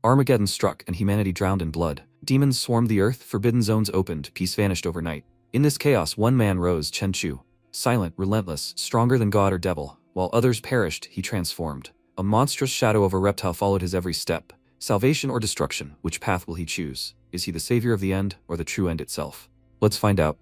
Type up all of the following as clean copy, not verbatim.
Armageddon struck and humanity drowned in blood. Demons swarmed the earth, forbidden zones opened, peace vanished overnight. In this chaos, one man rose, Chenchu. Silent, relentless, stronger than god or devil. While others perished, he transformed. A monstrous shadow of a reptile followed his every step. Salvation or destruction, which path will he choose? Is he the savior of the end, or the true end itself? Let's find out.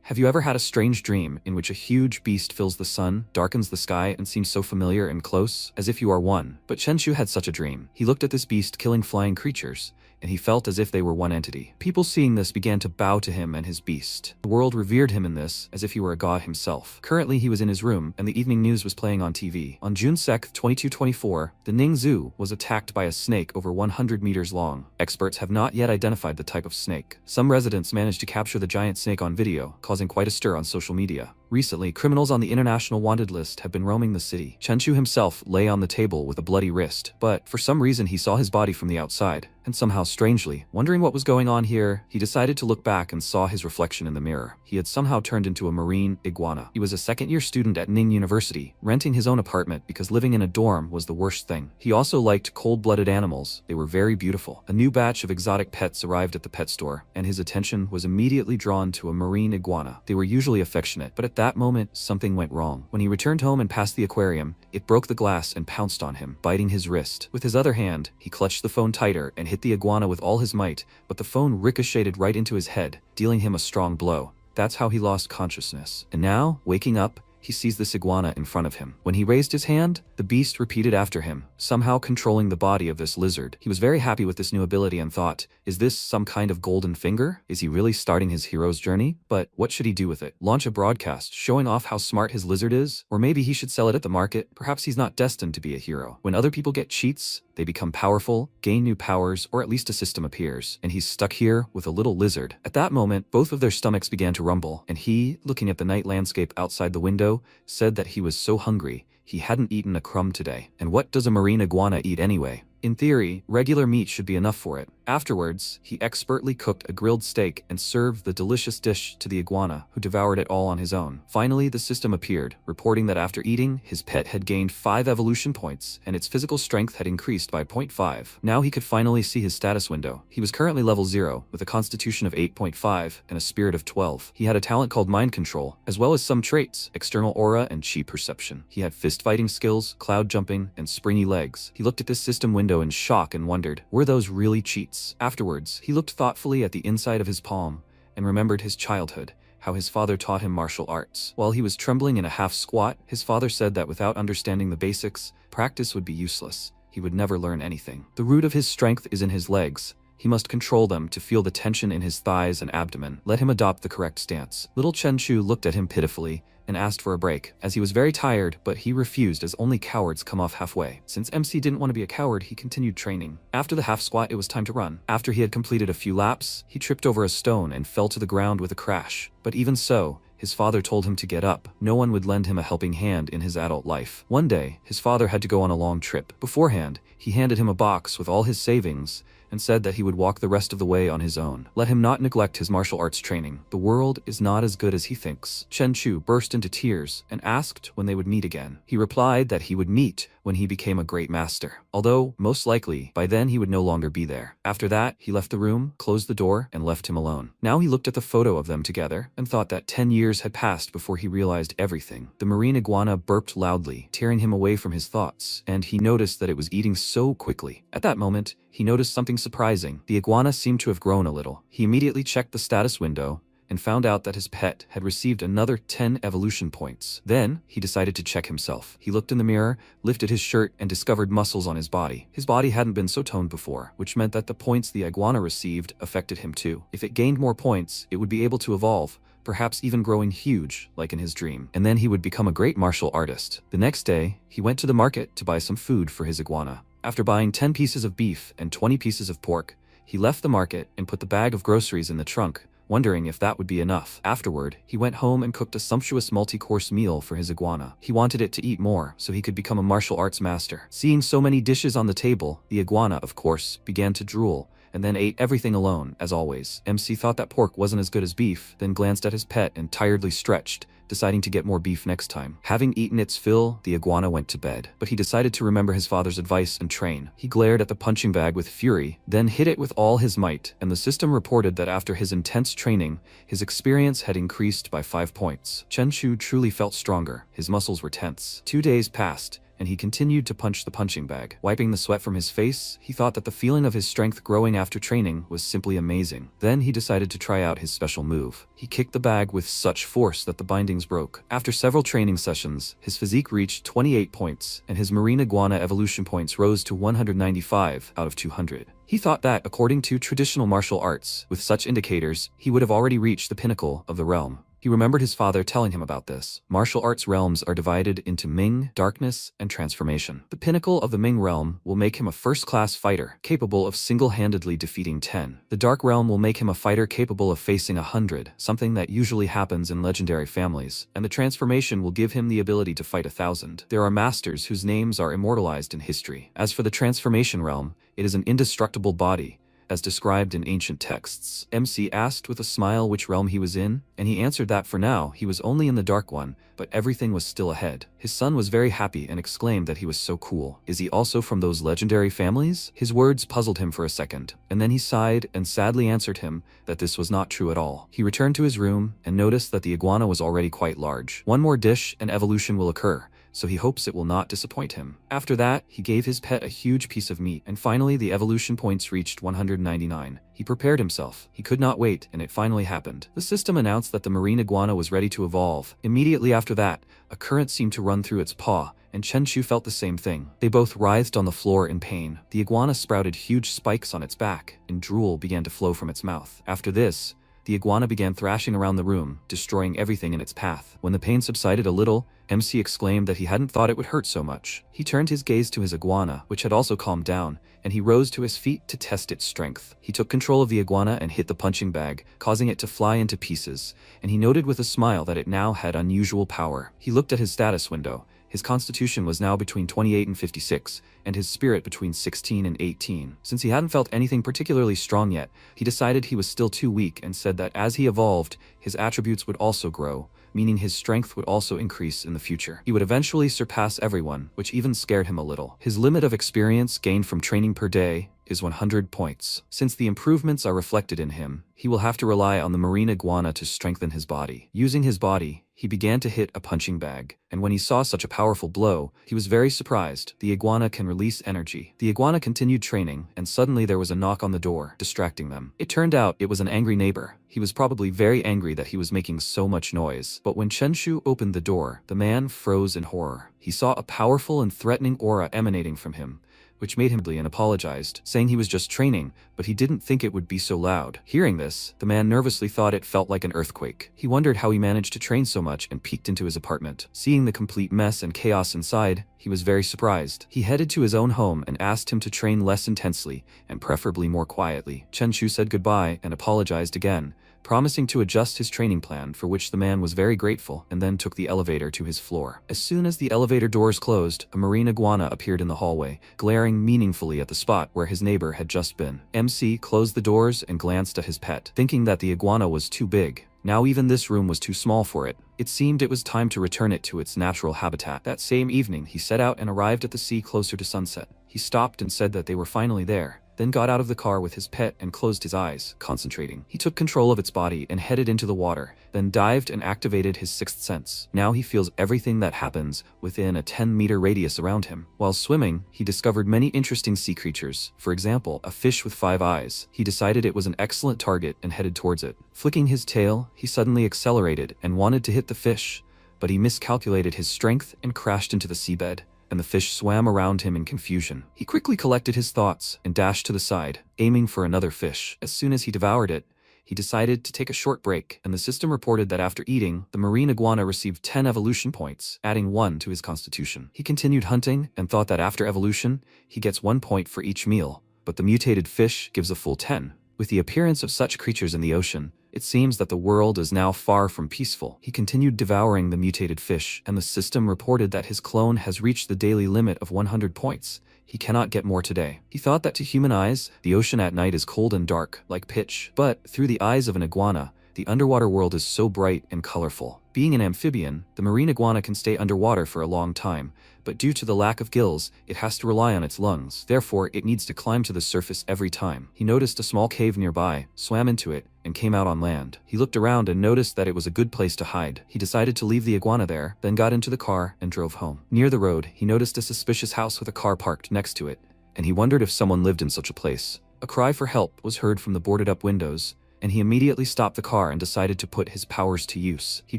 Have you ever had a strange dream in which a huge beast fills the sun, darkens the sky, and seems so familiar and close, as if you are one? But Chenchu had such a dream. He looked at this beast killing flying creatures, and he felt as if they were one entity. People seeing this began to bow to him and his beast. The world revered him in this, as if he were a god himself. Currently he was in his room, and the evening news was playing on TV. On June 2nd, 2224, the Ning Zoo was attacked by a snake over 100 meters long. Experts have not yet identified the type of snake. Some residents managed to capture the giant snake on video, causing quite a stir on social media. Recently, criminals on the international wanted list have been roaming the city. Chenchu himself lay on the table with a bloody wrist, but for some reason he saw his body from the outside, and somehow strangely, wondering what was going on here, he decided to look back and saw his reflection in the mirror. He had somehow turned into a marine iguana. He was a second-year student at Ning University, renting his own apartment because living in a dorm was the worst thing. He also liked cold-blooded animals. They were very beautiful. A new batch of exotic pets arrived at the pet store, and his attention was immediately drawn to a marine iguana. They were usually affectionate, but at that moment, something went wrong. When he returned home and passed the aquarium, it broke the glass and pounced on him, biting his wrist. With his other hand, he clutched the phone tighter and hit the iguana with all his might, but the phone ricocheted right into his head, dealing him a strong blow. That's how he lost consciousness. And now, waking up, he sees this iguana in front of him. When he raised his hand, the beast repeated after him, somehow controlling the body of this lizard. He was very happy with this new ability and thought, is this some kind of golden finger? Is he really starting his hero's journey? But what should he do with it? Launch a broadcast showing off how smart his lizard is? Or maybe he should sell it at the market? Perhaps he's not destined to be a hero. When other people get cheats, they become powerful, gain new powers, or at least a system appears, and he's stuck here with a little lizard. At that moment, both of their stomachs began to rumble, and he, looking at the night landscape outside the window, said that he was so hungry, he hadn't eaten a crumb today. And what does a marine iguana eat anyway? In theory, regular meat should be enough for it. Afterwards, he expertly cooked a grilled steak and served the delicious dish to the iguana, who devoured it all on his own. Finally, the system appeared, reporting that after eating, his pet had gained 5 evolution points, and its physical strength had increased by 0.5. Now he could finally see his status window. He was currently level 0, with a constitution of 8.5 and a spirit of 12. He had a talent called mind control, as well as some traits, external aura and chi perception. He had fist fighting skills, cloud jumping, and springy legs. He looked at this system window in shock and wondered, were those really cheats? Afterwards, he looked thoughtfully at the inside of his palm and remembered his childhood, how his father taught him martial arts. While he was trembling in a half squat, his father said that without understanding the basics, practice would be useless. He would never learn anything. The root of his strength is in his legs. He must control them to feel the tension in his thighs and abdomen. Let him adopt the correct stance. Little Chenchu looked at him pitifully and asked for a break, as he was very tired, but he refused as only cowards come off halfway. Since MC didn't want to be a coward, he continued training. After the half squat, it was time to run. After he had completed a few laps, he tripped over a stone and fell to the ground with a crash. But even so, his father told him to get up. No one would lend him a helping hand in his adult life. One day, his father had to go on a long trip. Beforehand, he handed him a box with all his savings and said that he would walk the rest of the way on his own. Let him not neglect his martial arts training. The world is not as good as he thinks. Chenchu burst into tears and asked when they would meet again. He replied that he would meet when he became a great master, although most likely by then he would no longer be there. After that, he left the room, closed the door, and left him alone. Now he looked at the photo of them together and thought that 10 years had passed before he realized everything. The marine iguana burped loudly, tearing him away from his thoughts, and he noticed that it was eating so quickly. At that moment, he noticed something surprising. The iguana seemed to have grown a little. He immediately checked the status window and found out that his pet had received another 10 evolution points. Then, he decided to check himself. He looked in the mirror, lifted his shirt, and discovered muscles on his body. His body hadn't been so toned before, which meant that the points the iguana received affected him too. If it gained more points, it would be able to evolve, perhaps even growing huge, like in his dream. And then he would become a great martial artist. The next day, he went to the market to buy some food for his iguana. After buying 10 pieces of beef and 20 pieces of pork, he left the market and put the bag of groceries in the trunk, wondering if that would be enough. Afterward, he went home and cooked a sumptuous multi-course meal for his iguana. He wanted it to eat more, so he could become a martial arts master. Seeing so many dishes on the table, the iguana, of course, began to drool and then ate everything alone, as always. MC thought that pork wasn't as good as beef, then glanced at his pet and tiredly stretched, deciding to get more beef next time. Having eaten its fill, the iguana went to bed, but he decided to remember his father's advice and train. He glared at the punching bag with fury, then hit it with all his might, and the system reported that after his intense training, his experience had increased by 5 points. Chen Chu truly felt stronger. His muscles were tense. 2 days passed, and he continued to punch the punching bag. Wiping the sweat from his face, he thought that the feeling of his strength growing after training was simply amazing. Then he decided to try out his special move. He kicked the bag with such force that the bindings broke. After several training sessions, his physique reached 28 points, and his marine iguana evolution points rose to 195 out of 200. He thought that, according to traditional martial arts, with such indicators, he would have already reached the pinnacle of the realm. He remembered his father telling him about this. Martial arts realms are divided into Ming, darkness, and transformation. The pinnacle of the Ming realm will make him a first-class fighter, capable of single-handedly defeating 10. The dark realm will make him a fighter capable of facing 100, something that usually happens in legendary families, and the transformation will give him the ability to fight 1,000. There are masters whose names are immortalized in history. As for the transformation realm, it is an indestructible body, as described in ancient texts. MC asked with a smile which realm he was in, and he answered that for now he was only in the dark one, but everything was still ahead. His son was very happy and exclaimed that he was so cool. Is he also from those legendary families? His words puzzled him for a second, and then he sighed and sadly answered him that this was not true at all. He returned to his room and noticed that the iguana was already quite large. One more dish and evolution will occur, so he hopes it will not disappoint him. After that, he gave his pet a huge piece of meat, and finally the evolution points reached 199. He prepared himself. He could not wait, and it finally happened. The system announced that the marine iguana was ready to evolve. Immediately after that, a current seemed to run through its paw, and Chen Chu felt the same thing. They both writhed on the floor in pain. The iguana sprouted huge spikes on its back, and drool began to flow from its mouth. After this, the iguana began thrashing around the room, destroying everything in its path. When the pain subsided a little, MC exclaimed that he hadn't thought it would hurt so much. He turned his gaze to his iguana, which had also calmed down, and he rose to his feet to test its strength. He took control of the iguana and hit the punching bag, causing it to fly into pieces, and he noted with a smile that it now had unusual power. He looked at his status window. His constitution was now between 28 and 56, and his spirit between 16 and 18. Since he hadn't felt anything particularly strong yet, he decided he was still too weak and said that as he evolved, his attributes would also grow, meaning his strength would also increase in the future. He would eventually surpass everyone, which even scared him a little. His limit of experience gained from training per day is 100 points. Since the improvements are reflected in him, he will have to rely on the marine iguana to strengthen his body. Using his body, he began to hit a punching bag, and when he saw such a powerful blow, he was very surprised. The iguana can release energy. The iguana continued training, and suddenly there was a knock on the door, distracting them. It turned out it was an angry neighbor. He was probably very angry that he was making so much noise. But when Chen Chu opened the door, the man froze in horror. He saw a powerful and threatening aura emanating from him, which made him angry and apologized, saying he was just training, but he didn't think it would be so loud. Hearing this, the man nervously thought it felt like an earthquake. He wondered how he managed to train so much and peeked into his apartment. Seeing the complete mess and chaos inside, he was very surprised. He headed to his own home and asked him to train less intensely and preferably more quietly. Chen Chu said goodbye and apologized again, promising to adjust his training plan, for which the man was very grateful, and then took the elevator to his floor. As soon as the elevator doors closed, a marine iguana appeared in the hallway, glaring meaningfully at the spot where his neighbor had just been. MC closed the doors and glanced at his pet, thinking that the iguana was too big. Now even this room was too small for it. It seemed it was time to return it to its natural habitat. That same evening, he set out and arrived at the sea closer to sunset. He stopped and said that they were finally there, then got out of the car with his pet and closed his eyes, concentrating. He took control of its body and headed into the water, then dived and activated his sixth sense. Now he feels everything that happens within a 10-meter radius around him. While swimming, he discovered many interesting sea creatures. For example, a fish with 5 eyes. He decided it was an excellent target and headed towards it. Flicking his tail, he suddenly accelerated and wanted to hit the fish, but he miscalculated his strength and crashed into the seabed, and the fish swam around him in confusion. He quickly collected his thoughts and dashed to the side, aiming for another fish. As soon as he devoured it, he decided to take a short break, and the system reported that after eating, the marine iguana received 10 evolution points, adding 1 to his constitution. He continued hunting and thought that after evolution, he gets 1 point for each meal, but the mutated fish gives a full 10. With the appearance of such creatures in the ocean, it seems that the world is now far from peaceful. He continued devouring the mutated fish, and the system reported that his clone has reached the daily limit of 100 points, He cannot get more today. He thought that to human eyes, the ocean at night is cold and dark, like pitch. But through the eyes of an iguana, the underwater world is so bright and colorful. Being an amphibian, the marine iguana can stay underwater for a long time, but due to the lack of gills, it has to rely on its lungs. Therefore, it needs to climb to the surface every time. He noticed a small cave nearby, swam into it, and came out on land. He looked around and noticed that it was a good place to hide. He decided to leave the iguana there, then got into the car and drove home. Near the road, he noticed a suspicious house with a car parked next to it, and he wondered if someone lived in such a place. A cry for help was heard from the boarded-up windows, and he immediately stopped the car and decided to put his powers to use. He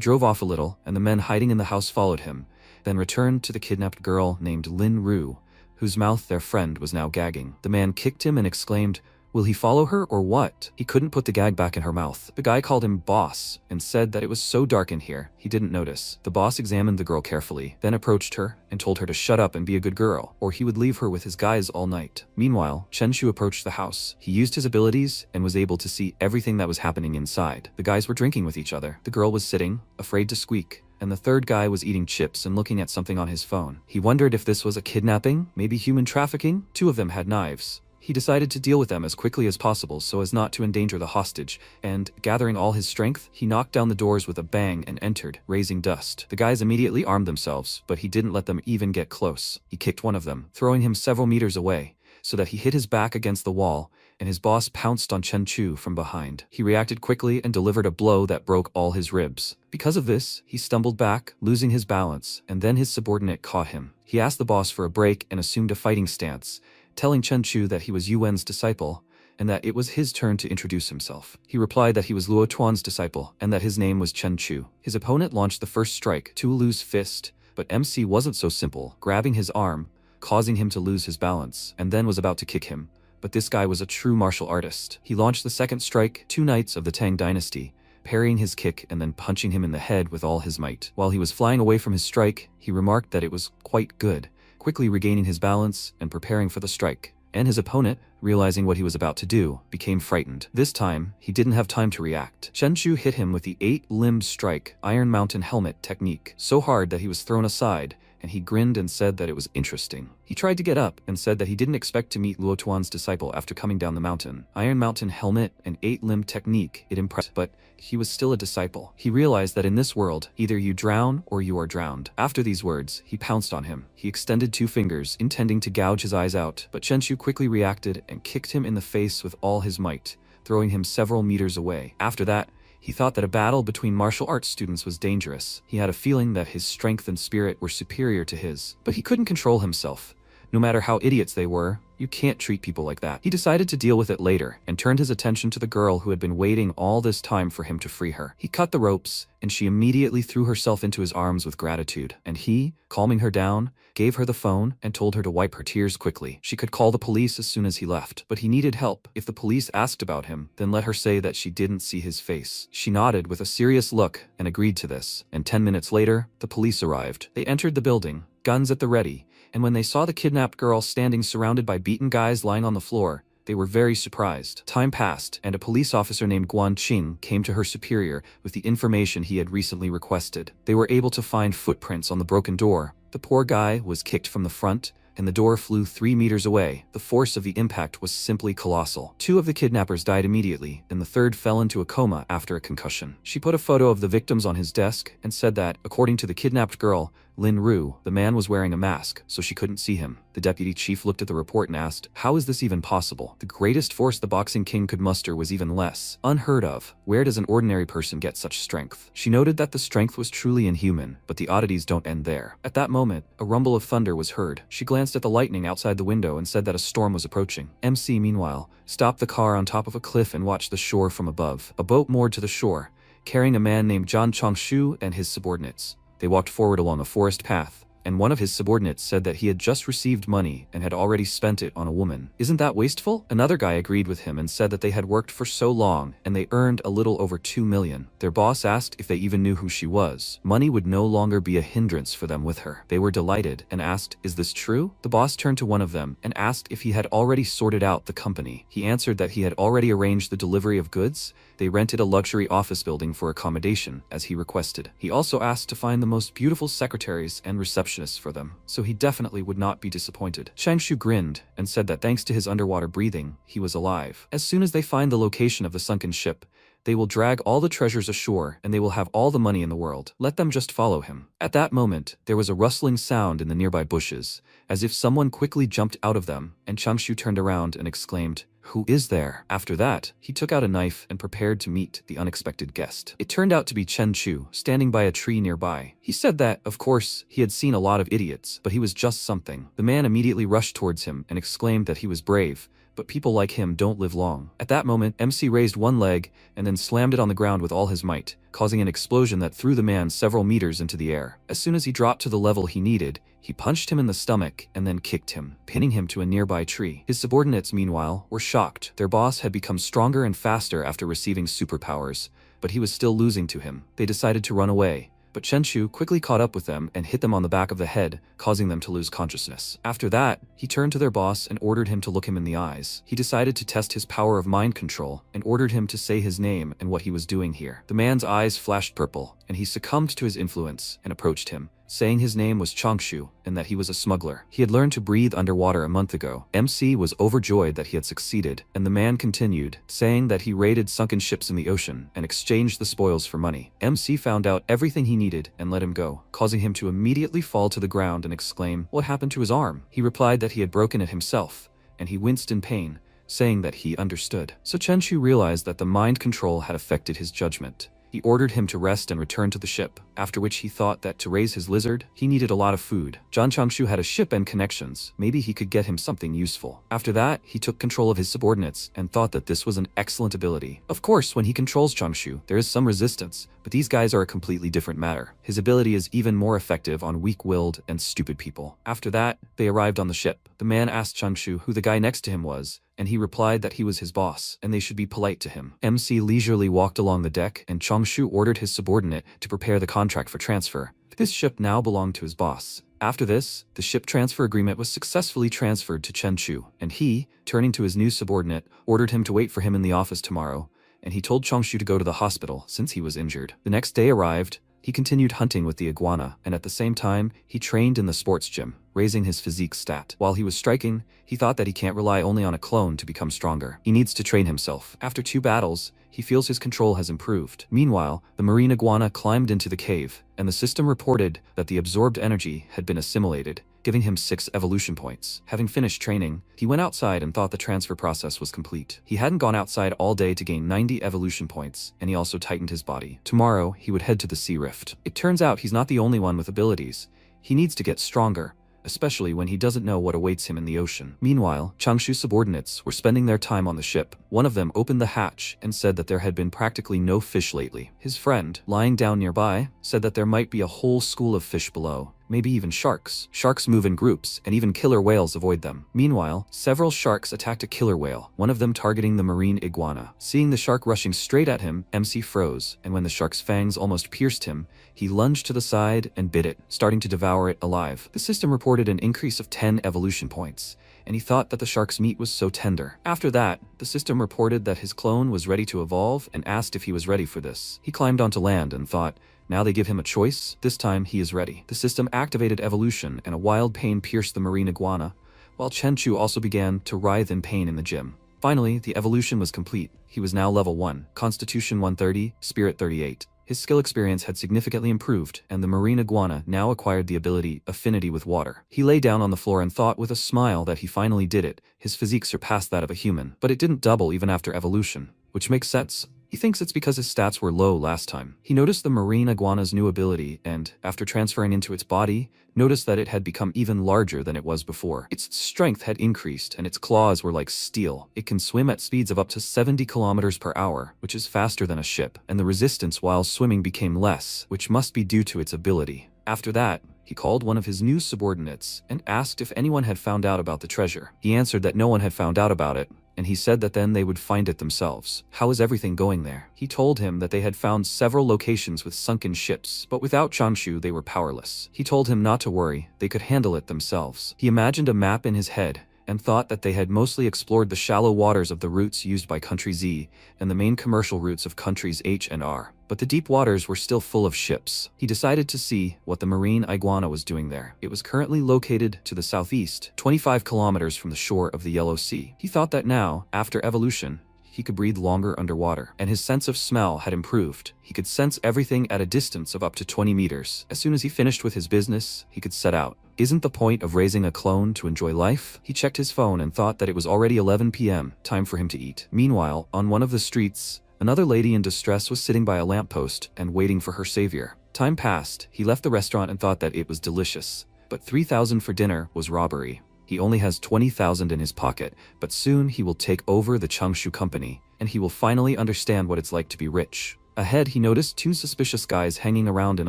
drove off a little, and the men hiding in the house followed him, then returned to the kidnapped girl named Lin Ru, whose mouth their friend was now gagging. The man kicked him and exclaimed, "Will he follow her or what?" He couldn't put the gag back in her mouth. The guy called him boss and said that it was so dark in here, he didn't notice. The boss examined the girl carefully, then approached her and told her to shut up and be a good girl, or he would leave her with his guys all night. Meanwhile, Chen Shu approached the house. He used his abilities and was able to see everything that was happening inside. The guys were drinking with each other. The girl was sitting, afraid to squeak, and the third guy was eating chips and looking at something on his phone. He wondered if this was a kidnapping, maybe human trafficking. Two of them had knives. He decided to deal with them as quickly as possible so as not to endanger the hostage, and, gathering all his strength, he knocked down the doors with a bang and entered, raising dust. The guys immediately armed themselves, but he didn't let them even get close. He kicked one of them, throwing him several meters away, so that he hit his back against the wall, and his boss pounced on Chen Chu from behind. He reacted quickly and delivered a blow that broke all his ribs. Because of this, he stumbled back, losing his balance, and then his subordinate caught him. He asked the boss for a break and assumed a fighting stance, telling Chen Chu that he was Yuan's disciple, and that it was his turn to introduce himself. He replied that he was Luo Tuan's disciple, and that his name was Chen Chu. His opponent launched the first strike to a loose fist, but MC wasn't so simple, grabbing his arm, causing him to lose his balance, and then was about to kick him. But this guy was a true martial artist. He launched the second strike, two knights of the Tang dynasty, parrying his kick and then punching him in the head with all his might. While he was flying away from his strike, he remarked that it was quite good, quickly regaining his balance and preparing for the strike. And his opponent, realizing what he was about to do, became frightened. This time, he didn't have time to react. Chen Chu hit him with the 8-limbed strike, Iron Mountain Helmet technique, so hard that he was thrown aside, and he grinned and said that it was interesting. He tried to get up and said that he didn't expect to meet Luo Tuan's disciple after coming down the mountain. Iron Mountain Helmet and 8-limbed technique, it impressed, but he was still a disciple. He realized that in this world, either you drown or you are drowned. After these words, he pounced on him. He extended 2 fingers, intending to gouge his eyes out, but Chen Chu quickly reacted and kicked him in the face with all his might, throwing him several meters away. After that, he thought that a battle between martial arts students was dangerous. He had a feeling that his strength and spirit were superior to his, but he couldn't control himself. No matter how idiots they were, you can't treat people like that. He decided to deal with it later and turned his attention to the girl who had been waiting all this time for him to free her. He cut the ropes, and she immediately threw herself into his arms with gratitude. And he, calming her down, gave her the phone and told her to wipe her tears quickly. She could call the police as soon as he left, but he needed help. If the police asked about him, then let her say that she didn't see his face. She nodded with a serious look and agreed to this, and 10 minutes later, the police arrived. They entered the building, guns at the ready, and when they saw the kidnapped girl standing surrounded by beaten guys lying on the floor, they were very surprised. Time passed, and a police officer named Guan Qing came to her superior with the information he had recently requested. They were able to find footprints on the broken door. The poor guy was kicked from the front, and the door flew 3 meters away. The force of the impact was simply colossal. 2 of the kidnappers died immediately, and the third fell into a coma after a concussion. She put a photo of the victims on his desk and said that, according to the kidnapped girl, Lin Ru, the man was wearing a mask, so she couldn't see him. The deputy chief looked at the report and asked, "How is this even possible? The greatest force the Boxing King could muster was even less. Unheard of. Where does an ordinary person get such strength?" She noted that the strength was truly inhuman, but the oddities don't end there. At that moment, a rumble of thunder was heard. She glanced at the lightning outside the window and said that a storm was approaching. MC, meanwhile, stopped the car on top of a cliff and watched the shore from above. A boat moored to the shore, carrying a man named Zhang Chongshu and his subordinates. They walked forward along a forest path, and one of his subordinates said that he had just received money and had already spent it on a woman. "Isn't that wasteful?" Another guy agreed with him and said that they had worked for so long and they earned a little over 2 million. Their boss asked if they even knew who she was. Money would no longer be a hindrance for them with her. They were delighted and asked, "Is this true?" The boss turned to one of them and asked if he had already sorted out the company. He answered that he had already arranged the delivery of goods. They rented a luxury office building for accommodation, as he requested. He also asked to find the most beautiful secretaries and receptionists consciousness for them, so he definitely would not be disappointed. Changshu grinned and said that thanks to his underwater breathing, he was alive. As soon as they find the location of the sunken ship, they will drag all the treasures ashore and they will have all the money in the world. Let them just follow him. At that moment, there was a rustling sound in the nearby bushes, as if someone quickly jumped out of them, and Changshu turned around and exclaimed, "Who is there?" After that, he took out a knife and prepared to meet the unexpected guest. It turned out to be Chen Chu, standing by a tree nearby. He said that, of course, he had seen a lot of idiots, but he was just something. The man immediately rushed towards him and exclaimed that he was brave, but people like him don't live long. At that moment, MC raised one leg and then slammed it on the ground with all his might, causing an explosion that threw the man several meters into the air. As soon as he dropped to the level he needed, he punched him in the stomach and then kicked him, pinning him to a nearby tree. His subordinates, meanwhile, were shocked. Their boss had become stronger and faster after receiving superpowers, but he was still losing to him. They decided to run away, but Chen Chu quickly caught up with them and hit them on the back of the head, causing them to lose consciousness. After that, he turned to their boss and ordered him to look him in the eyes. He decided to test his power of mind control and ordered him to say his name and what he was doing here. The man's eyes flashed purple, and he succumbed to his influence and approached him, saying his name was Changshu and that he was a smuggler. He had learned to breathe underwater a month ago. MC was overjoyed that he had succeeded, and the man continued, saying that he raided sunken ships in the ocean and exchanged the spoils for money. MC found out everything he needed and let him go, causing him to immediately fall to the ground and exclaim, "What happened to his arm?" He replied that he had broken it himself, and he winced in pain, saying that he understood. So Chen Chu realized that the mind control had affected his judgment. He ordered him to rest and return to the ship, after which he thought that to raise his lizard, he needed a lot of food. John Changshu had a ship and connections. Maybe he could get him something useful. After that, he took control of his subordinates and thought that this was an excellent ability. Of course, when he controls Changshu, there is some resistance, but these guys are a completely different matter. His ability is even more effective on weak-willed and stupid people. After that, they arrived on the ship. The man asked Changshu who the guy next to him was, and he replied that he was his boss, and they should be polite to him. MC leisurely walked along the deck, and Changshu ordered his subordinate to prepare the contract for transfer. This ship now belonged to his boss. After this, the ship transfer agreement was successfully transferred to Chen Chu, and he, turning to his new subordinate, ordered him to wait for him in the office tomorrow, and he told Changshu to go to the hospital since he was injured. The next day arrived. He continued hunting with the iguana, and at the same time, he trained in the sports gym, raising his physique stat. While he was striking, he thought that he can't rely only on a clone to become stronger. He needs to train himself. After 2 battles, he feels his control has improved. Meanwhile, the marine iguana climbed into the cave, and the system reported that the absorbed energy had been assimilated, giving him 6 evolution points. Having finished training, he went outside and thought the transfer process was complete. He hadn't gone outside all day to gain 90 evolution points, and he also tightened his body. Tomorrow, he would head to the sea rift. It turns out he's not the only one with abilities. He needs to get stronger, especially when he doesn't know what awaits him in the ocean. Meanwhile, Changshu's subordinates were spending their time on the ship. One of them opened the hatch and said that there had been practically no fish lately. His friend, lying down nearby, said that there might be a whole school of fish below. Maybe even sharks. Sharks move in groups, and even killer whales avoid them. Meanwhile, several sharks attacked a killer whale, one of them targeting the marine iguana. Seeing the shark rushing straight at him, MC froze, and when the shark's fangs almost pierced him, he lunged to the side and bit it, starting to devour it alive. The system reported an increase of 10 evolution points, and he thought that the shark's meat was so tender. After that, the system reported that his clone was ready to evolve and asked if he was ready for this. He climbed onto land and thought, now they give him a choice, this time he is ready. The system activated evolution and a wild pain pierced the marine iguana, while Chen Chu also began to writhe in pain in the gym. Finally, the evolution was complete. He was now level 1, Constitution 130, Spirit 38. His skill experience had significantly improved, and the marine iguana now acquired the ability Affinity with Water. He lay down on the floor and thought with a smile that he finally did it. His physique surpassed that of a human, but it didn't double even after evolution, which makes sense. He thinks it's because his stats were low last time. He noticed the marine iguana's new ability and, after transferring into its body, noticed that it had become even larger than it was before. Its strength had increased and its claws were like steel. It can swim at speeds of up to 70 kilometers per hour, which is faster than a ship, and the resistance while swimming became less, which must be due to its ability. After that, he called one of his new subordinates and asked if anyone had found out about the treasure. He answered that no one had found out about it, and he said that then they would find it themselves. How is everything going there? He told him that they had found several locations with sunken ships, but without Changshu they were powerless. He told him not to worry, they could handle it themselves. He imagined a map in his head and thought that they had mostly explored the shallow waters of the routes used by Country Z and the main commercial routes of countries H and R. But the deep waters were still full of ships. He decided to see what the marine iguana was doing there. It was currently located to the southeast, 25 kilometers from the shore of the Yellow Sea. He thought that now, after evolution, he could breathe longer underwater, and his sense of smell had improved. He could sense everything at a distance of up to 20 meters. As soon as he finished with his business, he could set out. Isn't the point of raising a clone to enjoy life? He checked his phone and thought that it was already 11 p.m., time for him to eat. Meanwhile, on one of the streets, another lady in distress was sitting by a lamppost and waiting for her savior. Time passed. He left the restaurant and thought that it was delicious. But 3,000 for dinner was robbery. He only has 20,000 in his pocket, but soon he will take over the Changshu company, and he will finally understand what it's like to be rich. Ahead, he noticed two suspicious guys hanging around an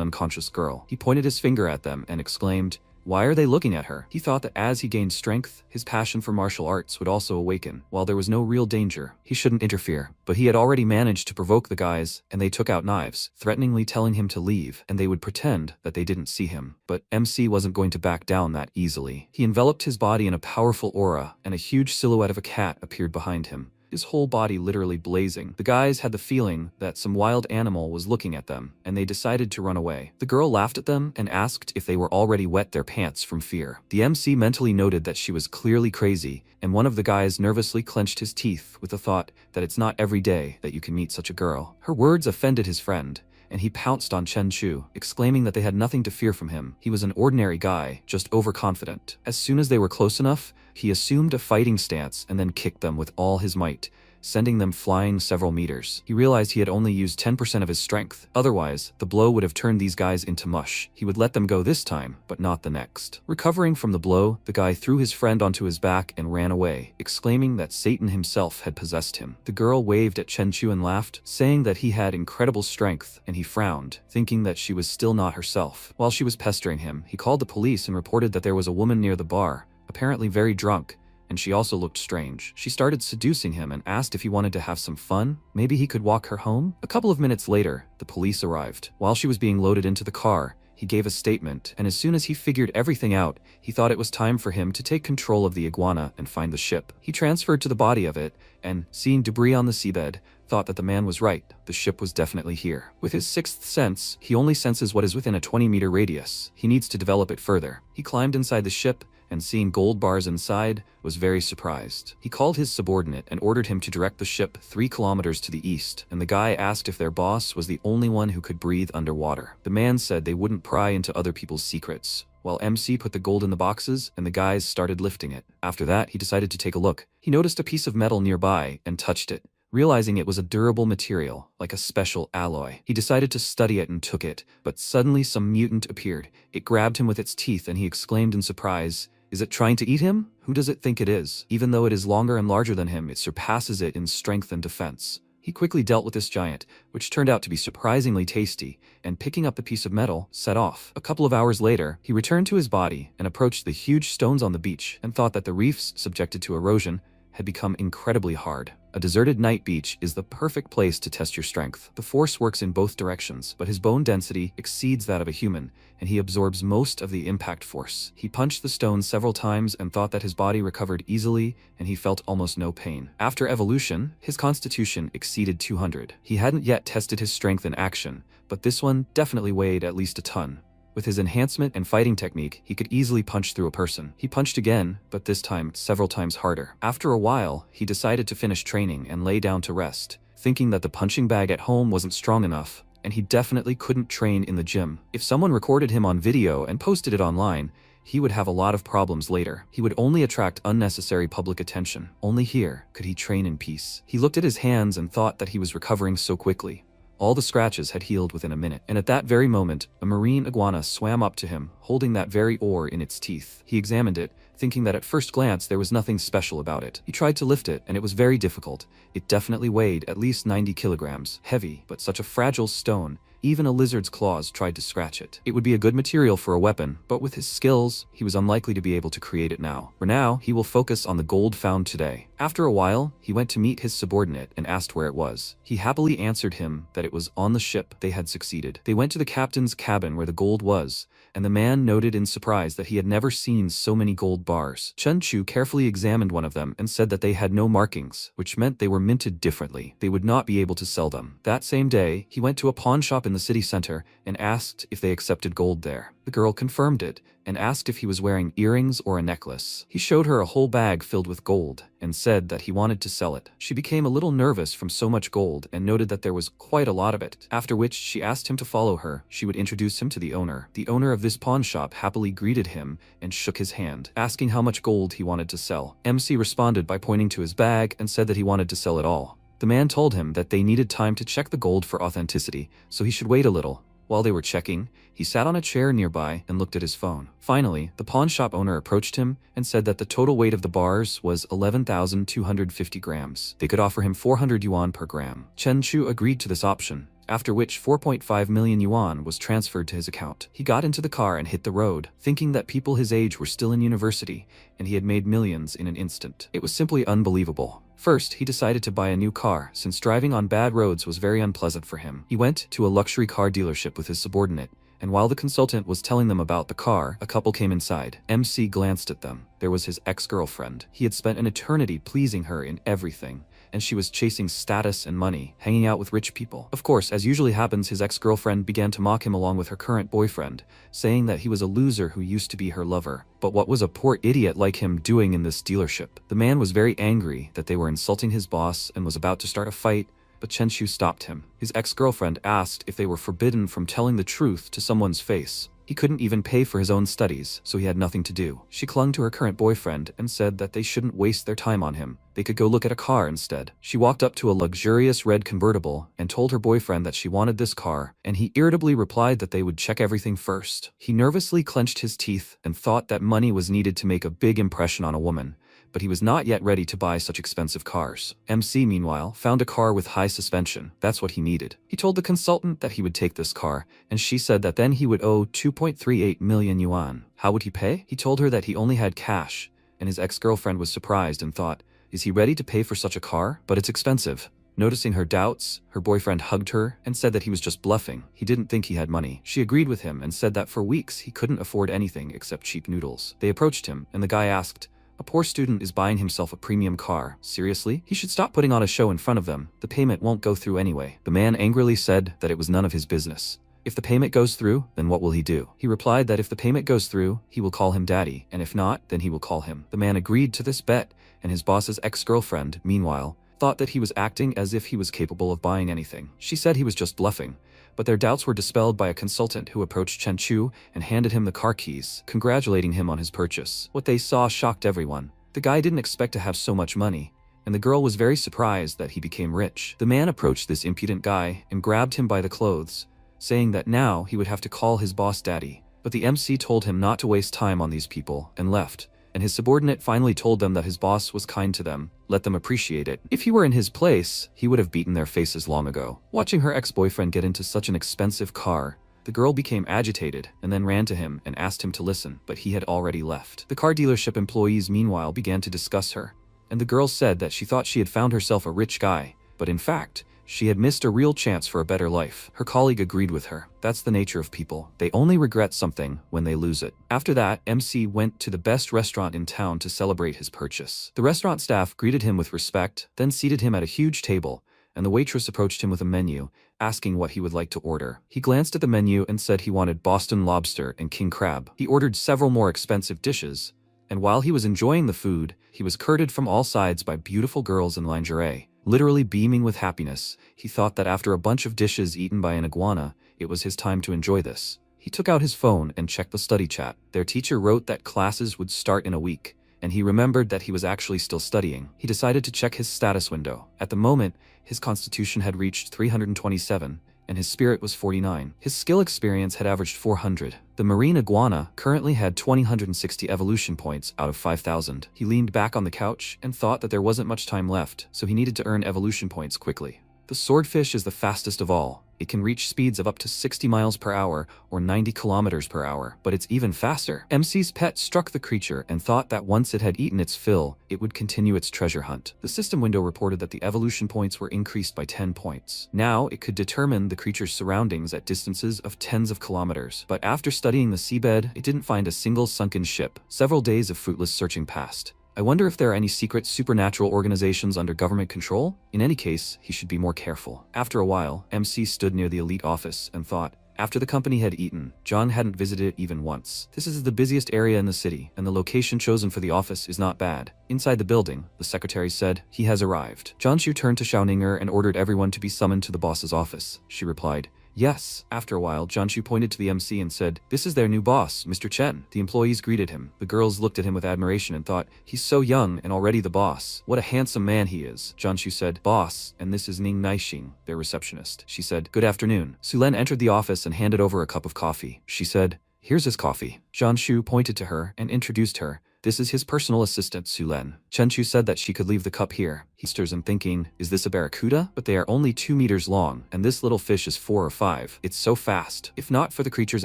unconscious girl. He pointed his finger at them and exclaimed, "Why are they looking at her?" He thought that as he gained strength, his passion for martial arts would also awaken. While there was no real danger, he shouldn't interfere. But he had already managed to provoke the guys, and they took out knives, threateningly telling him to leave, and they would pretend that they didn't see him. But MC wasn't going to back down that easily. He enveloped his body in a powerful aura, and a huge silhouette of a cat appeared behind him, his whole body literally blazing. The guys had the feeling that some wild animal was looking at them, and they decided to run away. The girl laughed at them and asked if they were already wet their pants from fear. The MC mentally noted that she was clearly crazy, and one of the guys nervously clenched his teeth with the thought that it's not every day that you can meet such a girl. Her words offended his friend, and he pounced on Chen Chu, exclaiming that they had nothing to fear from him. He was an ordinary guy, just overconfident. As soon as they were close enough, he assumed a fighting stance and then kicked them with all his might, sending them flying several meters. He realized he had only used 10% of his strength. Otherwise, the blow would have turned these guys into mush. He would let them go this time, but not the next. Recovering from the blow, the guy threw his friend onto his back and ran away, exclaiming that Satan himself had possessed him. The girl waved at Chen Chu and laughed, saying that he had incredible strength, and he frowned, thinking that she was still not herself. While she was pestering him, he called the police and reported that there was a woman near the bar, apparently very drunk, and she also looked strange. She started seducing him and asked if he wanted to have some fun. Maybe he could walk her home? A couple of minutes later, the police arrived. While she was being loaded into the car, he gave a statement, and as soon as he figured everything out, he thought it was time for him to take control of the iguana and find the ship. He transferred to the body of it, and, seeing debris on the seabed, thought that the man was right. The ship was definitely here. With his sixth sense, he only senses what is within a 20-meter radius. He needs to develop it further. He climbed inside the ship, and seeing gold bars inside, was very surprised. He called his subordinate and ordered him to direct the ship 3 kilometers to the east, and the guy asked if their boss was the only one who could breathe underwater. The man said they wouldn't pry into other people's secrets. While MC put the gold in the boxes, and the guys started lifting it. After that, he decided to take a look. He noticed a piece of metal nearby and touched it, realizing it was a durable material, like a special alloy. He decided to study it and took it, but suddenly some mutant appeared. It grabbed him with its teeth and he exclaimed in surprise, "Is it trying to eat him? Who does it think it is?" Even though it is longer and larger than him, it surpasses it in strength and defense. He quickly dealt with this giant, which turned out to be surprisingly tasty, and picking up the piece of metal, set off. A couple of hours later, he returned to his body and approached the huge stones on the beach and thought that the reefs, subjected to erosion, had become incredibly hard. A deserted night beach is the perfect place to test your strength. The force works in both directions, but his bone density exceeds that of a human, and he absorbs most of the impact force. He punched the stone several times and thought that his body recovered easily, and he felt almost no pain. After evolution, his constitution exceeded 200. He hadn't yet tested his strength in action, but this one definitely weighed at least a ton. With his enhancement and fighting technique, he could easily punch through a person. He punched again, but this time several times harder. After a while, he decided to finish training and lay down to rest, thinking that the punching bag at home wasn't strong enough, and he definitely couldn't train in the gym. If someone recorded him on video and posted it online, he would have a lot of problems later. He would only attract unnecessary public attention. Only here could he train in peace. He looked at his hands and thought that he was recovering so quickly. All the scratches had healed within a minute, and at that very moment, a marine iguana swam up to him, holding that very oar in its teeth. He examined it, thinking that at first glance there was nothing special about it. He tried to lift it, and it was very difficult. It definitely weighed at least 90 kilograms, heavy, but such a fragile stone, even a lizard's claws tried to scratch it. It would be a good material for a weapon, but with his skills, he was unlikely to be able to create it now. For now, he will focus on the gold found today. After a while, he went to meet his subordinate and asked where it was. He happily answered him that it was on the ship. They had succeeded. They went to the captain's cabin where the gold was, and the man noted in surprise that he had never seen so many gold bars. Chen Chu carefully examined one of them and said that they had no markings, which meant they were minted differently. They would not be able to sell them. That same day, he went to a pawn shop in the city center and asked if they accepted gold there. The girl confirmed it and asked if he was wearing earrings or a necklace. He showed her a whole bag filled with gold and said that he wanted to sell it. She became a little nervous from so much gold and noted that there was quite a lot of it, after which she asked him to follow her. She would introduce him to the owner. The owner of this pawn shop happily greeted him and shook his hand, asking how much gold he wanted to sell. MC responded by pointing to his bag and said that he wanted to sell it all. The man told him that they needed time to check the gold for authenticity, so he should wait a little. While they were checking, he sat on a chair nearby and looked at his phone. Finally, the pawn shop owner approached him and said that the total weight of the bars was 11,250 grams. They could offer him 400 yuan per gram. Chen Chu agreed to this option, after which 4.5 million yuan was transferred to his account. He got into the car and hit the road, thinking that people his age were still in university, and he had made millions in an instant. It was simply unbelievable. First, he decided to buy a new car, since driving on bad roads was very unpleasant for him. He went to a luxury car dealership with his subordinate, and while the consultant was telling them about the car, a couple came inside. MC glanced at them. There was his ex-girlfriend. He had spent an eternity pleasing her in everything, and she was chasing status and money, hanging out with rich people. Of course, as usually happens, his ex-girlfriend began to mock him along with her current boyfriend, saying that he was a loser who used to be her lover. But what was a poor idiot like him doing in this dealership? The man was very angry that they were insulting his boss and was about to start a fight, but Chen Chu stopped him. His ex-girlfriend asked if they were forbidden from telling the truth to someone's face. He couldn't even pay for his own studies, so he had nothing to do. She clung to her current boyfriend and said that they shouldn't waste their time on him. They could go look at a car instead. She walked up to a luxurious red convertible and told her boyfriend that she wanted this car, and he irritably replied that they would check everything first. He nervously clenched his teeth and thought that money was needed to make a big impression on a woman, but he was not yet ready to buy such expensive cars. MC, meanwhile, found a car with high suspension. That's what he needed. He told the consultant that he would take this car, and she said that then he would owe 2.38 million yuan. How would he pay? He told her that he only had cash, and his ex-girlfriend was surprised and thought, is he ready to pay for such a car? But it's expensive. Noticing her doubts, her boyfriend hugged her and said that he was just bluffing. He didn't think he had money. She agreed with him and said that for weeks he couldn't afford anything except cheap noodles. They approached him, and the guy asked, "A poor student is buying himself a premium car. Seriously? He should stop putting on a show in front of them. The payment won't go through anyway." The man angrily said that it was none of his business. If the payment goes through, then what will he do? He replied that if the payment goes through, he will call him daddy, and if not, then he will call him. The man agreed to this bet, and his boss's ex-girlfriend, meanwhile, thought that he was acting as if he was capable of buying anything. She said he was just bluffing, but their doubts were dispelled by a consultant who approached Chen Chu and handed him the car keys, congratulating him on his purchase. What they saw shocked everyone. The guy didn't expect to have so much money, and the girl was very surprised that he became rich. The man approached this impudent guy and grabbed him by the clothes, saying that now he would have to call his boss daddy. But the MC told him not to waste time on these people and left, and his subordinate finally told them that his boss was kind to them, let them appreciate it. If he were in his place, he would have beaten their faces long ago. Watching her ex-boyfriend get into such an expensive car, the girl became agitated and then ran to him and asked him to listen, but he had already left. The car dealership employees meanwhile began to discuss her, and the girl said that she thought she had found herself a rich guy, but in fact, she had missed a real chance for a better life. Her colleague agreed with her. That's the nature of people. They only regret something when they lose it. After that, MC went to the best restaurant in town to celebrate his purchase. The restaurant staff greeted him with respect, then seated him at a huge table, and the waitress approached him with a menu, asking what he would like to order. He glanced at the menu and said he wanted Boston lobster and king crab. He ordered several more expensive dishes, and while he was enjoying the food, he was courted from all sides by beautiful girls in lingerie. Literally beaming with happiness, he thought that after a bunch of dishes eaten by an iguana, it was his time to enjoy this. He took out his phone and checked the study chat. Their teacher wrote that classes would start in a week, and he remembered that he was actually still studying. He decided to check his status window. At the moment, his constitution had reached 327, and his spirit was 49. His skill experience had averaged 400. The marine iguana currently had 260 evolution points out of 5,000. He leaned back on the couch and thought that there wasn't much time left, so he needed to earn evolution points quickly. The swordfish is the fastest of all. It can reach speeds of up to 60 miles per hour or 90 kilometers per hour, but it's even faster. MC's pet struck the creature and thought that once it had eaten its fill, it would continue its treasure hunt. The system window reported that the evolution points were increased by 10 points. Now it could determine the creature's surroundings at distances of tens of kilometers. But after studying the seabed, it didn't find a single sunken ship. Several days of fruitless searching passed. I wonder if there are any secret supernatural organizations under government control? In any case, he should be more careful. After a while, MC stood near the elite office and thought, after the company had eaten, John hadn't visited it even once. This is the busiest area in the city, and the location chosen for the office is not bad. Inside the building, the secretary said, he has arrived. Jianshu turned to Xiaoninger and ordered everyone to be summoned to the boss's office. She replied, yes. After a while, Jianshu pointed to the MC and said, this is their new boss, Mr. Chen. The employees greeted him. The girls looked at him with admiration and thought, he's so young and already the boss. What a handsome man he is. Jianshu said, boss, and this is Ning Naixing, their receptionist. She said, good afternoon. Sulen entered the office and handed over a cup of coffee. She said, here's his coffee. Jianshu pointed to her and introduced her. This is his personal assistant, Sulen. Chenchu said that she could leave the cup here. He stirs and thinking, is this a barracuda? But they are only 2 meters long, and this little fish is 4 or 5. It's so fast. If not for the creature's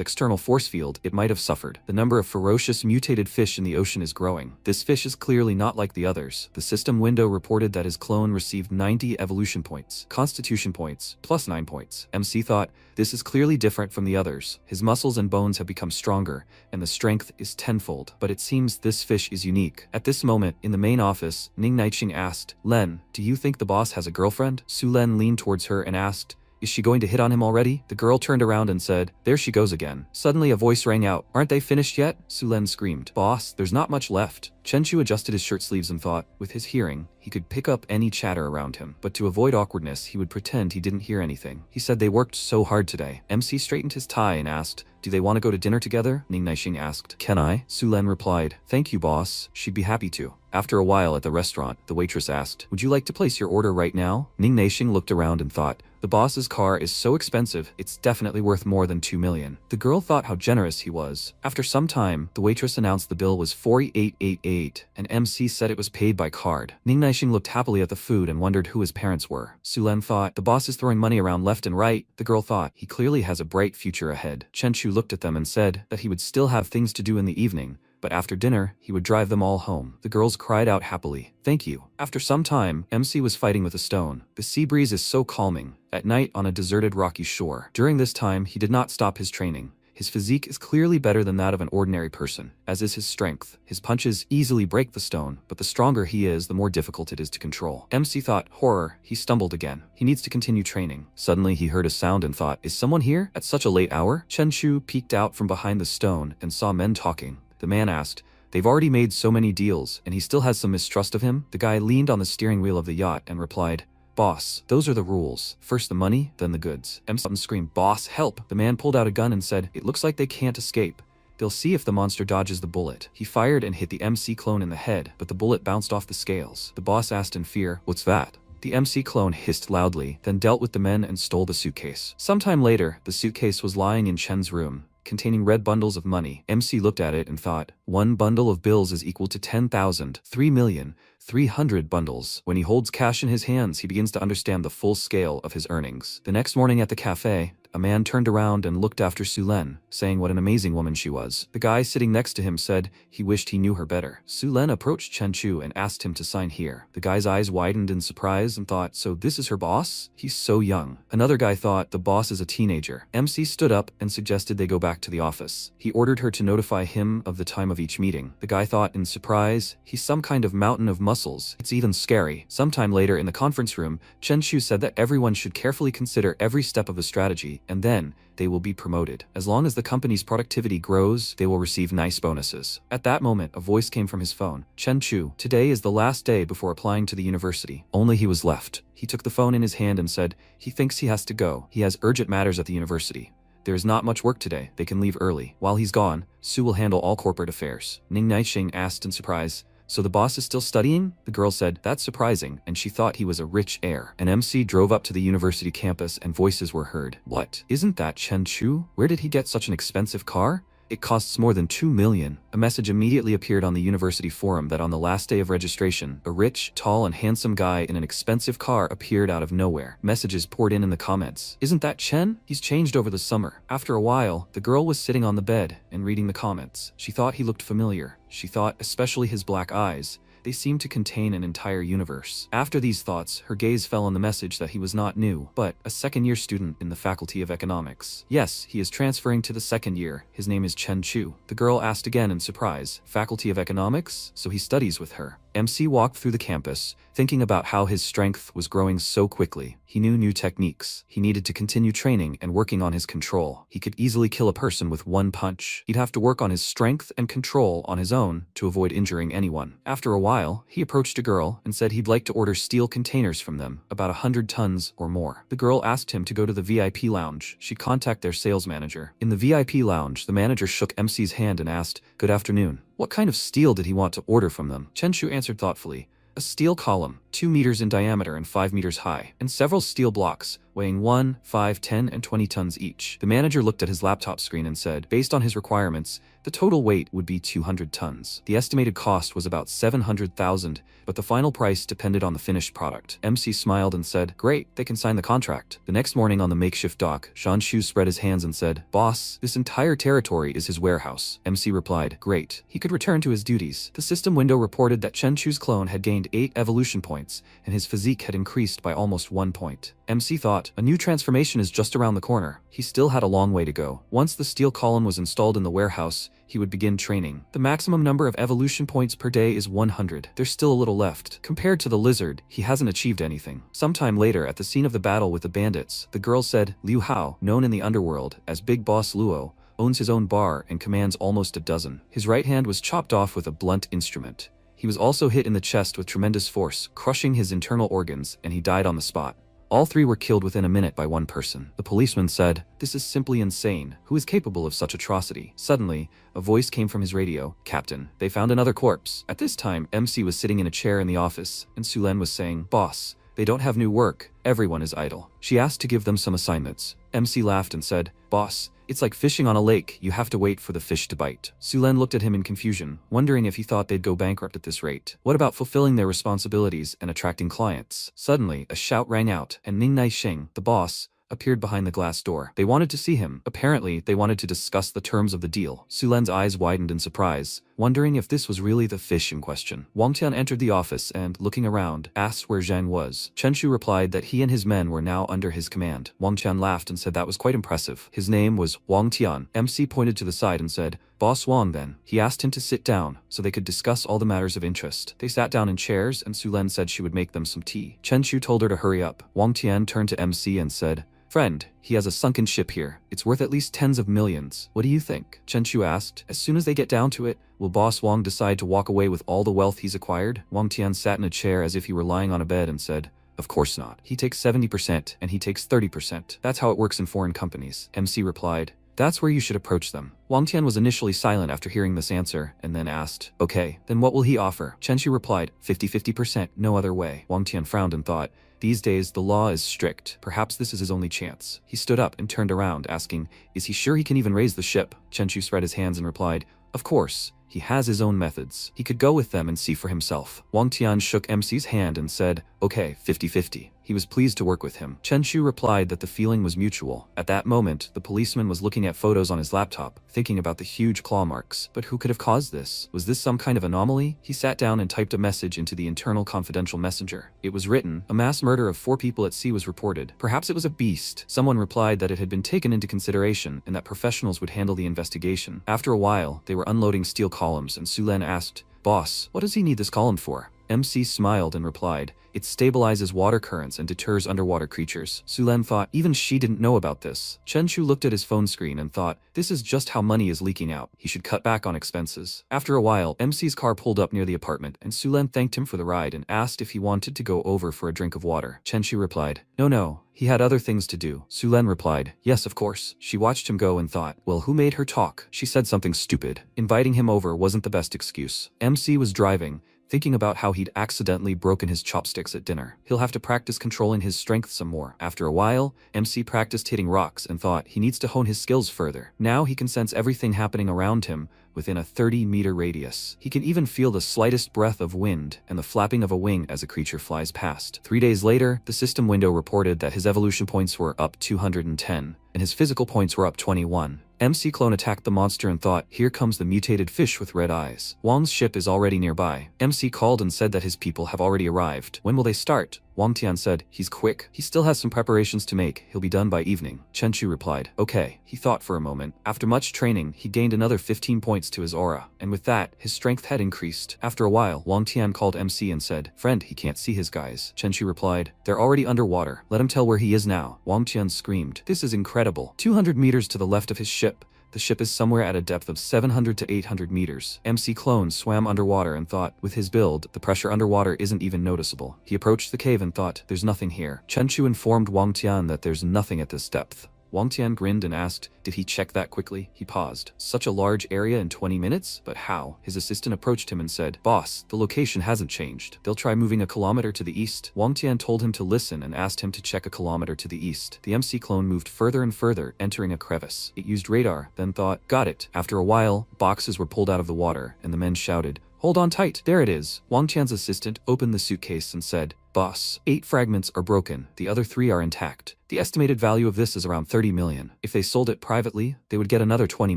external force field, it might have suffered. The number of ferocious mutated fish in the ocean is growing. This fish is clearly not like the others. The system window reported that his clone received 90 evolution points, constitution points, plus 9 points. MC thought, this is clearly different from the others. His muscles and bones have become stronger, and the strength is tenfold. But it seems this fish is unique. At this moment, in the main office, Ning Naixing asked, Len, do you think the boss has a girlfriend? Su Len leaned towards her and asked, is she going to hit on him already? The girl turned around and said, there she goes again. Suddenly a voice rang out, aren't they finished yet? Su Len screamed, boss, there's not much left. Chenchu adjusted his shirt sleeves and thought, with his hearing, he could pick up any chatter around him. But to avoid awkwardness, he would pretend he didn't hear anything. He said they worked so hard today. MC straightened his tie and asked, do they want to go to dinner together? Ning Naixing asked. Can I? Su Len replied, thank you, boss. She'd be happy to. After a while at the restaurant, the waitress asked, would you like to place your order right now? Ning Naixing looked around and thought, the boss's car is so expensive, it's definitely worth more than 2 million. The girl thought how generous he was. After some time, the waitress announced the bill was 4888, and MC said it was paid by card. Ning Naixing looked happily at the food and wondered who his parents were. Su Len thought, the boss is throwing money around left and right. The girl thought, he clearly has a bright future ahead. Chenchu looked at them and said that he would still have things to do in the evening, but after dinner, he would drive them all home. The girls cried out happily, thank you. After some time, MC was fighting with a stone. The sea breeze is so calming. At night on a deserted rocky shore. During this time, he did not stop his training. His physique is clearly better than that of an ordinary person, as is his strength. His punches easily break the stone, but the stronger he is, the more difficult it is to control. MC thought, horror, he stumbled again. He needs to continue training. Suddenly he heard a sound and thought, is someone here at such a late hour? Chenchu peeked out from behind the stone and saw men talking. The man asked, they've already made so many deals, and he still has some mistrust of him? The guy leaned on the steering wheel of the yacht and replied, boss, those are the rules. First the money, then the goods. MC screamed, boss, help! The man pulled out a gun and said, it looks like they can't escape. They'll see if the monster dodges the bullet. He fired and hit the MC clone in the head, but the bullet bounced off the scales. The boss asked in fear, what's that? The MC clone hissed loudly, then dealt with the men and stole the suitcase. Sometime later, the suitcase was lying in Chen's room, containing red bundles of money. MC looked at it and thought, one bundle of bills is equal to 10,000, 3,300,000 bundles. When he holds cash in his hands, he begins to understand the full scale of his earnings. The next morning at the cafe, a man turned around and looked after Su Len, saying what an amazing woman she was. The guy sitting next to him said he wished he knew her better. Su Len approached Chen Chu and asked him to sign here. The guy's eyes widened in surprise and thought, so this is her boss? He's so young. Another guy thought the boss is a teenager. MC stood up and suggested they go back to the office. He ordered her to notify him of the time of each meeting. The guy thought in surprise, he's some kind of mountain of muscles. It's even scary. Sometime later in the conference room, Chen Chu said that everyone should carefully consider every step of the strategy, and then they will be promoted. As long as the company's productivity grows, they will receive nice bonuses. At that moment, a voice came from his phone. Chen Chu, today is the last day before applying to the university. Only he was left. He took the phone in his hand and said, he thinks he has to go. He has urgent matters at the university. There is not much work today. They can leave early. While he's gone, Su will handle all corporate affairs. Ning Naixing asked in surprise, so the boss is still studying? The girl said, that's surprising, and she thought he was a rich heir. An MC drove up to the university campus and voices were heard. What? Isn't that Chen Chu? Where did he get such an expensive car? It costs more than 2 million. A message immediately appeared on the university forum that on the last day of registration, a rich, tall and handsome guy in an expensive car appeared out of nowhere. Messages poured in the comments. Isn't that Chen? He's changed over the summer. After a while, the girl was sitting on the bed and reading the comments. She thought he looked familiar. She thought, especially his black eyes, they seemed to contain an entire universe. After these thoughts, her gaze fell on the message that he was not new, but a second-year student in the Faculty of Economics. Yes, he is transferring to the second year. His name is Chen Chu. The girl asked again in surprise, Faculty of Economics? So he studies with her. MC walked through the campus, thinking about how his strength was growing so quickly. He knew new techniques. He needed to continue training and working on his control. He could easily kill a person with one punch. He'd have to work on his strength and control on his own to avoid injuring anyone. After a while, he approached a girl and said he'd like to order steel containers from them, about 100 tons or more. The girl asked him to go to the VIP lounge. She'd contact their sales manager. In the VIP lounge, the manager shook MC's hand and asked, "Good afternoon." What kind of steel did he want to order from them? Chen Chu answered thoughtfully, "A steel column, 2 meters in diameter and 5 meters high, and several steel blocks, weighing 1, 5, 10, and 20 tons each." The manager looked at his laptop screen and said, based on his requirements, the total weight would be 200 tons. The estimated cost was about 700,000, but the final price depended on the finished product. MC smiled and said, "Great, they can sign the contract." The next morning on the makeshift dock, Shan Shu spread his hands and said, "Boss, this entire territory is his warehouse." MC replied, "Great." He could return to his duties. The system window reported that Chen Chu's clone had gained 8 evolution points, and his physique had increased by almost 1 point. MC thought, a new transformation is just around the corner. He still had a long way to go. Once the steel column was installed in the warehouse, he would begin training. The maximum number of evolution points per day is 100. There's still a little left. Compared to the lizard, he hasn't achieved anything. Sometime later, at the scene of the battle with the bandits, the girl said, Liu Hao, known in the underworld as Big Boss Luo, owns his own bar and commands almost a dozen. His right hand was chopped off with a blunt instrument. He was also hit in the chest with tremendous force, crushing his internal organs, and he died on the spot. All 3 were killed within a minute by one person. The policeman said, "This is simply insane. Who is capable of such atrocity?" Suddenly, a voice came from his radio, "Captain, they found another corpse." At this time, MC was sitting in a chair in the office, and Sulen was saying, "Boss, they don't have new work. Everyone is idle." She asked to give them some assignments. MC laughed and said, "Boss, it's like fishing on a lake. You have to wait for the fish to bite." Sulen looked at him in confusion, wondering if he thought they'd go bankrupt at this rate. What about fulfilling their responsibilities and attracting clients? Suddenly, a shout rang out, and Ning Naixing, the boss, appeared behind the glass door. They wanted to see him. Apparently, they wanted to discuss the terms of the deal. Sulen's eyes widened in surprise, wondering if this was really the fish in question. Wang Tian entered the office and, looking around, asked where Zhang was. Chen Shu replied that he and his men were now under his command. Wang Tian laughed and said that was quite impressive. His name was Wang Tian. MC pointed to the side and said, "Boss Wang then." He asked him to sit down, so they could discuss all the matters of interest. They sat down in chairs, and Sulen said she would make them some tea. Chen Shu told her to hurry up. Wang Tian turned to MC and said, "Friend, he has a sunken ship here. It's worth at least tens of millions. What do you think?" Chen Chu asked. "As soon as they get down to it, will Boss Wang decide to walk away with all the wealth he's acquired?" Wang Tian sat in a chair as if he were lying on a bed and said, "Of course not. He takes 70% and he takes 30%. That's how it works in foreign companies." MC replied, "That's where you should approach them." Wang Tian was initially silent after hearing this answer, and then asked, "Okay, then what will he offer?" Chen Shu replied, 50-50%, no other way." Wang Tian frowned and thought, these days the law is strict. Perhaps this is his only chance. He stood up and turned around, asking, "Is he sure he can even raise the ship?" Chen Shu spread his hands and replied, "Of course. He has his own methods. He could go with them and see for himself." Wang Tian shook MC's hand and said, "Okay, 50-50. He was pleased to work with him. Chen Shu replied that the feeling was mutual. At that moment, the policeman was looking at photos on his laptop, thinking about the huge claw marks. But who could have caused this? Was this some kind of anomaly? He sat down and typed a message into the internal confidential messenger. It was written, "A mass murder of 4 people at sea was reported. Perhaps it was a beast." Someone replied that it had been taken into consideration and that professionals would handle the investigation. After a while, they were unloading steel columns, and Sulen asked, "Boss, what does he need this column for?" MC smiled and replied, "It stabilizes water currents and deters underwater creatures." Sulen thought even she didn't know about this. Chen Shu looked at his phone screen and thought, this is just how money is leaking out. He should cut back on expenses. After a while, MC's car pulled up near the apartment, and Sulen thanked him for the ride and asked if he wanted to go over for a drink of water. Chen Shu replied, No, he had other things to do." Sulen replied, "Yes, of course." She watched him go and thought, well, who made her talk? She said something stupid. Inviting him over wasn't the best excuse. MC was driving, thinking about how he'd accidentally broken his chopsticks at dinner. He'll have to practice controlling his strength some more. After a while, MC practiced hitting rocks and thought he needs to hone his skills further. Now he can sense everything happening around him within a 30-meter radius. He can even feel the slightest breath of wind and the flapping of a wing as a creature flies past. 3 days later, the system window reported that his evolution points were up 210, and his physical points were up 21. MC Clone attacked the monster and thought, here comes the mutated fish with red eyes. Wang's ship is already nearby. MC called and said that his people have already arrived. When will they start? Wang Tian said, he's quick. He still has some preparations to make. He'll be done by evening. Chen Chu replied, okay. He thought for a moment. After much training, he gained another 15 points to his aura, and with that, his strength had increased. After a while, Wang Tian called MC and said, friend, he can't see his guys. Chen Chu replied, they're already underwater. Let him tell where he is now. Wang Tian screamed, this is incredible. 200 meters to the left of his ship. The ship is somewhere at a depth of 700 to 800 meters. MC Clone swam underwater and thought, with his build, the pressure underwater isn't even noticeable. He approached the cave and thought, there's nothing here. Chen Chu informed Wang Tian that there's nothing at this depth. Wang Tian grinned and asked, did he check that quickly? He paused. Such a large area in 20 minutes? But how? His assistant approached him and said, boss, the location hasn't changed. They'll try moving a kilometer to the east. Wang Tian told him to listen and asked him to check a kilometer to the east. The MC clone moved further and further, entering a crevice. It used radar, then thought, got it. After a while, boxes were pulled out of the water, and the men shouted, hold on tight, there it is. Wang Tian's assistant opened the suitcase and said, boss, 8 fragments are broken, the other 3 are intact. The estimated value of this is around 30 million. If they sold it privately, they would get another 20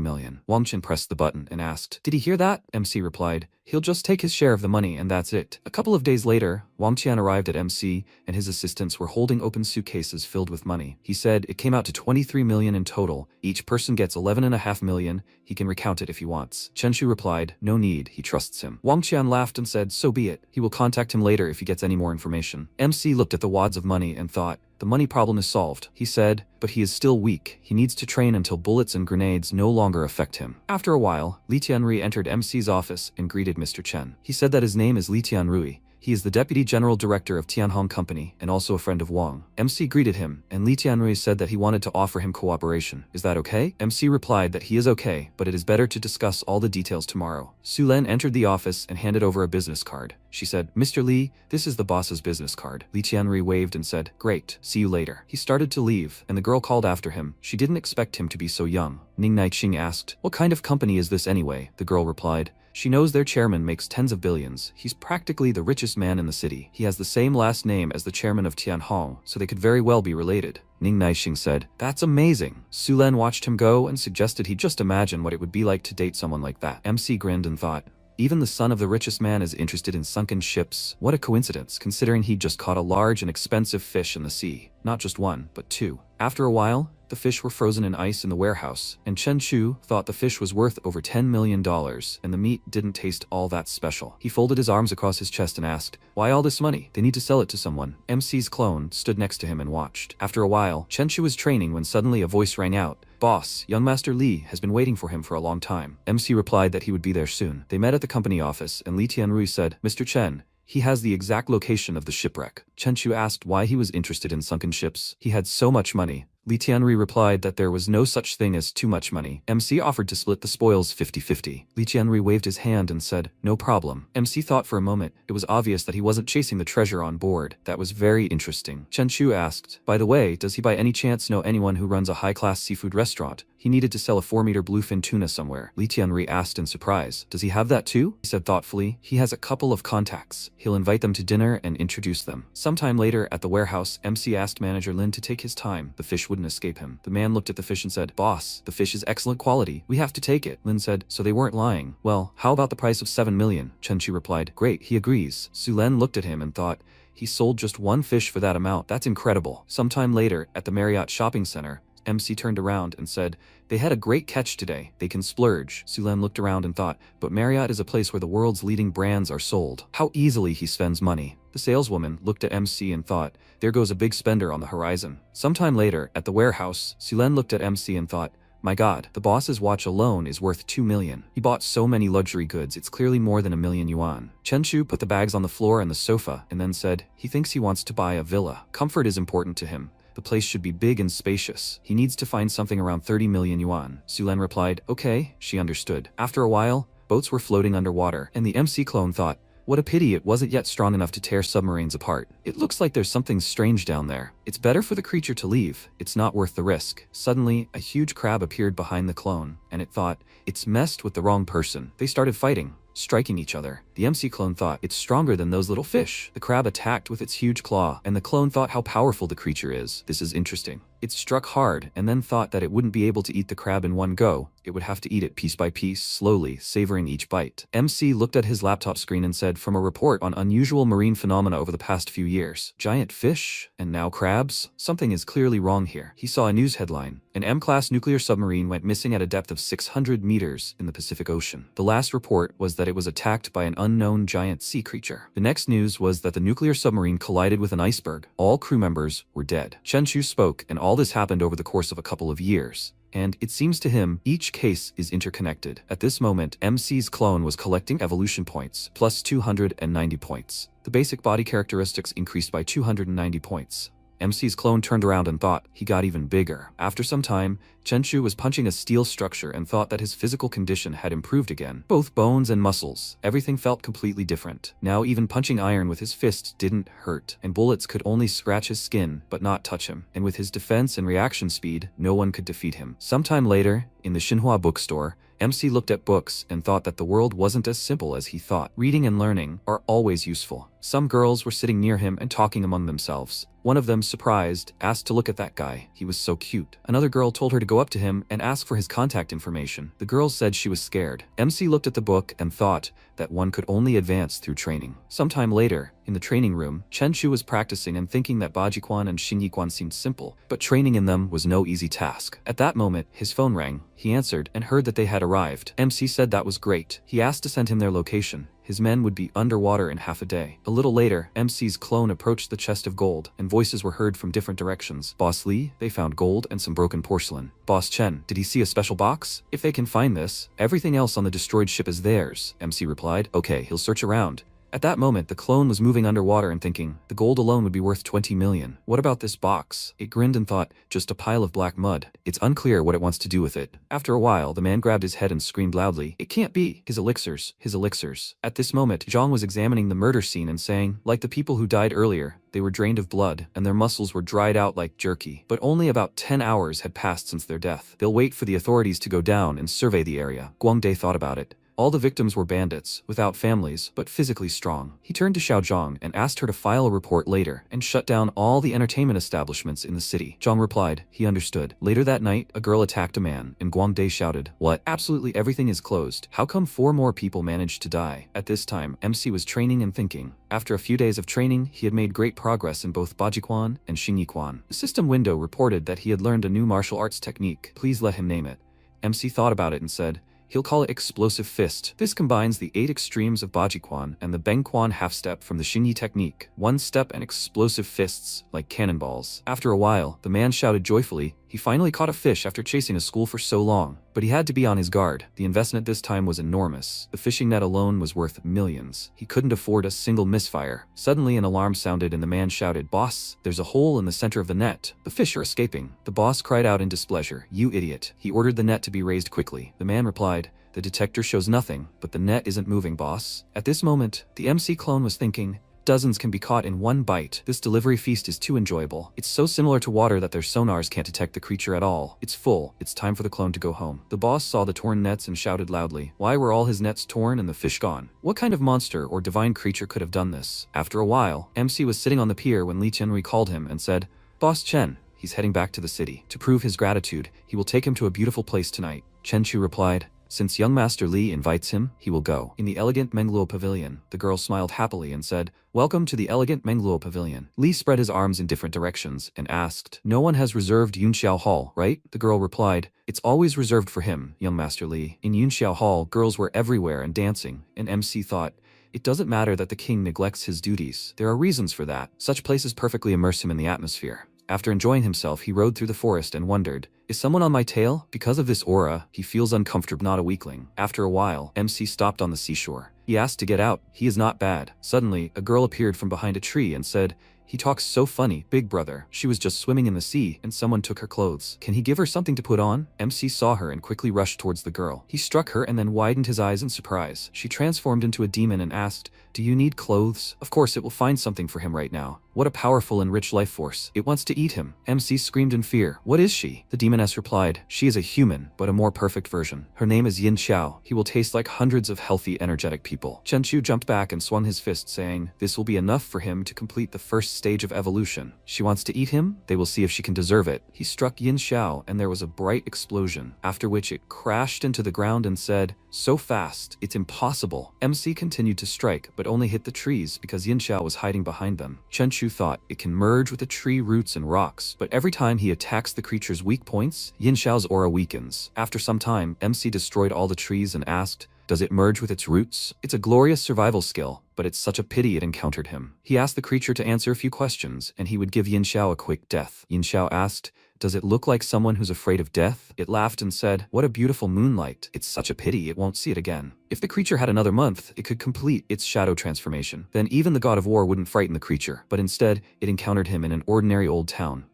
million. Wang Chen pressed the button and asked, did he hear that? MC replied, he'll just take his share of the money and that's it. A couple of days later, Wang Tian arrived at MC and his assistants were holding open suitcases filled with money. He said it came out to 23 million in total. Each person gets 11.5 million. He can recount it if he wants. Chen Shu replied, no need, he trusts him. Wang Tian laughed and said, so be it. He will contact him later if he gets any more information. MC looked at the wads of money and thought, the money problem is solved, he said, but he is still weak. He needs to train until bullets and grenades no longer affect him. After a while, Li Tianrui entered MC's office and greeted Mr. Chen. He said that his name is Li Tianrui. He is the Deputy General Director of Tianhong Company and also a friend of Wang. MC greeted him, and Li Tianrui said that he wanted to offer him cooperation. Is that okay? MC replied that he is okay, but it is better to discuss all the details tomorrow. Su Len entered the office and handed over a business card. She said, Mr. Li, this is the boss's business card. Li Tianrui waved and said, great, see you later. He started to leave, and the girl called after him. She didn't expect him to be so young. Ning Naiqing asked, what kind of company is this anyway? The girl replied, she knows their chairman makes tens of billions. He's practically the richest man in the city. He has the same last name as the chairman of Tianhong, so they could very well be related. Ning Naixing said, that's amazing. Su Len watched him go and suggested he'd just imagine what it would be like to date someone like that. MC grinned and thought, even the son of the richest man is interested in sunken ships. What a coincidence, considering he'd just caught a large and expensive fish in the sea. Not just one, but 2. After a while, the fish were frozen in ice in the warehouse, and Chen Chu thought the fish was worth over $10 million, and the meat didn't taste all that special. He folded his arms across his chest and asked, why all this money? They need to sell it to someone. MC's clone stood next to him and watched. After a while, Chen Chu was training when suddenly a voice rang out. Boss, young Master Li has been waiting for him for a long time. MC replied that he would be there soon. They met at the company office, and Li Tianrui said, Mr. Chen, he has the exact location of the shipwreck. Chen Chu asked why he was interested in sunken ships. He had so much money. Li Tianrui replied that there was no such thing as too much money. MC offered to split the spoils 50-50. Li Tianrui waved his hand and said, no problem. MC thought for a moment. It was obvious that he wasn't chasing the treasure on board. That was very interesting. Chen Chu asked, by the way, does he by any chance know anyone who runs a high-class seafood restaurant? He needed to sell a 4-meter bluefin tuna somewhere. Li Tianrui asked in surprise, does he have that too? He said thoughtfully, he has a couple of contacts. He'll invite them to dinner and introduce them. Sometime later at the warehouse, MC asked manager Lin to take his time. The fish wouldn't escape him. The man looked at the fish and said, boss, the fish is excellent quality. We have to take it. Lin said, so they weren't lying. Well, how about the price of 7 million? Chen Chu replied, great, he agrees. Su Len looked at him and thought, he sold just 1 fish for that amount. That's incredible. Sometime later, at the Marriott shopping center, MC turned around and said, they had a great catch today. They can splurge. Su Len looked around and thought, but Marriott is a place where the world's leading brands are sold. How easily he spends money. The saleswoman looked at MC and thought, there goes a big spender on the horizon. Sometime later, at the warehouse, Su Len looked at MC and thought, my god, the boss's watch alone is worth 2 million. He bought so many luxury goods, it's clearly more than 1 million yuan. Chen Chu put the bags on the floor and the sofa and then said, he thinks he wants to buy a villa. Comfort is important to him. The place should be big and spacious. He needs to find something around 30 million yuan. Su Len replied, okay, she understood. After a while, boats were floating underwater, and the MC clone thought, What a pity it wasn't yet strong enough to tear submarines apart. It looks like there's something strange down there. It's better for the creature to leave. It's not worth the risk. Suddenly, a huge crab appeared behind the clone, and it thought, it's messed with the wrong person. They started fighting, striking each other. The MC clone thought, it's stronger than those little fish. The crab attacked with its huge claw, and the clone thought how powerful the creature is. This is interesting. It struck hard, and then thought that it wouldn't be able to eat the crab in one go. It would have to eat it piece by piece, slowly, savoring each bite. MC looked at his laptop screen and said, from a report on unusual marine phenomena over the past few years, giant fish, and now crabs? Something is clearly wrong here. He saw a news headline. An M-class nuclear submarine went missing at a depth of 600 meters in the Pacific Ocean. The last report was that it was attacked by an unknown giant sea creature. The next news was that the nuclear submarine collided with an iceberg. All crew members were dead. Chen Chu spoke, and all this happened over the course of a couple of years. And it seems to him, each case is interconnected. At this moment, MC's clone was collecting evolution points, plus 290 points. The basic body characteristics increased by 290 points. MC's clone turned around and thought he got even bigger. After some time, Chenchu was punching a steel structure and thought that his physical condition had improved again. Both bones and muscles, everything felt completely different. Now even punching iron with his fists didn't hurt, and bullets could only scratch his skin but not touch him. And with his defense and reaction speed, no one could defeat him. Sometime later, in the Xinhua bookstore, MC looked at books and thought that the world wasn't as simple as he thought. Reading and learning are always useful. Some girls were sitting near him and talking among themselves. One of them, surprised, asked to look at that guy. He was so cute. Another girl told her to go up to him and ask for his contact information. The girl said she was scared. MC looked at the book and thought that one could only advance through training. Sometime later, in the training room, Chen Chu was practicing and thinking that Bajiquan and Xinyiquan seemed simple, but training in them was no easy task. At that moment, his phone rang. He answered and heard that they had arrived. MC said that was great. He asked to send him their location. His men would be underwater in half a day. A little later, MC's clone approached the chest of gold, and voices were heard from different directions. Boss Li, they found gold and some broken porcelain. Boss Chen, did he see a special box? If they can find this, everything else on the destroyed ship is theirs. MC replied, okay, he'll search around. At that moment, the clone was moving underwater and thinking, the gold alone would be worth 20 million. What about this box? It grinned and thought, just a pile of black mud. It's unclear what it wants to do with it. After a while, the man grabbed his head and screamed loudly, it can't be. His elixirs. His elixirs. At this moment, Zhang was examining the murder scene and saying, like the people who died earlier, they were drained of blood, and their muscles were dried out like jerky. But only about 10 hours had passed since their death. They'll wait for the authorities to go down and survey the area. Guangde thought about it. All the victims were bandits, without families, but physically strong. He turned to Xiao Zhang and asked her to file a report later and shut down all the entertainment establishments in the city. Zhang replied, he understood. Later that night, a girl attacked a man, and Guangde shouted, what? Absolutely everything is closed. How come 4 more people managed to die? At this time, MC was training and thinking. After a few days of training, he had made great progress in both Bajiquan and Xinyiquan. The system window reported that he had learned a new martial arts technique. Please let him name it. MC thought about it and said, he'll call it Explosive Fist. This combines the 8 extremes of Bajiquan and the Bengquan half-step from the Xinyi technique. 1 step and explosive fists, like cannonballs. After a while, the man shouted joyfully, he finally caught a fish after chasing a school for so long. But he had to be on his guard. The investment this time was enormous. The fishing net alone was worth millions. He couldn't afford a single misfire. Suddenly an alarm sounded and the man shouted, boss, there's a hole in the center of the net. The fish are escaping. The boss cried out in displeasure, you idiot. He ordered the net to be raised quickly. The man replied, the detector shows nothing, but the net isn't moving, boss. At this moment, the MC clone was thinking, dozens can be caught in one bite. This delivery feast is too enjoyable. It's so similar to water that their sonars can't detect the creature at all. It's full. It's time for the clone to go home. The boss saw the torn nets and shouted loudly, why were all his nets torn and the fish gone? What kind of monster or divine creature could have done this? After a while, MC was sitting on the pier when Li Qianrui called him and said, Boss Chen, he's heading back to the city. To prove his gratitude, he will take him to a beautiful place tonight. Chen Chu replied, since young Master Li invites him, he will go. In the elegant Mengluo pavilion, the girl smiled happily and said, welcome to the elegant Mengluo pavilion. Li spread his arms in different directions and asked, no one has reserved Yunxiao Hall, right? The girl replied, it's always reserved for him, young Master Li. In Yunxiao Hall, girls were everywhere and dancing, and MC thought, it doesn't matter that the king neglects his duties. There are reasons for that. Such places perfectly immerse him in the atmosphere. After enjoying himself, he rode through the forest and wondered, is someone on my tail? Because of this aura, he feels uncomfortable, not a weakling. After a while, MC stopped on the seashore. He asked to get out. He is not bad. Suddenly, a girl appeared from behind a tree and said, he talks so funny, big brother. She was just swimming in the sea and someone took her clothes. Can he give her something to put on? MC saw her and quickly rushed towards the girl. He struck her and then widened his eyes in surprise. She transformed into a demon and asked, Do you need clothes? Of course it will find something for him right now. What a powerful and rich life force. It wants to eat him. MC screamed in fear. What is she? The demoness replied, she is a human, but a more perfect version. Her name is Yin Xiao. He will taste like hundreds of healthy, energetic people. Chenchu jumped back and swung his fist, saying, this will be enough for him to complete the first stage of evolution. She wants to eat him? They will see if she can deserve it. He struck Yin Xiao and there was a bright explosion, after which it crashed into the ground and said, so fast, it's impossible. MC continued to strike, but only hit the trees because Yin Xiao was hiding behind them. Chenchu thought it can merge with the tree roots and rocks, but every time he attacks the creature's weak points, Yin Xiao's aura weakens. After some time, MC destroyed all the trees and asked, does it merge with its roots? It's a glorious survival skill, but it's such a pity it encountered him. He asked the creature to answer a few questions, and he would give Yin Xiao a quick death. Yin Xiao asked, does it look like someone who's afraid of death? It laughed and said, what a beautiful moonlight. It's such a pity it won't see it again. If the creature had another month, it could complete its shadow transformation. Then even the god of war wouldn't frighten the creature, but instead, it encountered him in an ordinary old town.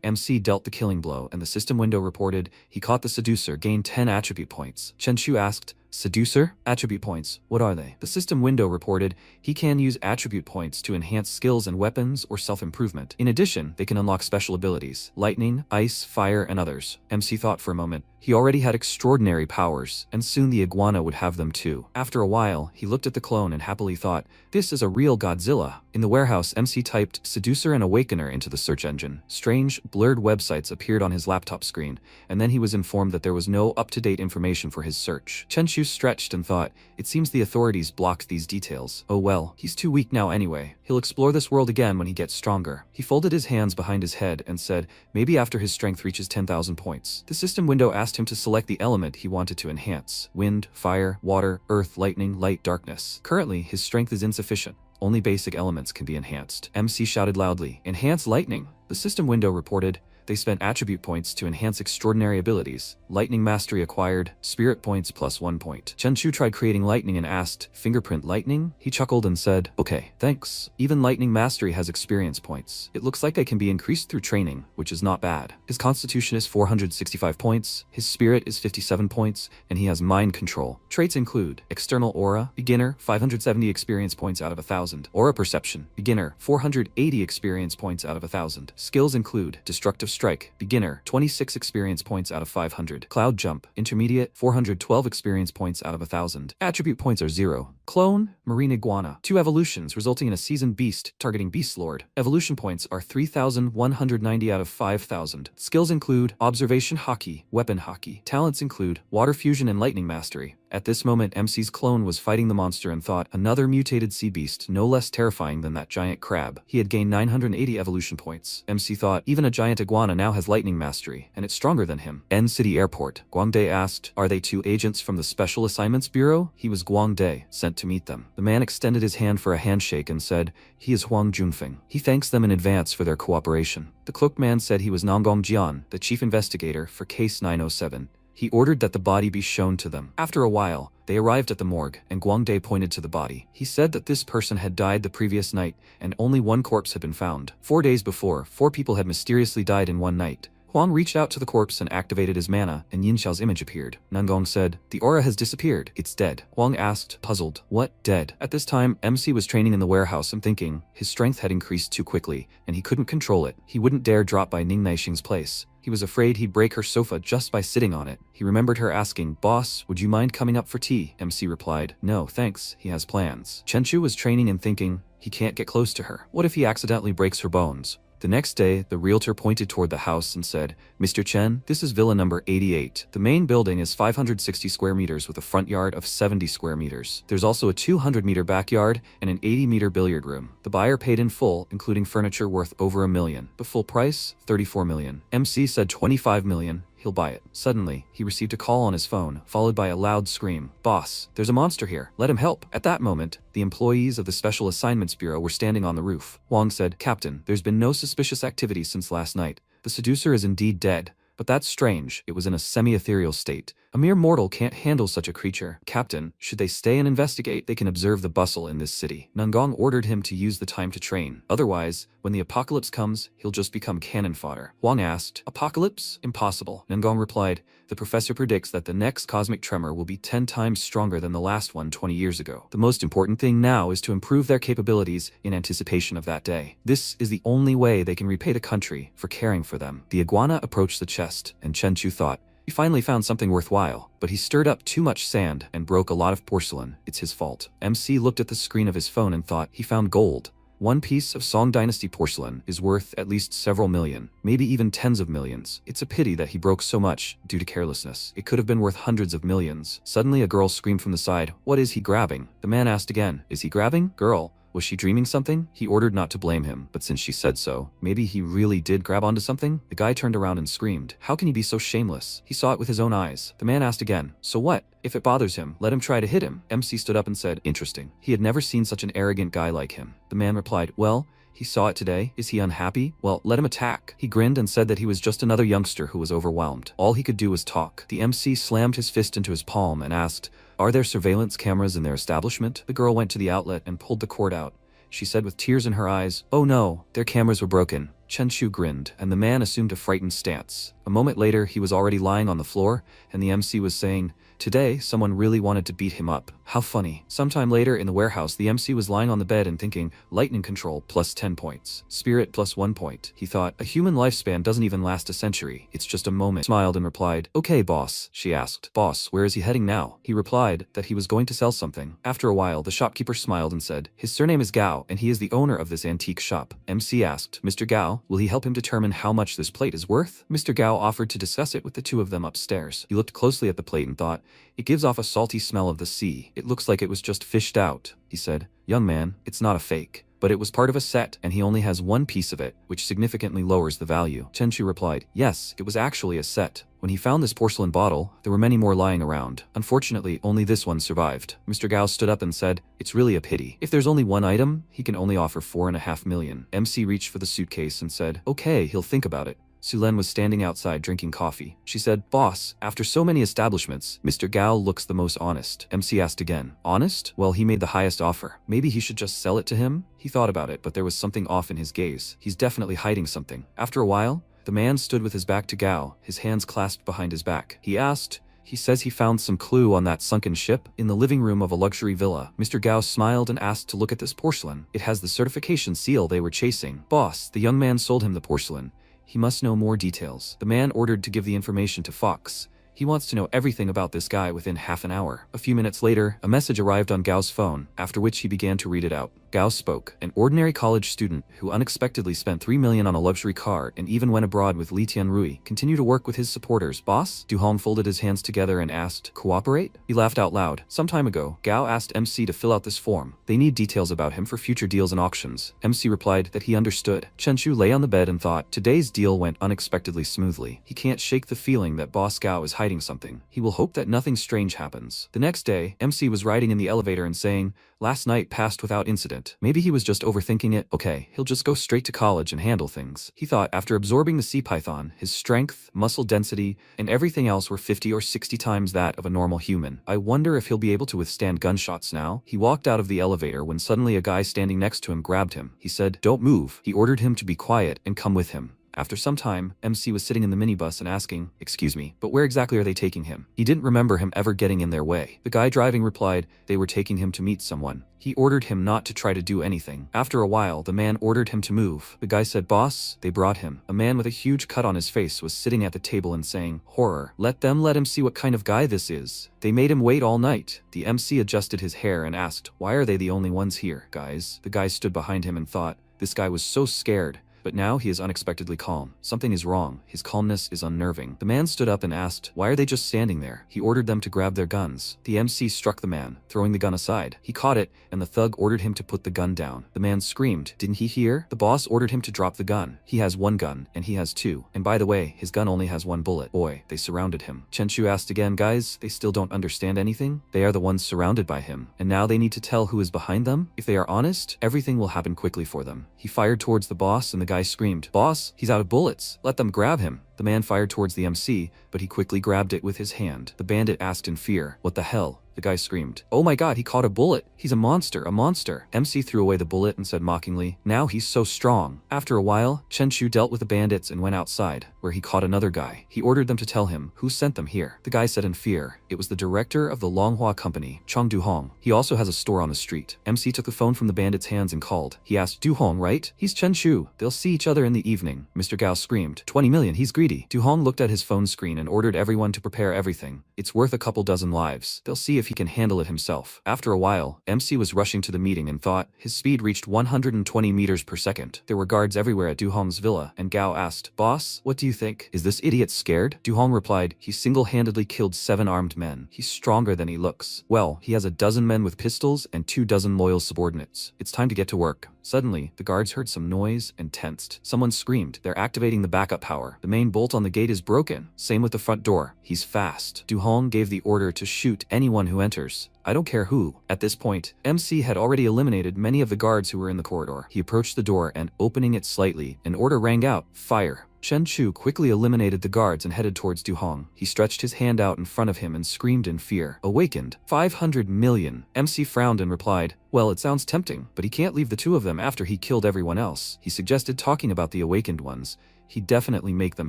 MC dealt the killing blow, and the system window reported he caught the seducer, gained 10 attribute points. Chenchu asked, seducer? Attribute points, what are they? The system window reported he can use attribute points to enhance skills and weapons or self-improvement. In addition, they can unlock special abilities, lightning, ice, fire, and others. MC thought for a moment. He already had extraordinary powers, and soon the iguana would have them too. After a while, he looked at the clone and happily thought, this is a real Godzilla. In the warehouse, MC typed seducer and awakener into the search engine. Strange, blurred websites appeared on his laptop screen, and then he was informed that there was no up-to-date information for his search. Chenchu stretched and thought, it seems the authorities blocked these details. Oh well, he's too weak now anyway. He'll explore this world again when he gets stronger. He folded his hands behind his head and said, maybe after his strength reaches 10,000 points. The system window asked him to select the element he wanted to enhance. Wind, fire, water, earth, lightning, light, darkness. Currently, his strength is insufficient. Only basic elements can be enhanced. MC shouted loudly, enhance lightning. The system window reported, they spent attribute points to enhance extraordinary abilities. Lightning mastery acquired, spirit points plus 1 point. Chenchu tried creating lightning and asked, fingerprint lightning? He chuckled and said, okay, thanks. Even lightning mastery has experience points. It looks like they can be increased through training, which is not bad. His constitution is 465 points, his spirit is 57 points, and he has mind control. Traits include external aura, beginner, 570 experience points out of 1,000. Aura perception, beginner, 480 experience points out of 1,000. Skills include destructive strike, beginner, 26 experience points out of 500. Cloud jump, intermediate, 412 experience points out of 1,000. Attribute points are 0. Clone, marine iguana. 2 evolutions resulting in a seasoned beast targeting Beast Lord. Evolution points are 3,190 out of 5,000. Skills include observation hockey, weapon hockey. Talents include water fusion and lightning mastery. At this moment, MC's clone was fighting the monster and thought, another mutated sea beast, no less terrifying than that giant crab. He had gained 980 evolution points. MC thought, even a giant iguana now has lightning mastery, and it's stronger than him. N City Airport. Guangde asked, are they 2 agents from the Special Assignments Bureau? He was Guangde, sent to meet them. The man extended his hand for a handshake and said, he is Huang Junfeng. He thanks them in advance for their cooperation. The cloaked man said he was Nanggong Jian, the chief investigator for Case 907. He ordered that the body be shown to them. After a while, they arrived at the morgue, and Guangde pointed to the body. He said that this person had died the previous night, and only 1 corpse had been found. 4 days before, 4 people had mysteriously died in 1 night. Huang reached out to the corpse and activated his mana, and Yin Xiao's image appeared. Nanggong said, the aura has disappeared. It's dead. Huang asked, puzzled, what, dead? At this time, MC was training in the warehouse and thinking, his strength had increased too quickly, and he couldn't control it. He wouldn't dare drop by Ning Naixing's place. He was afraid he'd break her sofa just by sitting on it. He remembered her asking, boss, would you mind coming up for tea? MC replied, no, thanks, he has plans. Chenchu was training and thinking, he can't get close to her. What if he accidentally breaks her bones? The next day, the realtor pointed toward the house and said, Mr. Chen, this is villa number 88. The main building is 560 square meters with a front yard of 70 square meters. There's also a 200-meter backyard and an 80-meter billiard room. The buyer paid in full, including furniture worth over $1 million. The full price, $34 million. MC said $25 million. He'll buy it. Suddenly, he received a call on his phone, followed by a loud scream. Boss, there's a monster here. Let him help. At that moment, the employees of the Special Assignments Bureau were standing on the roof. Huang said, Captain, there's been no suspicious activity since last night. The seducer is indeed dead, But that's strange, it was in a semi-ethereal state. A mere mortal can't handle such a creature. Captain, should they stay and investigate? They can observe the bustle in this city. Nangong ordered him to use the time to train. Otherwise, when the apocalypse comes, he'll just become cannon fodder. Huang asked, apocalypse? Impossible. Nangong replied, the professor predicts that the next cosmic tremor will be 10 times stronger than the last one 20 years ago. The most important thing now is to improve their capabilities in anticipation of that day. This is the only way they can repay the country for caring for them. The iguana approached the chest, and Chen Chu thought, he finally found something worthwhile, but he stirred up too much sand and broke a lot of porcelain. It's his fault. MC looked at the screen of his phone and thought, he found gold. One piece of Song Dynasty porcelain is worth at least several million, maybe even tens of millions. It's a pity that he broke so much due to carelessness. It could have been worth hundreds of millions. Suddenly a girl screamed from the side, what is he grabbing? The man asked again, is he grabbing? Girl, was she dreaming something? He ordered not to blame him, but since she said so, maybe he really did grab onto something? The guy turned around and screamed, how can he be so shameless? He saw it with his own eyes. The man asked again, so what? If it bothers him, let him try to hit him. MC stood up and said, interesting. He had never seen such an arrogant guy like him. The man replied, well, he saw it today. Is he unhappy? Well, let him attack. He grinned and said that he was just another youngster who was overwhelmed. All he could do was talk. The MC slammed his fist into his palm and asked, are there surveillance cameras in their establishment? The girl went to the outlet and pulled the cord out. She said with tears in her eyes, oh no, their cameras were broken. Chen Chu grinned, and the man assumed a frightened stance. A moment later, he was already lying on the floor, and the MC was saying, today, someone really wanted to beat him up. How funny. Sometime later in the warehouse, the MC was lying on the bed and thinking, lightning control plus 10 points. Spirit plus 1 point. He thought, a human lifespan doesn't even last a century. It's just a moment. Smiled and replied, okay, boss. She asked, boss, where is he heading now? He replied that he was going to sell something. After a while, the shopkeeper smiled and said, his surname is Gao, and he is the owner of this antique shop. MC asked, Mr. Gao, will he help him determine how much this plate is worth? Mr. Gao offered to discuss it with the two of them upstairs. He looked closely at the plate and thought, it gives off a salty smell of the sea. It looks like it was just fished out. He said, young man, it's not a fake. But it was part of a set, and he only has one piece of it, which significantly lowers the value. Chen Chu replied, yes, it was actually a set. When he found this porcelain bottle, there were many more lying around. Unfortunately, only this one survived. Mr. Gao stood up and said, it's really a pity. If there's only one item, he can only offer 4.5 million. MC reached for the suitcase and said, okay, he'll think about it. Sulen was standing outside drinking coffee. She said, boss, after so many establishments, Mr. Gao looks the most honest. MC asked again, honest? Well, he made the highest offer. Maybe he should just sell it to him? He thought about it, but there was something off in his gaze. He's definitely hiding something. After a while, the man stood with his back to Gao, his hands clasped behind his back. He asked, he says he found some clue on that sunken ship in the living room of a luxury villa. Mr. Gao smiled and asked to look at this porcelain. It has the certification seal they were chasing. Boss, the young man sold him the porcelain. He must know more details. The man ordered to give the information to Fox. He wants to know everything about this guy within half an hour. A few minutes later, a message arrived on Gao's phone, after which he began to read it out. Gao spoke. An ordinary college student who unexpectedly spent 3 million on a luxury car and even went abroad with Li Tianrui continued to work with his supporters. Boss? Du Hong folded his hands together and asked, cooperate? He laughed out loud. Some time ago, Gao asked MC to fill out this form. They need details about him for future deals and auctions. MC replied that he understood. Chen Chu lay on the bed and thought, today's deal went unexpectedly smoothly. He can't shake the feeling that Boss Gao is hiding something. He will hope that nothing strange happens. The next day, MC was riding in the elevator and saying, last night passed without incident. Maybe he was just overthinking it. Okay, he'll just go straight to college and handle things. He thought after absorbing the sea python, his strength, muscle density, and everything else were 50 or 60 times that of a normal human. I wonder if he'll be able to withstand gunshots now. He walked out of the elevator when suddenly a guy standing next to him grabbed him. He said, don't move. He ordered him to be quiet and come with him. After some time, MC was sitting in the minibus and asking, excuse me, but where exactly are they taking him? He didn't remember him ever getting in their way. The guy driving replied, they were taking him to meet someone. He ordered him not to try to do anything. After a while, the man ordered him to move. The guy said, boss, they brought him. A man with a huge cut on his face was sitting at the table and saying, horror, let him see what kind of guy this is. They made him wait all night. The MC adjusted his hair and asked, why are they the only ones here, guys? The guy stood behind him and thought, this guy was so scared. But now he is unexpectedly calm. Something is wrong. His calmness is unnerving. The man stood up and asked, why are they just standing there? He ordered them to grab their guns. The MC struck the man, throwing the gun aside. He caught it, and the thug ordered him to put the gun down. The man screamed, didn't he hear? The boss ordered him to drop the gun. He has one gun, and he has two. And by the way, his gun only has one bullet. Boy, they surrounded him. Chen Chu asked again, guys, they still don't understand anything? They are the ones surrounded by him, and now they need to tell who is behind them? If they are honest, everything will happen quickly for them. He fired towards the boss, and the guy screamed, "Boss, he's out of bullets. Let them grab him." The man fired towards the MC, but he quickly grabbed it with his hand. The bandit asked in fear, "What the hell?" The guy screamed, "Oh my god, he caught a bullet. He's a monster, a monster." MC threw away the bullet and said mockingly, "Now he's so strong." After a while, Chen Chu dealt with the bandits and went outside, where he caught another guy. He ordered them to tell him who sent them here. The guy said in fear, it was the director of the Longhua company, Chong Du-hong. He also has a store on the street. MC took the phone from the bandit's hands and called. He asked, "Du-hong, right? He's Chen Chu. They'll see each other in the evening." Mr. Gao screamed, 20 million, he's greedy. Du-hong looked at his phone screen and ordered everyone to prepare everything. It's worth a couple dozen lives. They'll see if he can handle it himself. After a while, MC was rushing to the meeting and thought his speed reached 120 meters per second. There were guards everywhere at Du-hong's villa, and Gao asked, "Boss, what do you think? Is this idiot scared?" Du-hong replied, "He single-handedly killed 7 armed men. He's stronger than he looks. Well, he has a dozen men with pistols and 2 dozen loyal subordinates. It's time to get to work." Suddenly, the guards heard some noise and tensed. Someone screamed, "They're activating the backup power. The main bolt on the gate is broken. Same with the front door. He's fast." Du-hong gave the order to shoot anyone who enters. I don't care who. At this point, MC had already eliminated many of the guards who were in the corridor. He approached the door and, opening it slightly, an order rang out, "Fire." Chen Chu quickly eliminated the guards and headed towards Du-hong. He stretched his hand out in front of him and screamed in fear, "Awakened. 500 million. MC frowned and replied, "Well, it sounds tempting, but he can't leave the 2 of them after he killed everyone else." He suggested talking about the awakened ones. He'd definitely make them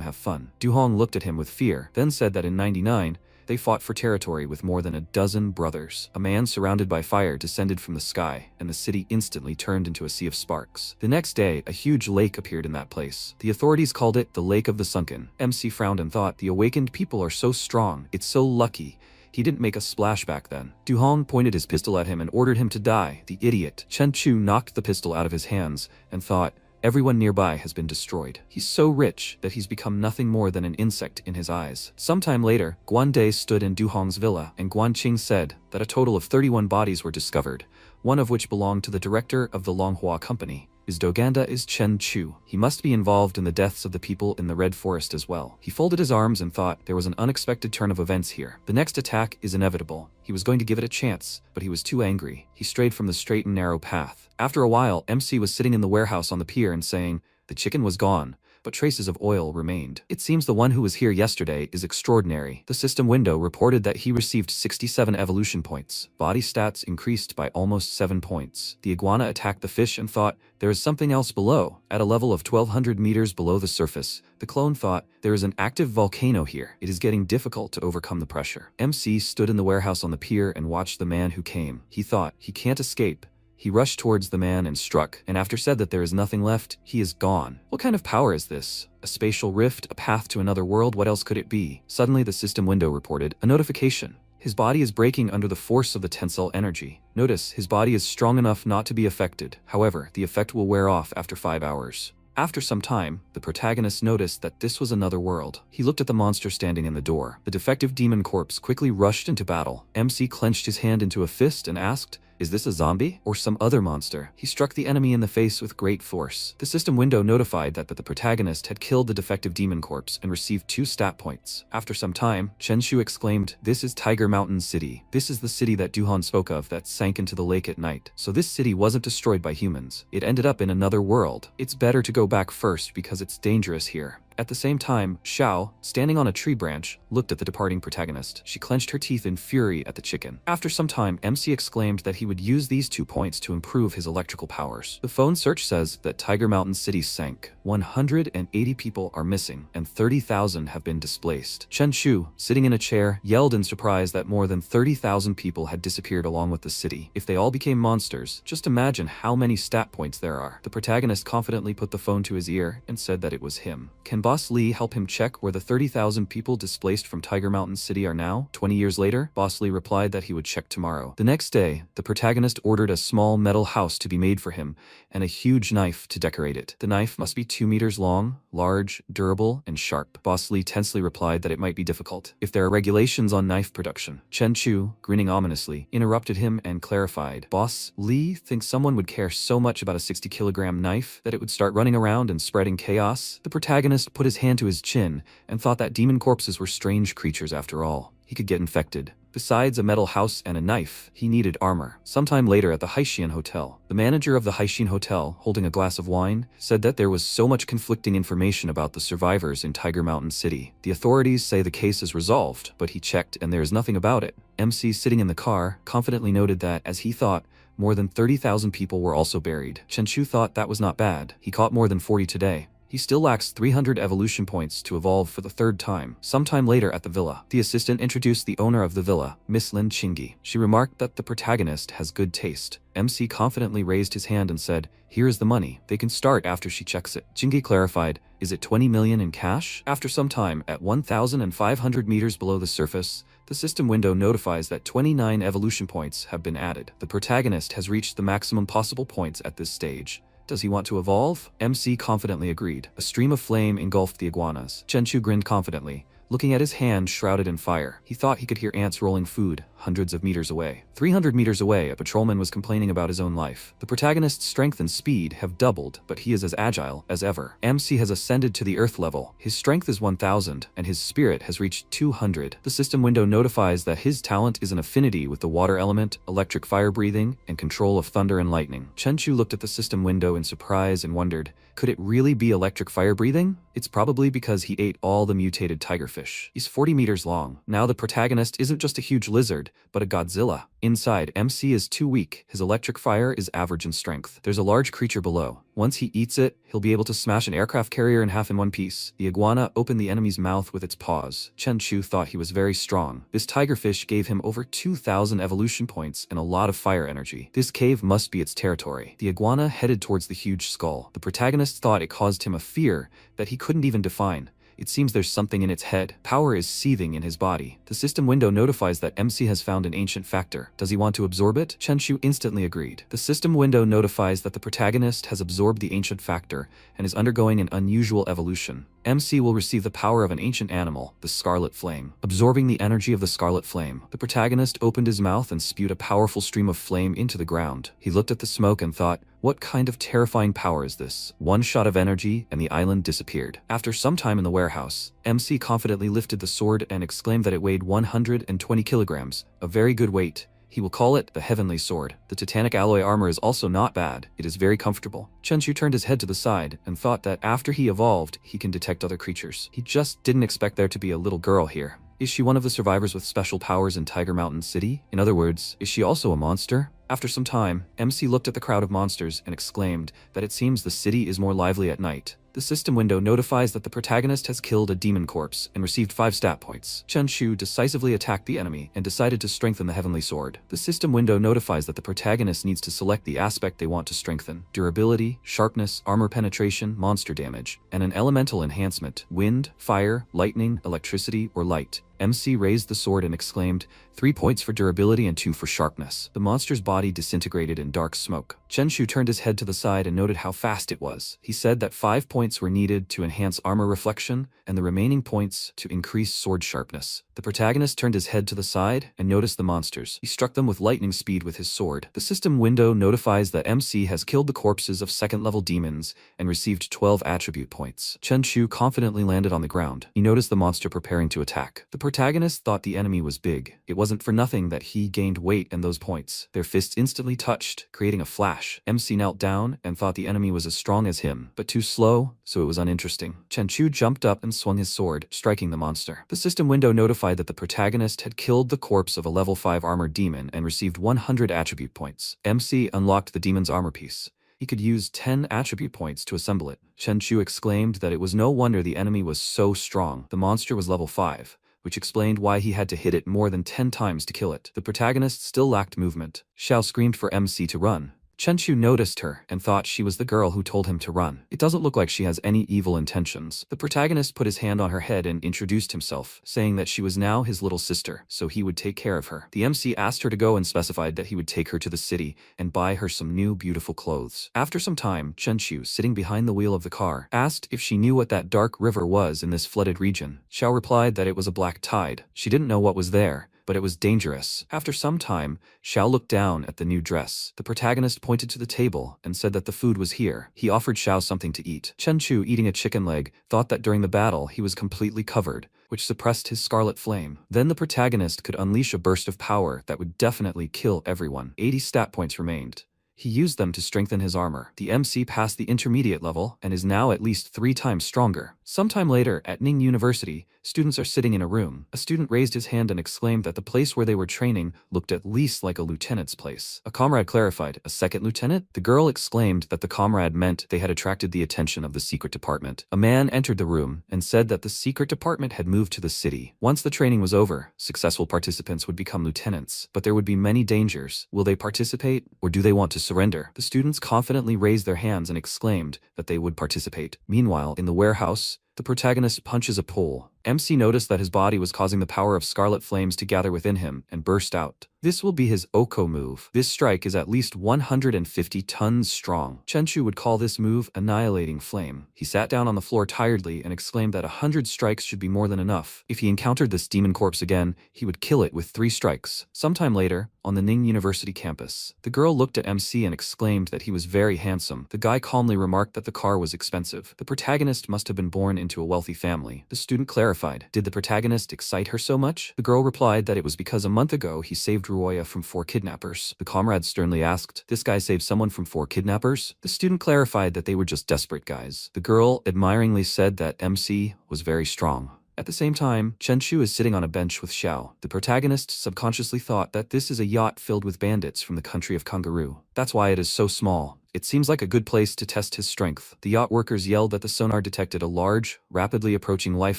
have fun. Du-hong looked at him with fear, then said that in 99, they fought for territory with more than a dozen brothers. A man surrounded by fire descended from the sky, and the city instantly turned into a sea of sparks. The next day, a huge lake appeared in that place. The authorities called it the Lake of the Sunken. MC frowned and thought, the awakened people are so strong. It's so lucky he didn't make a splash back then. Du-hong pointed his pistol at him and ordered him to die. The idiot. Chen Chu knocked the pistol out of his hands and thought, everyone nearby has been destroyed. He's so rich that he's become nothing more than an insect in his eyes. Sometime later, Guan Dai stood in Du-hong's villa, and Guan Qing said that a total of 31 bodies were discovered, one of which belonged to the director of the Longhua company. His Doganda is Chen Chu. He must be involved in the deaths of the people in the Red Forest as well. He folded his arms and thought there was an unexpected turn of events here. The next attack is inevitable. He was going to give it a chance, but he was too angry. He strayed from the straight and narrow path. After a while, MC was sitting in the warehouse on the pier and saying, the chicken was gone, but traces of oil remained. It seems the one who was here yesterday is extraordinary. The system window reported that he received 67 evolution points. Body stats increased by almost 7 points. The iguana attacked the fish and thought, there is something else below. At a level of 1200 meters below the surface, the clone thought, there is an active volcano here. It is getting difficult to overcome the pressure. MC stood in the warehouse on the pier and watched the man who came. He thought, he can't escape. He rushed towards the man and struck, and after said that there is nothing left, he is gone. What kind of power is this? A spatial rift, a path to another world, what else could it be? Suddenly the system window reported a notification. His body is breaking under the force of the tensile energy. Notice, his body is strong enough not to be affected. However, the effect will wear off after 5 hours. After some time, the protagonist noticed that this was another world. He looked at the monster standing in the door. The defective demon corpse quickly rushed into battle. MC clenched his hand into a fist and asked, is this a zombie or some other monster? He struck the enemy in the face with great force. The system window notified that the protagonist had killed the defective demon corpse and received 2 stat points. After some time, Chen Shu exclaimed, this is Tiger Mountain City. This is the city that Du-hong spoke of that sank into the lake at night. So this city wasn't destroyed by humans. It ended up in another world. It's better to go back first because it's dangerous here. At the same time, Xiao, standing on a tree branch, looked at the departing protagonist. She clenched her teeth in fury at the chicken. After some time, MC exclaimed that he would use these 2 points to improve his electrical powers. The phone search says that Tiger Mountain City sank. 180 people are missing, and 30,000 have been displaced. Chen Shu, sitting in a chair, yelled in surprise that more than 30,000 people had disappeared along with the city. If they all became monsters, just imagine how many stat points there are. The protagonist confidently put the phone to his ear and said that it was him. Can Boss Lee help him check where the 30,000 people displaced from Tiger Mountain City are now? 20 years later, Boss Lee replied that he would check tomorrow. The next day, the protagonist ordered a small metal house to be made for him and a huge knife to decorate it. The knife must be 2 meters long, large, durable, and sharp. Boss Lee tensely replied that it might be difficult if there are regulations on knife production. Chen Chu, grinning ominously, interrupted him and clarified. Boss Lee thinks someone would care so much about a 60-kilogram knife that it would start running around and spreading chaos? The protagonist put his hand to his chin and thought that demon corpses were strange creatures after all. He could get infected. Besides a metal house and a knife, he needed armor. Sometime later at the Haishian Hotel, the manager of the Haishin Hotel, holding a glass of wine, said that there was so much conflicting information about the survivors in Tiger Mountain City. The authorities say the case is resolved, but he checked and there is nothing about it. MC, sitting in the car, confidently noted that, as he thought, more than 30,000 people were also buried. Chen Chu thought that was not bad. He caught more than 40 today. He still lacks 300 evolution points to evolve for the third time. Sometime later at the villa, the assistant introduced the owner of the villa, Miss Lin Chingi. She remarked that the protagonist has good taste. MC confidently raised his hand and said, "Here is the money. They can start after she checks it." Chingi clarified, "Is it 20 million in cash?" After some time, at 1,500 meters below the surface, the system window notifies that 29 evolution points have been added. The protagonist has reached the maximum possible points at this stage. Does he want to evolve? MC confidently agreed. A stream of flame engulfed the iguanas. Chen Chu grinned confidently, looking at his hand shrouded in fire. He thought he could hear ants rolling food hundreds of meters away. 300 meters away, a patrolman was complaining about his own life. The protagonist's strength and speed have doubled, but he is as agile as ever. MC has ascended to the earth level. His strength is 1,000, and his spirit has reached 200. The system window notifies that his talent is an affinity with the water element, electric fire breathing, and control of thunder and lightning. Chen Chu looked at the system window in surprise and wondered, could it really be electric fire breathing? It's probably because he ate all the mutated tigerfish. He's 40 meters long. Now the protagonist isn't just a huge lizard, but a Godzilla. Inside, MC is too weak. His electric fire is average in strength. There's a large creature below. Once he eats it, he'll be able to smash an aircraft carrier in half in one piece. The iguana opened the enemy's mouth with its paws. Chen Chu thought he was very strong. This tigerfish gave him over 2,000 evolution points and a lot of fire energy. This cave must be its territory. The iguana headed towards the huge skull. The protagonist thought it caused him a fear that he couldn't even define. It seems there's something in its head. Power is seething in his body. The system window notifies that MC has found an ancient factor. Does he want to absorb it? Chen Chu instantly agreed. The system window notifies that the protagonist has absorbed the ancient factor and is undergoing an unusual evolution. MC will receive the power of an ancient animal, the Scarlet Flame. Absorbing the energy of the Scarlet Flame, the protagonist opened his mouth and spewed a powerful stream of flame into the ground. He looked at the smoke and thought, what kind of terrifying power is this? One shot of energy and the island disappeared. After some time in the warehouse, MC confidently lifted the sword and exclaimed that it weighed 120 kilograms, a very good weight. He will call it the Heavenly Sword. The titanic alloy armor is also not bad. It is very comfortable. Chen Chu turned his head to the side and thought that after he evolved, he can detect other creatures. He just didn't expect there to be a little girl here. Is she one of the survivors with special powers in Tiger Mountain City? In other words, is she also a monster? After some time, MC looked at the crowd of monsters and exclaimed that it seems the city is more lively at night. The system window notifies that the protagonist has killed a demon corpse and received 5 stat points. Chen Chu decisively attacked the enemy and decided to strengthen the Heavenly Sword. The system window notifies that the protagonist needs to select the aspect they want to strengthen: durability, sharpness, armor penetration, monster damage, and an elemental enhancement: wind, fire, lightning, electricity, or light. MC raised the sword and exclaimed, 3 points for durability and 2 for sharpness. The monster's body disintegrated in dark smoke. Chen Chu turned his head to the side and noted how fast it was. He said that 5 points were needed to enhance armor reflection and the remaining points to increase sword sharpness. The protagonist turned his head to the side and noticed the monsters. He struck them with lightning speed with his sword. The system window notifies that MC has killed the corpses of second-level demons and received 12 attribute points. Chen Chu confidently landed on the ground. He noticed the monster preparing to attack. The protagonist thought the enemy was big. It wasn't for nothing that he gained weight and those points. Their fists instantly touched, creating a flash. MC knelt down and thought the enemy was as strong as him, but too slow, so it was uninteresting. Chen Chu jumped up and swung his sword, striking the monster. The system window notified that the protagonist had killed the corpse of a level 5 armored demon and received 100 attribute points. MC unlocked the demon's armor piece. He could use 10 attribute points to assemble it. Chen Chu exclaimed that it was no wonder the enemy was so strong. The monster was level 5. Which explained why he had to hit it more than 10 times to kill it. The protagonist still lacked movement. Xiao screamed for MC to run. Chen Chu noticed her and thought she was the girl who told him to run. It doesn't look like she has any evil intentions. The protagonist put his hand on her head and introduced himself, saying that she was now his little sister, so he would take care of her. The MC asked her to go and specified that he would take her to the city and buy her some new beautiful clothes. After some time, Chen Chu, sitting behind the wheel of the car, asked if she knew what that dark river was in this flooded region. Xiao replied that it was a black tide. She didn't know what was there, but it was dangerous. After some time, Xiao looked down at the new dress. The protagonist pointed to the table and said that the food was here. He offered Xiao something to eat. Chen Chu, eating a chicken leg, thought that during the battle he was completely covered, which suppressed his scarlet flame. Then the protagonist could unleash a burst of power that would definitely kill everyone. 80 stat points remained. He used them to strengthen his armor. The MC passed the intermediate level and is now at least 3 times stronger. Sometime later, at Ning University, students are sitting in a room. A student raised his hand and exclaimed that the place where they were training looked at least like a lieutenant's place. A comrade clarified, "A second lieutenant?" The girl exclaimed that the comrade meant they had attracted the attention of the secret department. A man entered the room and said that the secret department had moved to the city. Once the training was over, successful participants would become lieutenants, but there would be many dangers. Will they participate, or do they want to surrender? The students confidently raised their hands and exclaimed that they would participate. Meanwhile, in the warehouse, the protagonist punches a pole. MC noticed that his body was causing the power of scarlet flames to gather within him and burst out. This will be his Oko move. This strike is at least 150 tons strong. Chenchu would call this move Annihilating Flame. He sat down on the floor tiredly and exclaimed that 100 strikes should be more than enough. If he encountered this demon corpse again, he would kill it with 3 strikes. Sometime later, on the Ning University campus, the girl looked at MC and exclaimed that he was very handsome. The guy calmly remarked that the car was expensive. The protagonist must have been born into a wealthy family. The student clarified, "Did the protagonist excite her so much?" The girl replied that it was because a month ago he saved Ruoya from 4 kidnappers. The comrade sternly asked, "This guy saved someone from 4 kidnappers?" The student clarified that they were just desperate guys. The girl admiringly said that MC was very strong. At the same time, Chen Chu is sitting on a bench with Xiao. The protagonist subconsciously thought that this is a yacht filled with bandits from the country of Kangaroo. That's why it is so small. It seems like a good place to test his strength. The yacht workers yelled that the sonar detected a large, rapidly approaching life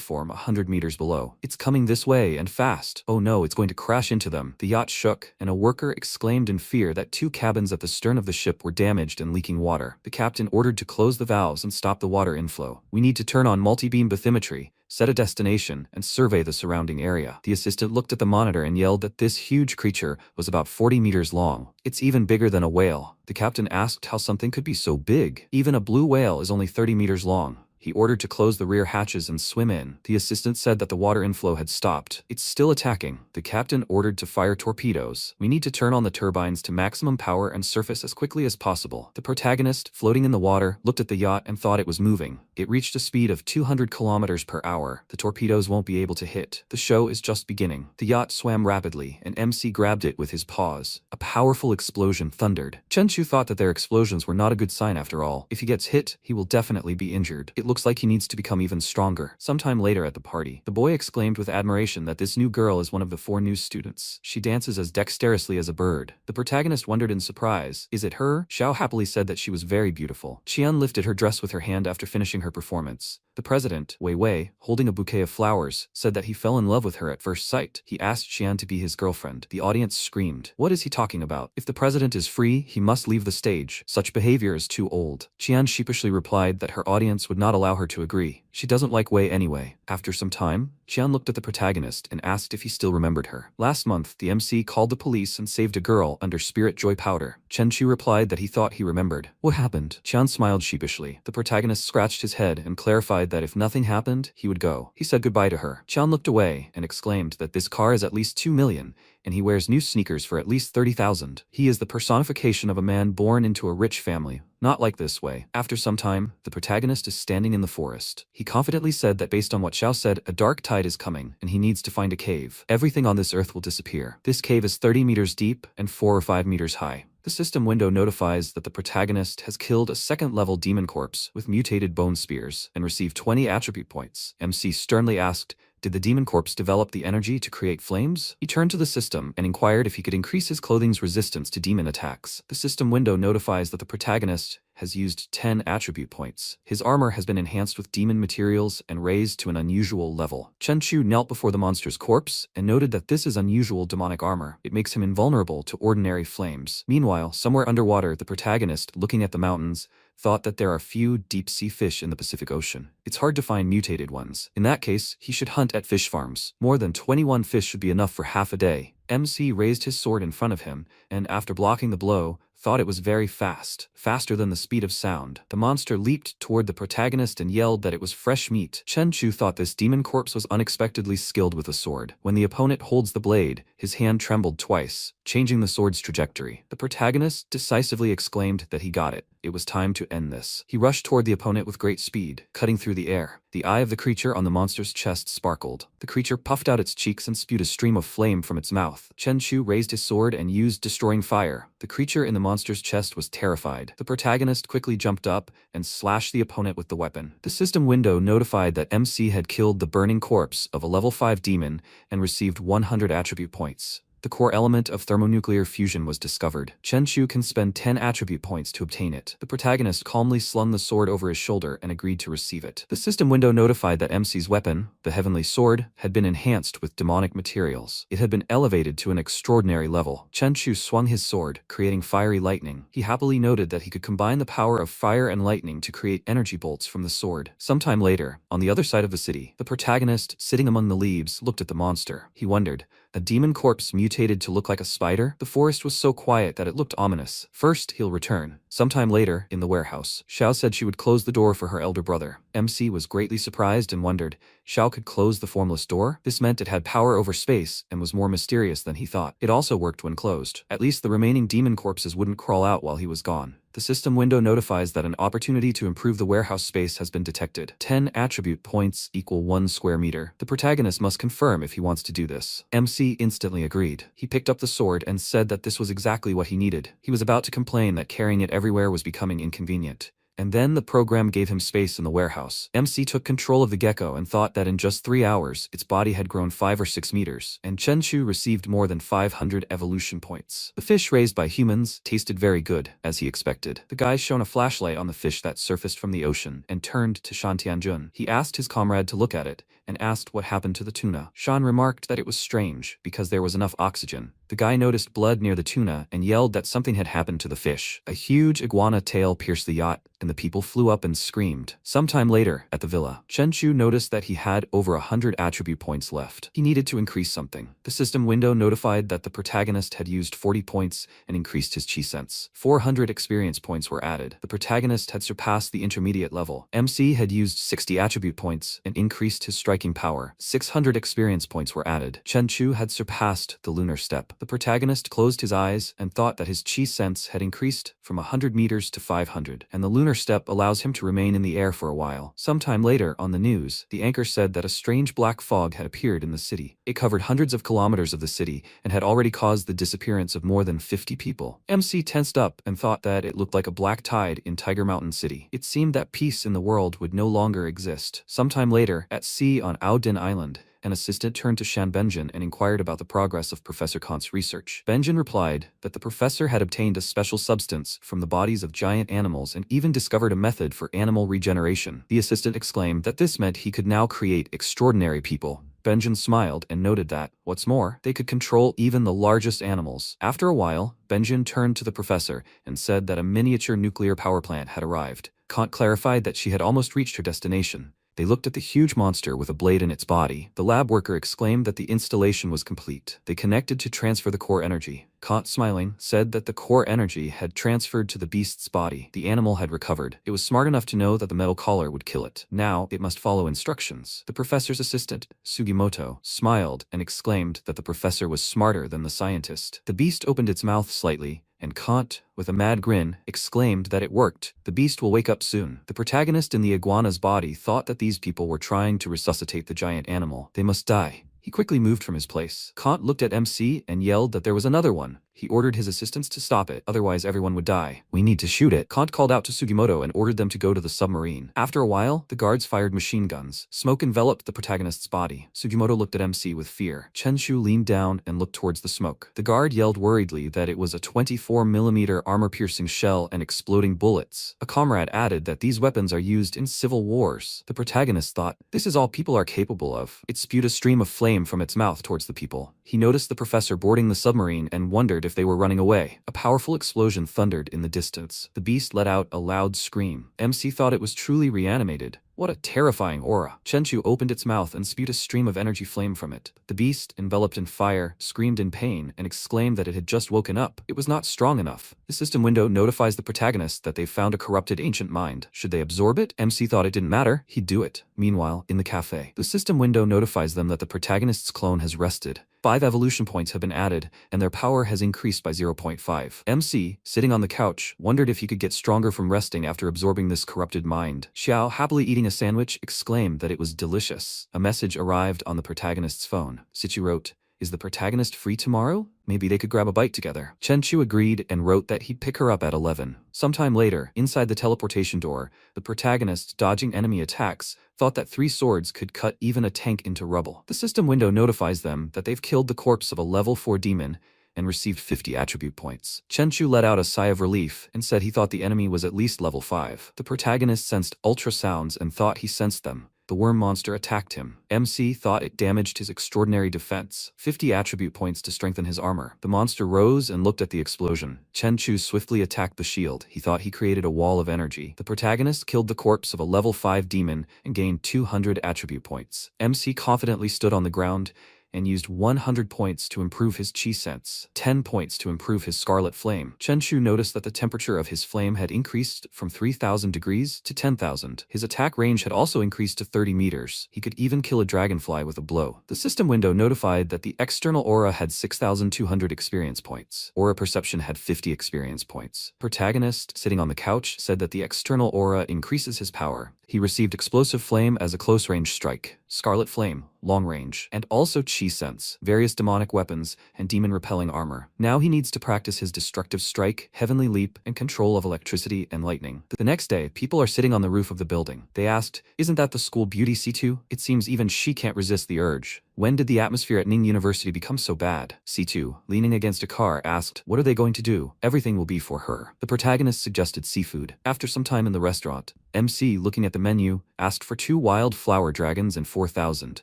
form 100 meters below. "It's coming this way and fast. Oh no, it's going to crash into them." The yacht shook, and a worker exclaimed in fear that 2 cabins at the stern of the ship were damaged and leaking water. The captain ordered to close the valves and stop the water inflow. "We need to turn on multi-beam bathymetry, set a destination, and survey the surrounding area." The assistant looked at the monitor and yelled that this huge creature was about 40 meters long. "It's even bigger than a whale." The captain asked how something could be so big. "Even a blue whale is only 30 meters long." He ordered to close the rear hatches and swim in. The assistant said that the water inflow had stopped. "It's still attacking." The captain ordered to fire torpedoes. "We need to turn on the turbines to maximum power and surface as quickly as possible." The protagonist, floating in the water, looked at the yacht and thought it was moving. It reached a speed of 200 kilometers per hour. The torpedoes won't be able to hit. The show is just beginning. The yacht swam rapidly, and MC grabbed it with his paws. A powerful explosion thundered. Chen Chu thought that their explosions were not a good sign after all. If he gets hit, he will definitely be injured. It looks like he needs to become even stronger. Sometime later at the party, the boy exclaimed with admiration that this new girl is one of the 4 new students. She dances as dexterously as a bird. The protagonist wondered in surprise, "Is it her?" Xiao happily said that she was very beautiful. Qian lifted her dress with her hand after finishing her performance. The president, Wei Wei, holding a bouquet of flowers, said that he fell in love with her at first sight. He asked Qian to be his girlfriend. The audience screamed, "What is he talking about? If the president is free, he must leave the stage. Such behavior is too old." Qian sheepishly replied that her audience would not allow her to agree. She doesn't like Wei anyway. After some time, Qian looked at the protagonist and asked if he still remembered her. Last month, the MC called the police and saved a girl under spirit joy powder. Chen Chu replied that he thought he remembered. "What happened?" Qian smiled sheepishly. The protagonist scratched his head and clarified that if nothing happened, he would go. He said goodbye to her. Qian looked away and exclaimed that this car is at least 2 million, and he wears new sneakers for at least 30,000. He is the personification of a man born into a rich family. Not like this way. After some time, the protagonist is standing in the forest. He confidently said that based on what Xiao said, a dark tide is coming, and he needs to find a cave. Everything on this earth will disappear. This cave is 30 meters deep and 4 or 5 meters high. The system window notifies that the protagonist has killed a 2nd-level demon corpse with mutated bone spears and received 20 attribute points. MC sternly asked, "Did the demon corpse develop the energy to create flames?" He turned to the system and inquired if he could increase his clothing's resistance to demon attacks. The system window notifies that the protagonist has used 10 attribute points. His armor has been enhanced with demon materials and raised to an unusual level. Chen Chu knelt before the monster's corpse and noted that this is unusual demonic armor. It makes him invulnerable to ordinary flames. Meanwhile, somewhere underwater, the protagonist, looking at the mountains, thought that there are few deep-sea fish in the Pacific Ocean. It's hard to find mutated ones. In that case, he should hunt at fish farms. More than 21 fish should be enough for half a day. MC raised his sword in front of him, and after blocking the blow, thought it was very fast, faster than the speed of sound. The monster leaped toward the protagonist and yelled that it was fresh meat. Chen Chu thought this demon corpse was unexpectedly skilled with a sword. When the opponent holds the blade, his hand trembled twice, changing the sword's trajectory. The protagonist decisively exclaimed that he got it. It was time to end this. He rushed toward the opponent with great speed, cutting through the air. The eye of the creature on the monster's chest sparkled. The creature puffed out its cheeks and spewed a stream of flame from its mouth. Chen Chu raised his sword and used destroying fire. The creature in the monster's chest was terrified. The protagonist quickly jumped up and slashed the opponent with the weapon. The system window notified that MC had killed the burning corpse of a level 5 demon and received 100 attribute points. The core element of thermonuclear fusion was discovered. Chen Chu can spend 10 attribute points to obtain it. The protagonist calmly slung the sword over his shoulder and agreed to receive it. The system window notified that MC's weapon, the Heavenly Sword, had been enhanced with demonic materials. It had been elevated to an extraordinary level. Chen Chu swung his sword, creating fiery lightning. He happily noted that he could combine the power of fire and lightning to create energy bolts from the sword. Sometime later, on the other side of the city, the protagonist, sitting among the leaves, looked at the monster. He wondered, a demon corpse mutated to look like a spider? The forest was so quiet that it looked ominous. First, he'll return. Sometime later, in the warehouse, Xiao said she would close the door for her elder brother. MC was greatly surprised and wondered, Xiao could close the formless door? This meant it had power over space and was more mysterious than he thought. It also worked when closed. At least the remaining demon corpses wouldn't crawl out while he was gone. The system window notifies that an opportunity to improve the warehouse space has been detected. 10 attribute points equal 1 square meter. The protagonist must confirm if he wants to do this. MC instantly agreed. He picked up the sword and said that this was exactly what he needed. He was about to complain that carrying it everywhere was becoming inconvenient. And then the program gave him space in the warehouse. MC took control of the gecko and thought that in just 3 hours, its body had grown 5 or 6 meters, and Chen Chu received more than 500 evolution points. The fish raised by humans tasted very good, as he expected. The guy shone a flashlight on the fish that surfaced from the ocean and turned to Shan Tianjun. He asked his comrade to look at it, and asked what happened to the tuna. Shan remarked that it was strange, because there was enough oxygen. The guy noticed blood near the tuna and yelled that something had happened to the fish. A huge iguana tail pierced the yacht, and the people flew up and screamed. Sometime later, at the villa, Chen Chu noticed that he had over 100 attribute points left. He needed to increase something. The system window notified that the protagonist had used 40 points and increased his chi sense. 400 experience points were added. The protagonist had surpassed the intermediate level. MC had used 60 attribute points and increased his striking power. 600 experience points were added. Chen Chu had surpassed the lunar step. The protagonist closed his eyes and thought that his chi sense had increased from 100 meters to 500, and the lunar step allows him to remain in the air for a while. Sometime later, on the news, the anchor said that a strange black fog had appeared in the city. It covered hundreds of kilometers of the city and had already caused the disappearance of more than 50 people. MC tensed up and thought that it looked like a black tide in Tiger Mountain City. It seemed that peace in the world would no longer exist. Sometime later, at sea on Aodin Island, an assistant turned to Shan Benjin and inquired about the progress of Professor Kant's research. Benjin replied that the professor had obtained a special substance from the bodies of giant animals and even discovered a method for animal regeneration. The assistant exclaimed that this meant he could now create extraordinary people. Benjin smiled and noted that, what's more, they could control even the largest animals. After a while, Benjin turned to the professor and said that a miniature nuclear power plant had arrived. Kant clarified that she had almost reached her destination. They looked at the huge monster with a blade in its body. The lab worker exclaimed that the installation was complete. They connected to transfer the core energy. Kant, smiling, said that the core energy had transferred to the beast's body. The animal had recovered. It was smart enough to know that the metal collar would kill it. Now, it must follow instructions. The professor's assistant, Sugimoto, smiled and exclaimed that the professor was smarter than the scientist. The beast opened its mouth slightly, and Kant, with a mad grin, exclaimed that it worked. The beast will wake up soon. The protagonist in the iguana's body thought that these people were trying to resuscitate the giant animal. They must die. He quickly moved from his place. Kant looked at MC and yelled that there was another one. He ordered his assistants to stop it, otherwise everyone would die. We need to shoot it. Kant called out to Sugimoto and ordered them to go to the submarine. After a while, the guards fired machine guns. Smoke enveloped the protagonist's body. Sugimoto looked at MC with fear. Chen Chu leaned down and looked towards the smoke. The guard yelled worriedly that it was a 24mm armor-piercing shell and exploding bullets. A comrade added that these weapons are used in civil wars. The protagonist thought, this is all people are capable of. It spewed a stream of flame from its mouth towards the people. He noticed the professor boarding the submarine and wondered wondered if they were running away. A powerful explosion thundered in the distance. The beast let out a loud scream. MC thought it was truly reanimated. What a terrifying aura. Chenchu opened its mouth and spewed a stream of energy flame from it. The beast, enveloped in fire, screamed in pain and exclaimed that it had just woken up. It was not strong enough. The system window notifies the protagonist that they've found a corrupted ancient mind. Should they absorb it? MC thought it didn't matter. He'd do it. Meanwhile, in the cafe, the system window notifies them that the protagonist's clone has rested. 5 evolution points have been added, and their power has increased by 0.5. MC, sitting on the couch, wondered if he could get stronger from resting after absorbing this corrupted mind. Xiao, happily eating a sandwich, exclaimed that it was delicious. A message arrived on the protagonist's phone. Situ wrote, "Is the protagonist free tomorrow? Maybe they could grab a bite together." Chenchu agreed and wrote that he'd pick her up at 11. Sometime later, inside the teleportation door, the protagonist, dodging enemy attacks, thought that 3 swords could cut even a tank into rubble. The system window notifies them that they've killed the corpse of a level 4 demon and received 50 attribute points. Chenchu let out a sigh of relief and said he thought the enemy was at least level 5. The protagonist sensed ultrasounds and thought he sensed them. The worm monster attacked him. MC thought it damaged his extraordinary defense. 50 attribute points to strengthen his armor. The monster rose and looked at the explosion. Chenchu swiftly attacked the shield. He thought he created a wall of energy. The protagonist killed the corpse of a level 5 demon and gained 200 attribute points. MC confidently stood on the ground and used 100 points to improve his chi sense, 10 points to improve his scarlet flame. Chenchu noticed that the temperature of his flame had increased from 3,000 degrees to 10,000. His attack range had also increased to 30 meters. He could even kill a dragonfly with a blow. The system window notified that the external aura had 6,200 experience points. Aura perception had 50 experience points. Protagonist, sitting on the couch, said that the external aura increases his power. He received explosive flame as a close-range strike, scarlet flame, long range, and also chi sense, various demonic weapons, and demon-repelling armor. Now he needs to practice his destructive strike, heavenly leap, and control of electricity and lightning. The next day, people are sitting on the roof of the building. They asked, "Isn't that the school beauty C2? It seems even she can't resist the urge. When did the atmosphere at Ning University become so bad?" C2, leaning against a car, asked, "What are they going to do? Everything will be for her." The protagonist suggested seafood. After some time in the restaurant, MC, looking at the menu, asked for 2 wild flower dragons and 4,000.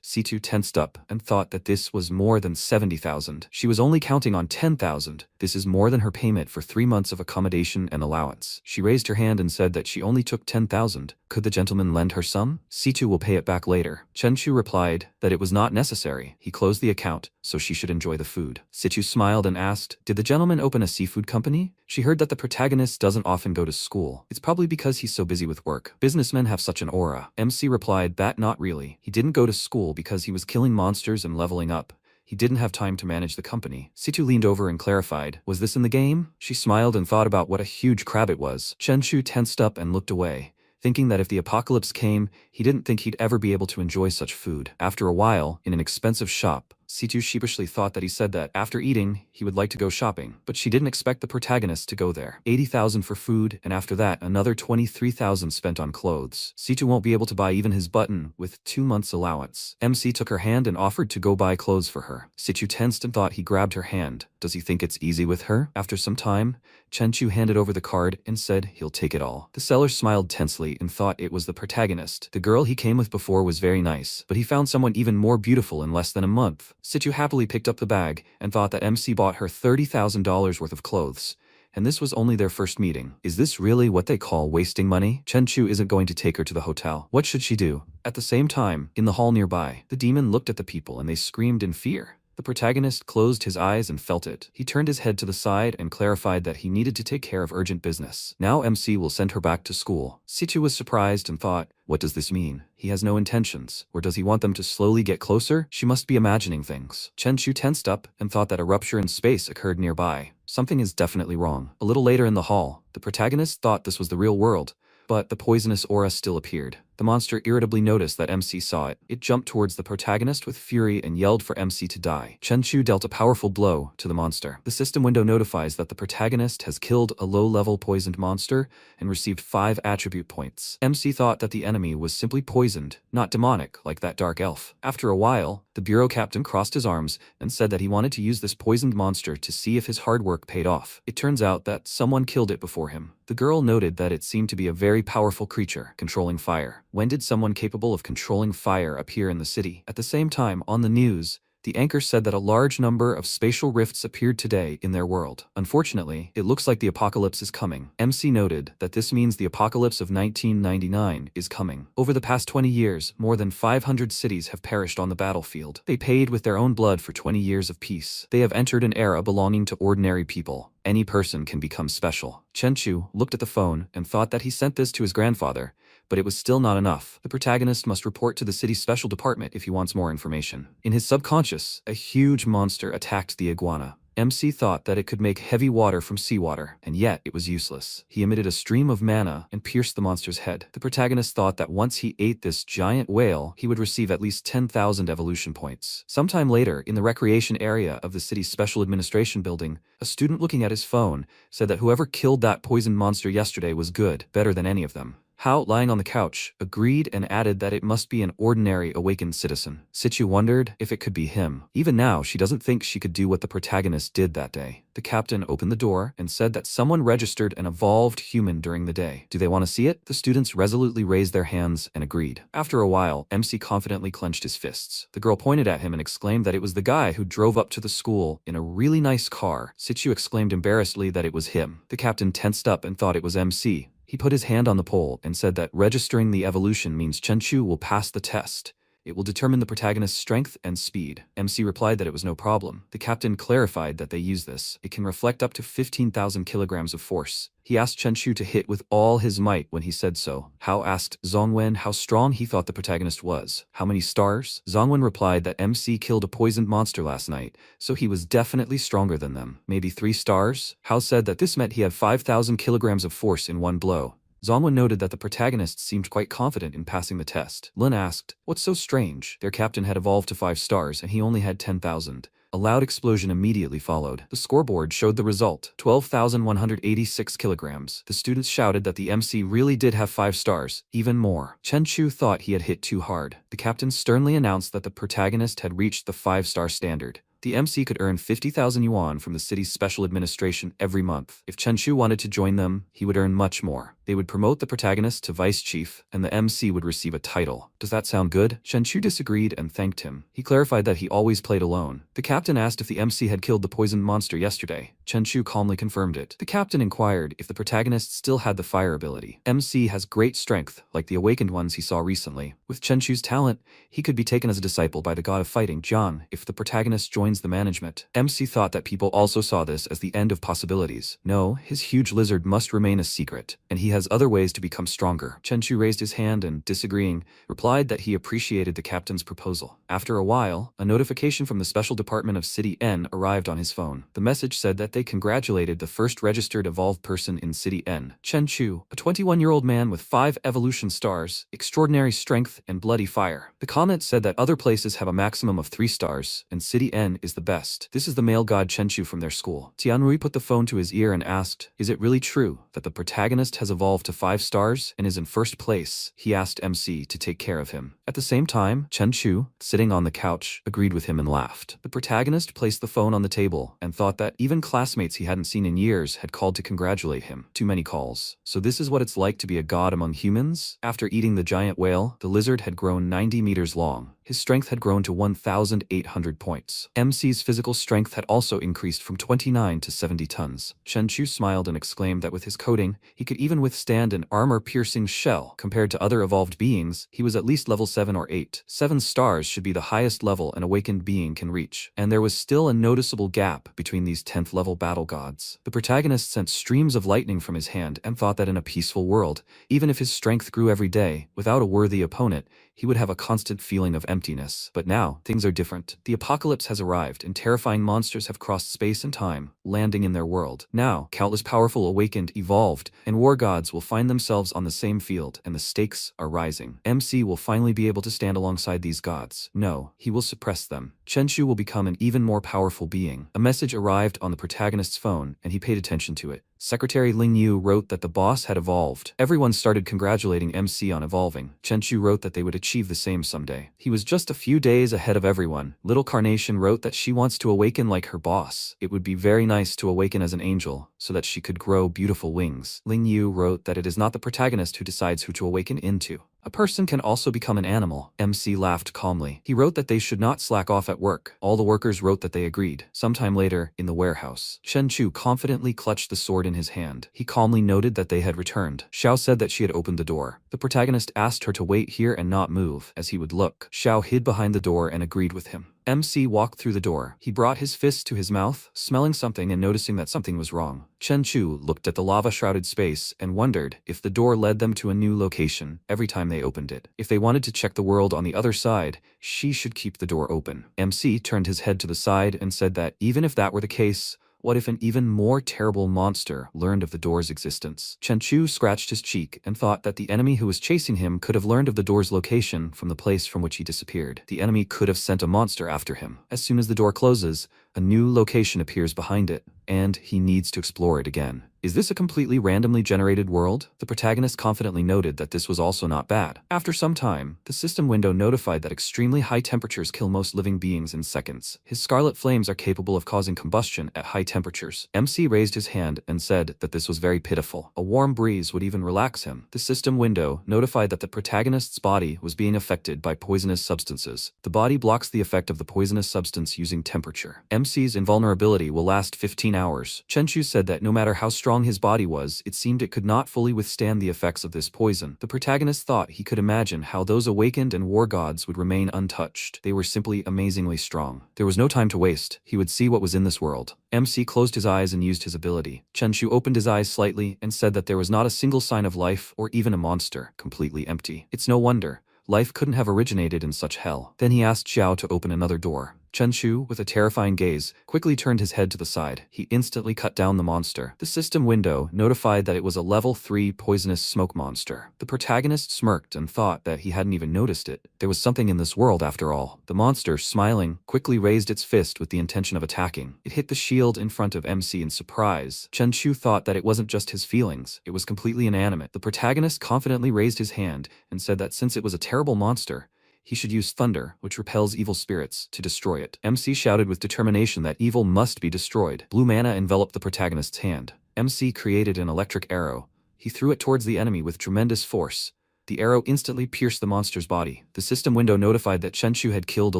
C2 tensed up and thought that this was more than 70,000. She was only counting on 10,000. This is more than her payment for 3 months of accommodation and allowance. She raised her hand and said that she only took 10,000. Could the gentleman lend her some? C2 will pay it back later. Chenchu replied that it was not necessary. He closed the account, so she should enjoy the food. Situ smiled and asked, "Did the gentleman open a seafood company?" She heard that the protagonist doesn't often go to school. It's probably because he's so busy with work. Businessmen have such an aura. MC replied that not really. He didn't go to school because he was killing monsters and leveling up. He didn't have time to manage the company. Situ leaned over and clarified, "Was this in the game?" She smiled and thought about what a huge crab it was. Chenchu tensed up and looked away, thinking that if the apocalypse came, he didn't think he'd ever be able to enjoy such food. After a while, in an expensive shop, C2 sheepishly thought that he said that after eating, he would like to go shopping, but she didn't expect the protagonist to go there. 80,000 for food, and after that, another 23,000 spent on clothes. C2 won't be able to buy even his button with 2 months' allowance. MC took her hand and offered to go buy clothes for her. C2 tensed and thought he grabbed her hand. Does he think it's easy with her? After some time, Chenchu handed over the card and said he'll take it all. The seller smiled tensely and thought it was the protagonist. The girl he came with before was very nice, but he found someone even more beautiful in less than a month. Situ happily picked up the bag and thought that MC bought her $30,000 worth of clothes. And this was only their first meeting. Is this really what they call wasting money? Chenchu isn't going to take her to the hotel. What should she do? At the same time, in the hall nearby, the demon looked at the people and they screamed in fear. The protagonist closed his eyes and felt it. He turned his head to the side and clarified that he needed to take care of urgent business. Now MC will send her back to school. Situ was surprised and thought, what does this mean? He has no intentions. Or does he want them to slowly get closer? She must be imagining things. Chenchu tensed up and thought that a rupture in space occurred nearby. Something is definitely wrong. A little later in the hall, the protagonist thought this was the real world, but the poisonous aura still appeared. The monster irritably noticed that MC saw it. It jumped towards the protagonist with fury and yelled for MC to die. Chenchu dealt a powerful blow to the monster. The system window notifies that the protagonist has killed a low-level poisoned monster and received 5 attribute points. MC thought that the enemy was simply poisoned, not demonic like that dark elf. After a while, the bureau captain crossed his arms and said that he wanted to use this poisoned monster to see if his hard work paid off. It turns out that someone killed it before him. The girl noted that it seemed to be a very powerful creature, controlling fire. When did someone capable of controlling fire appear in the city? At the same time, on the news, The anchor said that a large number of spatial rifts appeared today in their world. Unfortunately, it looks like the apocalypse is coming. MC noted that this means the apocalypse of 1999 is coming. Over the past 20 years, more than 500 cities have perished on the battlefield. They paid with their own blood for 20 years of peace. They have entered an era belonging to ordinary people. Any person can become special. Chenchu looked at the phone and thought that he sent this to his grandfather, but it was still not enough. The protagonist must report to the city's special department if he wants more information. In his subconscious, a huge monster attacked the iguana. MC thought that it could make heavy water from seawater, and yet it was useless. He emitted a stream of mana and pierced the monster's head. The protagonist thought that once he ate this giant whale, he would receive at least 10,000 evolution points. Sometime later, in the recreation area of the city's special administration building, a student looking at his phone said that whoever killed that poisoned monster yesterday was good, better than any of them. Hao, lying on the couch, agreed and added that it must be an ordinary awakened citizen. Sichu wondered if it could be him. Even now, she doesn't think she could do what the protagonist did that day. The captain opened the door and said that someone registered an evolved human during the day. Do they want to see it? The students resolutely raised their hands and agreed. After a while, MC confidently clenched his fists. The girl pointed at him and exclaimed that it was the guy who drove up to the school in a really nice car. Sichu exclaimed embarrassedly that it was him. The captain tensed up and thought it was MC. He put his hand on the pole and said that registering the evolution means Chenchu will pass the test. It will determine the protagonist's strength and speed. MC replied that it was no problem. The captain clarified that they use this. It can reflect up to 15,000 kilograms of force. He asked Chenchu to hit with all his might when he said so. Hao asked Zongwen how strong he thought the protagonist was. How many stars? Zongwen replied that MC killed a poisoned monster last night, so he was definitely stronger than them. Maybe 3 stars? Hao said that this meant he had 5,000 kilograms of force in one blow. Zongwen noted that the protagonist seemed quite confident in passing the test. Lin asked, "What's so strange? Their captain had evolved to 5 stars and he only had 10,000. A loud explosion immediately followed. The scoreboard showed the result, 12,186 kilograms. The students shouted that the MC really did have 5 stars, even more. Chenchu thought he had hit too hard. The captain sternly announced that the protagonist had reached the 5-star standard. The MC could earn 50,000 yuan from the city's special administration every month. If Chenchu wanted to join them, he would earn much more. They would promote the protagonist to vice chief, and the MC would receive a title. Does that sound good? Chenchu disagreed and thanked him. He clarified that he always played alone. The captain asked if the MC had killed the poisoned monster yesterday. Chenchu calmly confirmed it. The captain inquired if the protagonist still had the fire ability. MC has great strength, like the awakened ones he saw recently. With Chenchu's talent, he could be taken as a disciple by the god of fighting, Jiang, if the protagonist joins the management. MC thought that people also saw this as the end of possibilities. No, his huge lizard must remain a secret, and he has other ways to become stronger. Chenchu raised his hand and, disagreeing, replied that he appreciated the captain's proposal. After a while, a notification from the special department of City N arrived on his phone. The message said that they congratulated the first registered evolved person in City N, Chenchu, a 21-year-old man with 5 evolution stars, extraordinary strength, and bloody fire. The comment said that other places have a maximum of 3 stars, and City N is the best. This is the male god Chenchu from their school. Tianrui put the phone to his ear and asked, "Is it really true that the protagonist has evolved to 5 stars and is in first place?" He asked MC to take care of him. At the same time, Chenchu, sitting on the couch, agreed with him and laughed. The protagonist placed the phone on the table and thought that even classmates he hadn't seen in years had called to congratulate him. Too many calls. So this is what it's like to be a god among humans? After eating the giant whale, the lizard had grown 90 meters long. His strength had grown to 1,800 points. MC's physical strength had also increased from 29 to 70 tons. Chenchu smiled and exclaimed that with his coating, he could even withstand an armor-piercing shell. Compared to other evolved beings, he was at least level 7 or 8. 7 stars should be the highest level an awakened being can reach, and there was still a noticeable gap between these 10th level battle gods. The protagonist sent streams of lightning from his hand and thought that in a peaceful world, even if his strength grew every day, without a worthy opponent, he would have a constant feeling of emptiness. But now, things are different. The apocalypse has arrived, and terrifying monsters have crossed space and time, landing in their world. Now, countless powerful awakened, evolved, and war gods will find themselves on the same field, and the stakes are rising. MC will finally be able to stand alongside these gods. No, he will suppress them. Chenchu will become an even more powerful being. A message arrived on the protagonist's phone, and he paid attention to it. Secretary Ling Yu wrote that the boss had evolved. Everyone started congratulating MC on evolving. Chenchu wrote that they would achieve the same someday. He was just a few days ahead of everyone. Little Carnation wrote that she wants to awaken like her boss. It would be very nice to awaken as an angel, so that she could grow beautiful wings. Ling Yu wrote that it is not the protagonist who decides who to awaken into. A person can also become an animal. MC laughed calmly. He wrote that they should not slack off at work. All the workers wrote that they agreed. Sometime later, in the warehouse, Chen Chu confidently clutched the sword in his hand. He calmly noted that they had returned. Xiao said that she had opened the door. The protagonist asked her to wait here and not move, as he would look. Xiao hid behind the door and agreed with him. MC walked through the door. He brought his fist to his mouth, smelling something and noticing that something was wrong. Chen Chu looked at the lava-shrouded space and wondered if the door led them to a new location every time they opened it. If they wanted to check the world on the other side, she should keep the door open. MC turned his head to the side and said that even if that were the case, what if an even more terrible monster learned of the door's existence? Chen Chu scratched his cheek and thought that the enemy who was chasing him could have learned of the door's location from the place from which he disappeared. The enemy could have sent a monster after him. As soon as the door closes, a new location appears behind it, and he needs to explore it again. Is this a completely randomly generated world? The protagonist confidently noted that this was also not bad. After some time, the system window notified that extremely high temperatures kill most living beings in seconds. His scarlet flames are capable of causing combustion at high temperatures. MC raised his hand and said that this was very pitiful. A warm breeze would even relax him. The system window notified that the protagonist's body was being affected by poisonous substances. The body blocks the effect of the poisonous substance using temperature. MC's invulnerability will last 15 hours. Chen Chu said that no matter how strong his body was, it seemed it could not fully withstand the effects of this poison. The protagonist thought he could imagine how those awakened and war gods would remain untouched. They were simply amazingly strong. There was no time to waste. He would see what was in this world. MC closed his eyes and used his ability. Chen Chu opened his eyes slightly and said that there was not a single sign of life or even a monster. Completely empty. It's no wonder. Life couldn't have originated in such hell. Then he asked Xiao to open another door. Chen Chu, with a terrifying gaze, quickly turned his head to the side. He instantly cut down the monster. The system window notified that it was a level 3 poisonous smoke monster. The protagonist smirked and thought that he hadn't even noticed it. There was something in this world after all. The monster, smiling, quickly raised its fist with the intention of attacking. It hit the shield in front of MC in surprise. Chen Chu thought that it wasn't just his feelings. It was completely inanimate. The protagonist confidently raised his hand and said that since it was a terrible monster, he should use thunder, which repels evil spirits, to destroy it. MC shouted with determination that evil must be destroyed. Blue mana enveloped the protagonist's hand. MC created an electric arrow. He threw it towards the enemy with tremendous force. The arrow instantly pierced the monster's body. The system window notified that Chen Chu had killed a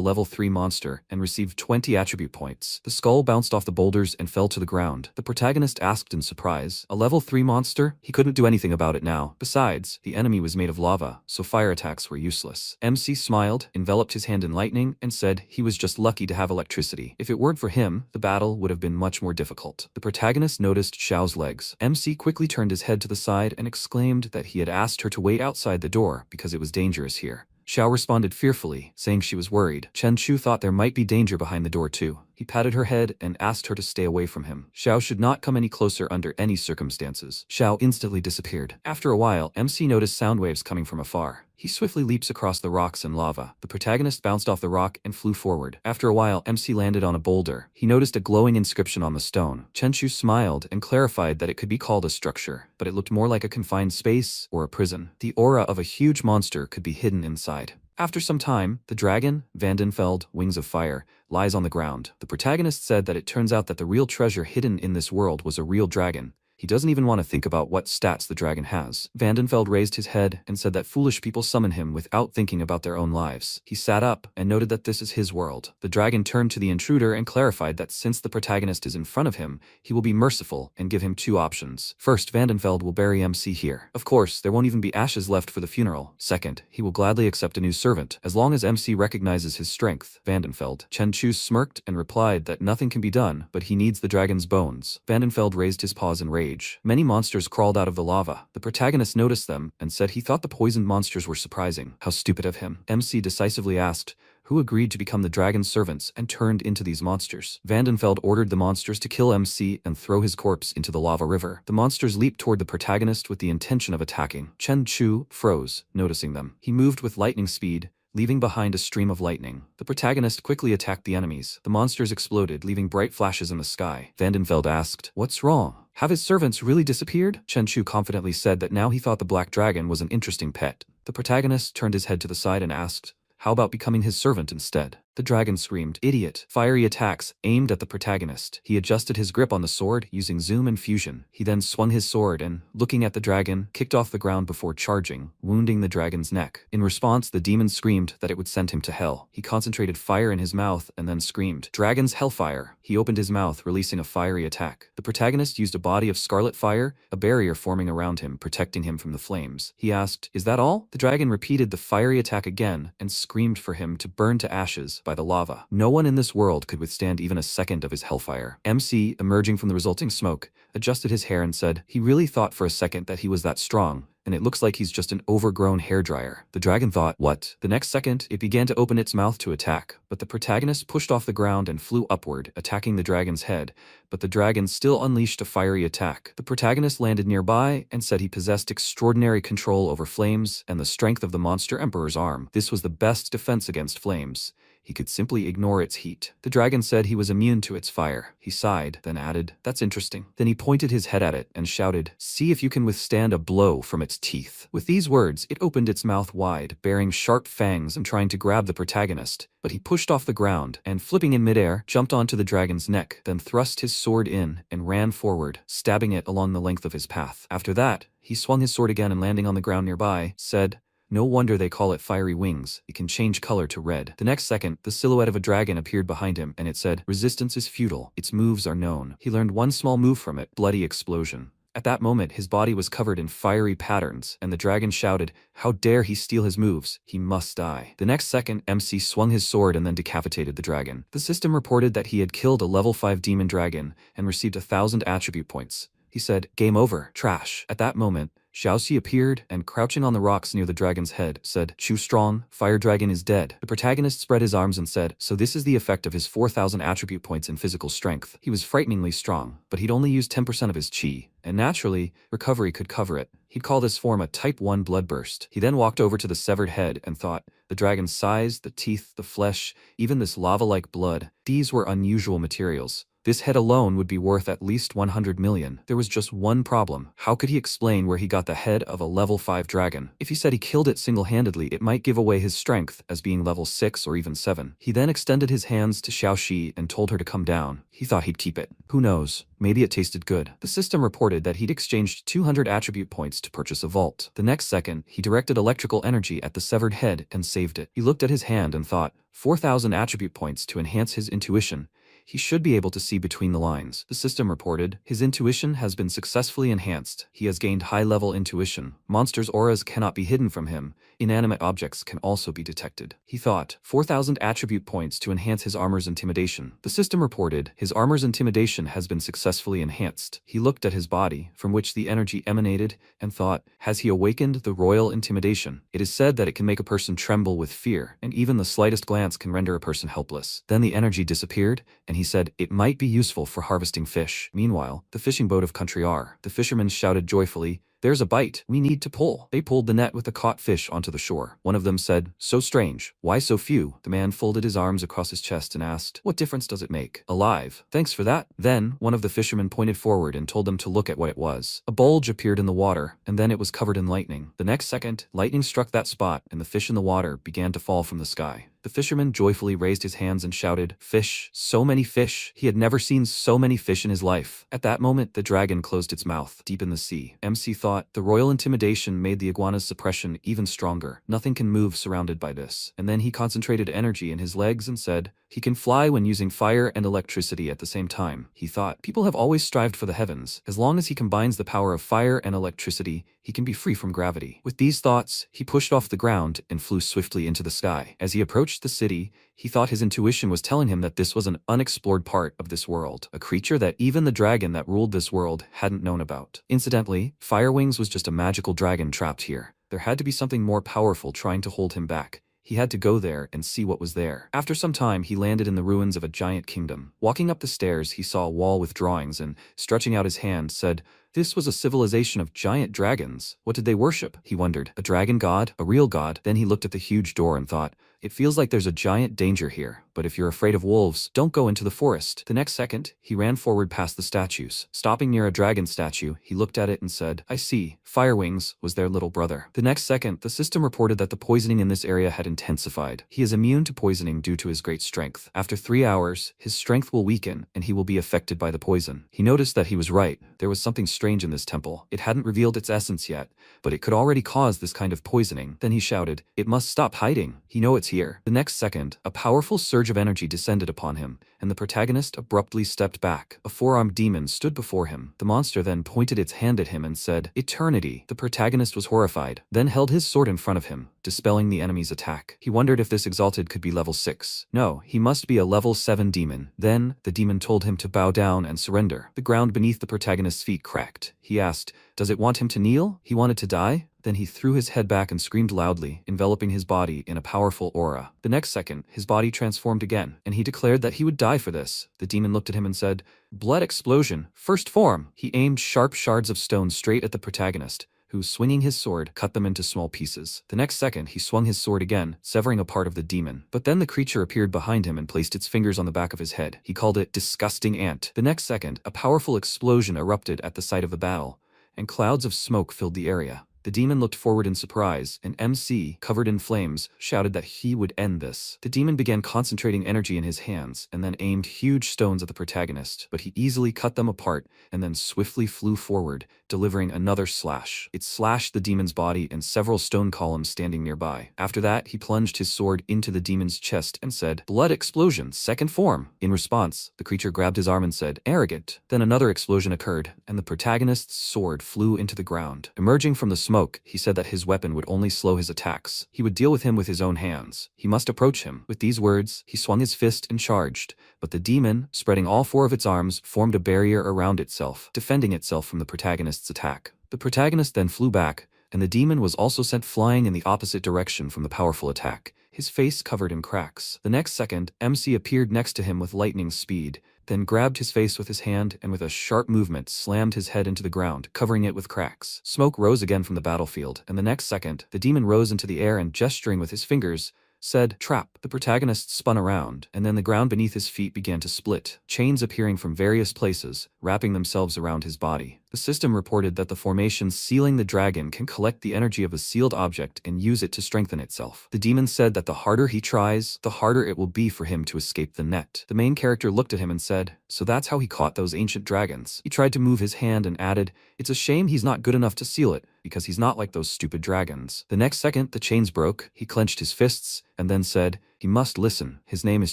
level 3 monster and received 20 attribute points. The skull bounced off the boulders and fell to the ground. The protagonist asked in surprise, "A level 3 monster?" He couldn't do anything about it now. Besides, the enemy was made of lava, so fire attacks were useless. MC smiled, enveloped his hand in lightning, and said he was just lucky to have electricity. If it weren't for him, the battle would have been much more difficult. The protagonist noticed Xiao's legs. MC quickly turned his head to the side and exclaimed that he had asked her to wait outside the door because it was dangerous here. Xiao responded fearfully, saying she was worried. Chen Chu thought there might be danger behind the door too. He patted her head and asked her to stay away from him. Xiao should not come any closer under any circumstances. Xiao instantly disappeared. After a while, MC noticed sound waves coming from afar. He swiftly leaps across the rocks and lava. The protagonist bounced off the rock and flew forward. After a while, MC landed on a boulder. He noticed a glowing inscription on the stone. Chen Chu smiled and clarified that it could be called a structure, but it looked more like a confined space or a prison. The aura of a huge monster could be hidden inside. After some time, the dragon, Vandenfeld, Wings of Fire, lies on the ground. The protagonist said that it turns out that the real treasure hidden in this world was a real dragon. He doesn't even want to think about what stats the dragon has. Vandenfeld raised his head and said that foolish people summon him without thinking about their own lives. He sat up and noted that this is his world. The dragon turned to the intruder and clarified that since the protagonist is in front of him, he will be merciful and give him 2 options. First, Vandenfeld will bury MC here. Of course, there won't even be ashes left for the funeral. Second, he will gladly accept a new servant, as long as MC recognizes his strength. Vandenfeld. Chen Chu smirked and replied that nothing can be done, but he needs the dragon's bones. Vandenfeld raised his paws in rage. Many monsters crawled out of the lava. The protagonist noticed them and said he thought the poisoned monsters were surprising. How stupid of him. MC decisively asked who agreed to become the dragon's servants and turned into these monsters. Vandenfeld ordered the monsters to kill MC and throw his corpse into the lava river. The monsters leaped toward the protagonist with the intention of attacking. Chen Chu froze, noticing them. He moved with lightning speed, leaving behind a stream of lightning. The protagonist quickly attacked the enemies. The monsters exploded, leaving bright flashes in the sky. Vandenfeld asked, "What's wrong? Have his servants really disappeared?" Chen Chu confidently said that now he thought the black dragon was an interesting pet. The protagonist turned his head to the side and asked, "How about becoming his servant instead?" The dragon screamed, "Idiot!" Fiery attacks aimed at the protagonist. He adjusted his grip on the sword using zoom and fusion. He then swung his sword and, looking at the dragon, kicked off the ground before charging, wounding the dragon's neck. In response, the demon screamed that it would send him to hell. He concentrated fire in his mouth and then screamed, "Dragon's hellfire!" He opened his mouth, releasing a fiery attack. The protagonist used a body of scarlet fire, a barrier forming around him, protecting him from the flames. He asked, "Is that all?" The dragon repeated the fiery attack again and screamed for him to burn to ashes by the lava. No one in this world could withstand even a second of his hellfire. MC, emerging from the resulting smoke, adjusted his hair and said, "He really thought for a second that he was that strong, and it looks like he's just an overgrown hairdryer." The dragon thought, "What?" The next second, it began to open its mouth to attack, but the protagonist pushed off the ground and flew upward, attacking the dragon's head, but the dragon still unleashed a fiery attack. The protagonist landed nearby and said he possessed extraordinary control over flames and the strength of the monster emperor's arm. This was the best defense against flames. He could simply ignore its heat. The dragon said he was immune to its fire. He sighed, then added, "That's interesting." Then he pointed his head at it and shouted, "See if you can withstand a blow from its teeth." With these words, it opened its mouth wide, bearing sharp fangs and trying to grab the protagonist, but he pushed off the ground and, flipping in midair, jumped onto the dragon's neck, then thrust his sword in and ran forward, stabbing it along the length of his path. After that, he swung his sword again and, landing on the ground nearby, said, "No wonder they call it fiery wings. It can change color to red." The next second, the silhouette of a dragon appeared behind him, and it said, "Resistance is futile. Its moves are known." He learned one small move from it, bloody explosion. At that moment, his body was covered in fiery patterns, and the dragon shouted, "How dare he steal his moves? He must die." The next second, MC swung his sword and then decapitated the dragon. The system reported that he had killed a level 5 demon dragon and received 1,000 attribute points. He said, "Game over. Trash." At that moment, Xiaoxi appeared and, crouching on the rocks near the dragon's head, said, "Chu strong, fire dragon is dead." The protagonist spread his arms and said, "So this is the effect of his 4,000 attribute points in physical strength." He was frighteningly strong, but he'd only used 10% of his chi, and naturally, recovery could cover it. He'd call this form a Type 1 bloodburst. He then walked over to the severed head and thought, the dragon's size, the teeth, the flesh, even this lava-like blood, these were unusual materials. This head alone would be worth at least 100 million. There was just one problem. How could he explain where he got the head of a level 5 dragon? If he said he killed it single-handedly, it might give away his strength as being level 6 or even 7. He then extended his hands to Xiaoxi and told her to come down. He thought he'd keep it. Who knows? Maybe it tasted good. The system reported that he'd exchanged 200 attribute points to purchase a vault. The next second, he directed electrical energy at the severed head and saved it. He looked at his hand and thought, 4,000 attribute points to enhance his intuition. He should be able to see between the lines. The system reported, his intuition has been successfully enhanced. He has gained high-level intuition. Monsters' auras cannot be hidden from him. Inanimate objects can also be detected. He thought, 4,000 attribute points to enhance his armor's intimidation. The system reported, his armor's intimidation has been successfully enhanced. He looked at his body, from which the energy emanated, and thought, has he awakened the royal intimidation? It is said that it can make a person tremble with fear, and even the slightest glance can render a person helpless. Then the energy disappeared, and he said, it might be useful for harvesting fish. Meanwhile, the fishing boat of Country R. The fishermen shouted joyfully, there's a bite. We need to pull. They pulled the net with the caught fish onto the shore. One of them said, so strange. Why so few? The man folded his arms across his chest and asked, what difference does it make? Alive. Thanks for that. Then, one of the fishermen pointed forward and told them to look at what it was. A bulge appeared in the water, and then it was covered in lightning. The next second, lightning struck that spot, and the fish in the water began to fall from the sky. The fisherman joyfully raised his hands and shouted, fish, so many fish. He had never seen so many fish in his life. At that moment, the dragon closed its mouth, deep in the sea. MC thought, the royal intimidation made the iguana's suppression even stronger. Nothing can move surrounded by this. And then he concentrated energy in his legs and said, he can fly when using fire and electricity at the same time. He thought, people have always strived for the heavens. As long as he combines the power of fire and electricity, he can be free from gravity. With these thoughts, he pushed off the ground and flew swiftly into the sky. As he approached the city, he thought his intuition was telling him that this was an unexplored part of this world, a creature that even the dragon that ruled this world hadn't known about. Incidentally, Firewings was just a magical dragon trapped here. There had to be something more powerful trying to hold him back. He had to go there and see what was there. After some time, he landed in the ruins of a giant kingdom. Walking up the stairs, he saw a wall with drawings and, stretching out his hand, said, This was a civilization of giant dragons. What did they worship? He wondered. A dragon god? A real god? Then he looked at the huge door and thought, it feels like there's a giant danger here, but if you're afraid of wolves, don't go into the forest. The next second, he ran forward past the statues. Stopping near a dragon statue, he looked at it and said, I see, Firewings was their little brother. The next second, the system reported that the poisoning in this area had intensified. He is immune to poisoning due to his great strength. After 3 hours, his strength will weaken, and he will be affected by the poison. He noticed that he was right. There was something strange in this temple. It hadn't revealed its essence yet, but it could already cause this kind of poisoning. Then he shouted, it must stop hiding. He knows it's here. The next second, a powerful surge of energy descended upon him, and the protagonist abruptly stepped back. A four-armed demon stood before him. The monster then pointed its hand at him and said, Eternity. The protagonist was horrified, then held his sword in front of him, dispelling the enemy's attack. He wondered if this exalted could be level 6. No, he must be a level 7 demon. Then, the demon told him to bow down and surrender. The ground beneath the protagonist's feet cracked. He asked, does it want him to kneel? He wanted to die? Then he threw his head back and screamed loudly, enveloping his body in a powerful aura. The next second, his body transformed again, and he declared that he would die for this. The demon looked at him and said, Blood explosion, first form. He aimed sharp shards of stone straight at the protagonist, who, swinging his sword, cut them into small pieces. The next second, he swung his sword again, severing a part of the demon. But then the creature appeared behind him and placed its fingers on the back of his head. He called it Disgusting Ant. The next second, a powerful explosion erupted at the site of the battle, and clouds of smoke filled the area. The demon looked forward in surprise, and MC, covered in flames, shouted that he would end this. The demon began concentrating energy in his hands, and then aimed huge stones at the protagonist, but he easily cut them apart, and then swiftly flew forward, delivering another slash. It slashed the demon's body and several stone columns standing nearby. After that, he plunged his sword into the demon's chest and said, Blood explosion, second form. In response, the creature grabbed his arm and said, Arrogant. Then another explosion occurred, and the protagonist's sword flew into the ground. Emerging from the smoke, he said that his weapon would only slow his attacks. He would deal with him with his own hands. He must approach him. With these words, he swung his fist and charged, but the demon, spreading all 4 of its arms, formed a barrier around itself, defending itself from the protagonist's attack. The protagonist then flew back, and the demon was also sent flying in the opposite direction from the powerful attack, his face covered in cracks. The next second, MC appeared next to him with lightning speed, then grabbed his face with his hand and with a sharp movement slammed his head into the ground, covering it with cracks. Smoke rose again from the battlefield, and the next second, the demon rose into the air and, gesturing with his fingers, said, Trap. The protagonist spun around, and then the ground beneath his feet began to split, chains appearing from various places, wrapping themselves around his body. The system reported that the formation sealing the dragon can collect the energy of a sealed object and use it to strengthen itself. The demon said that the harder he tries, the harder it will be for him to escape the net. The main character looked at him and said, so that's how he caught those ancient dragons. He tried to move his hand and added, it's a shame he's not good enough to seal it, because he's not like those stupid dragons. The next second, the chains broke, he clenched his fists, and then said, he must listen. His name is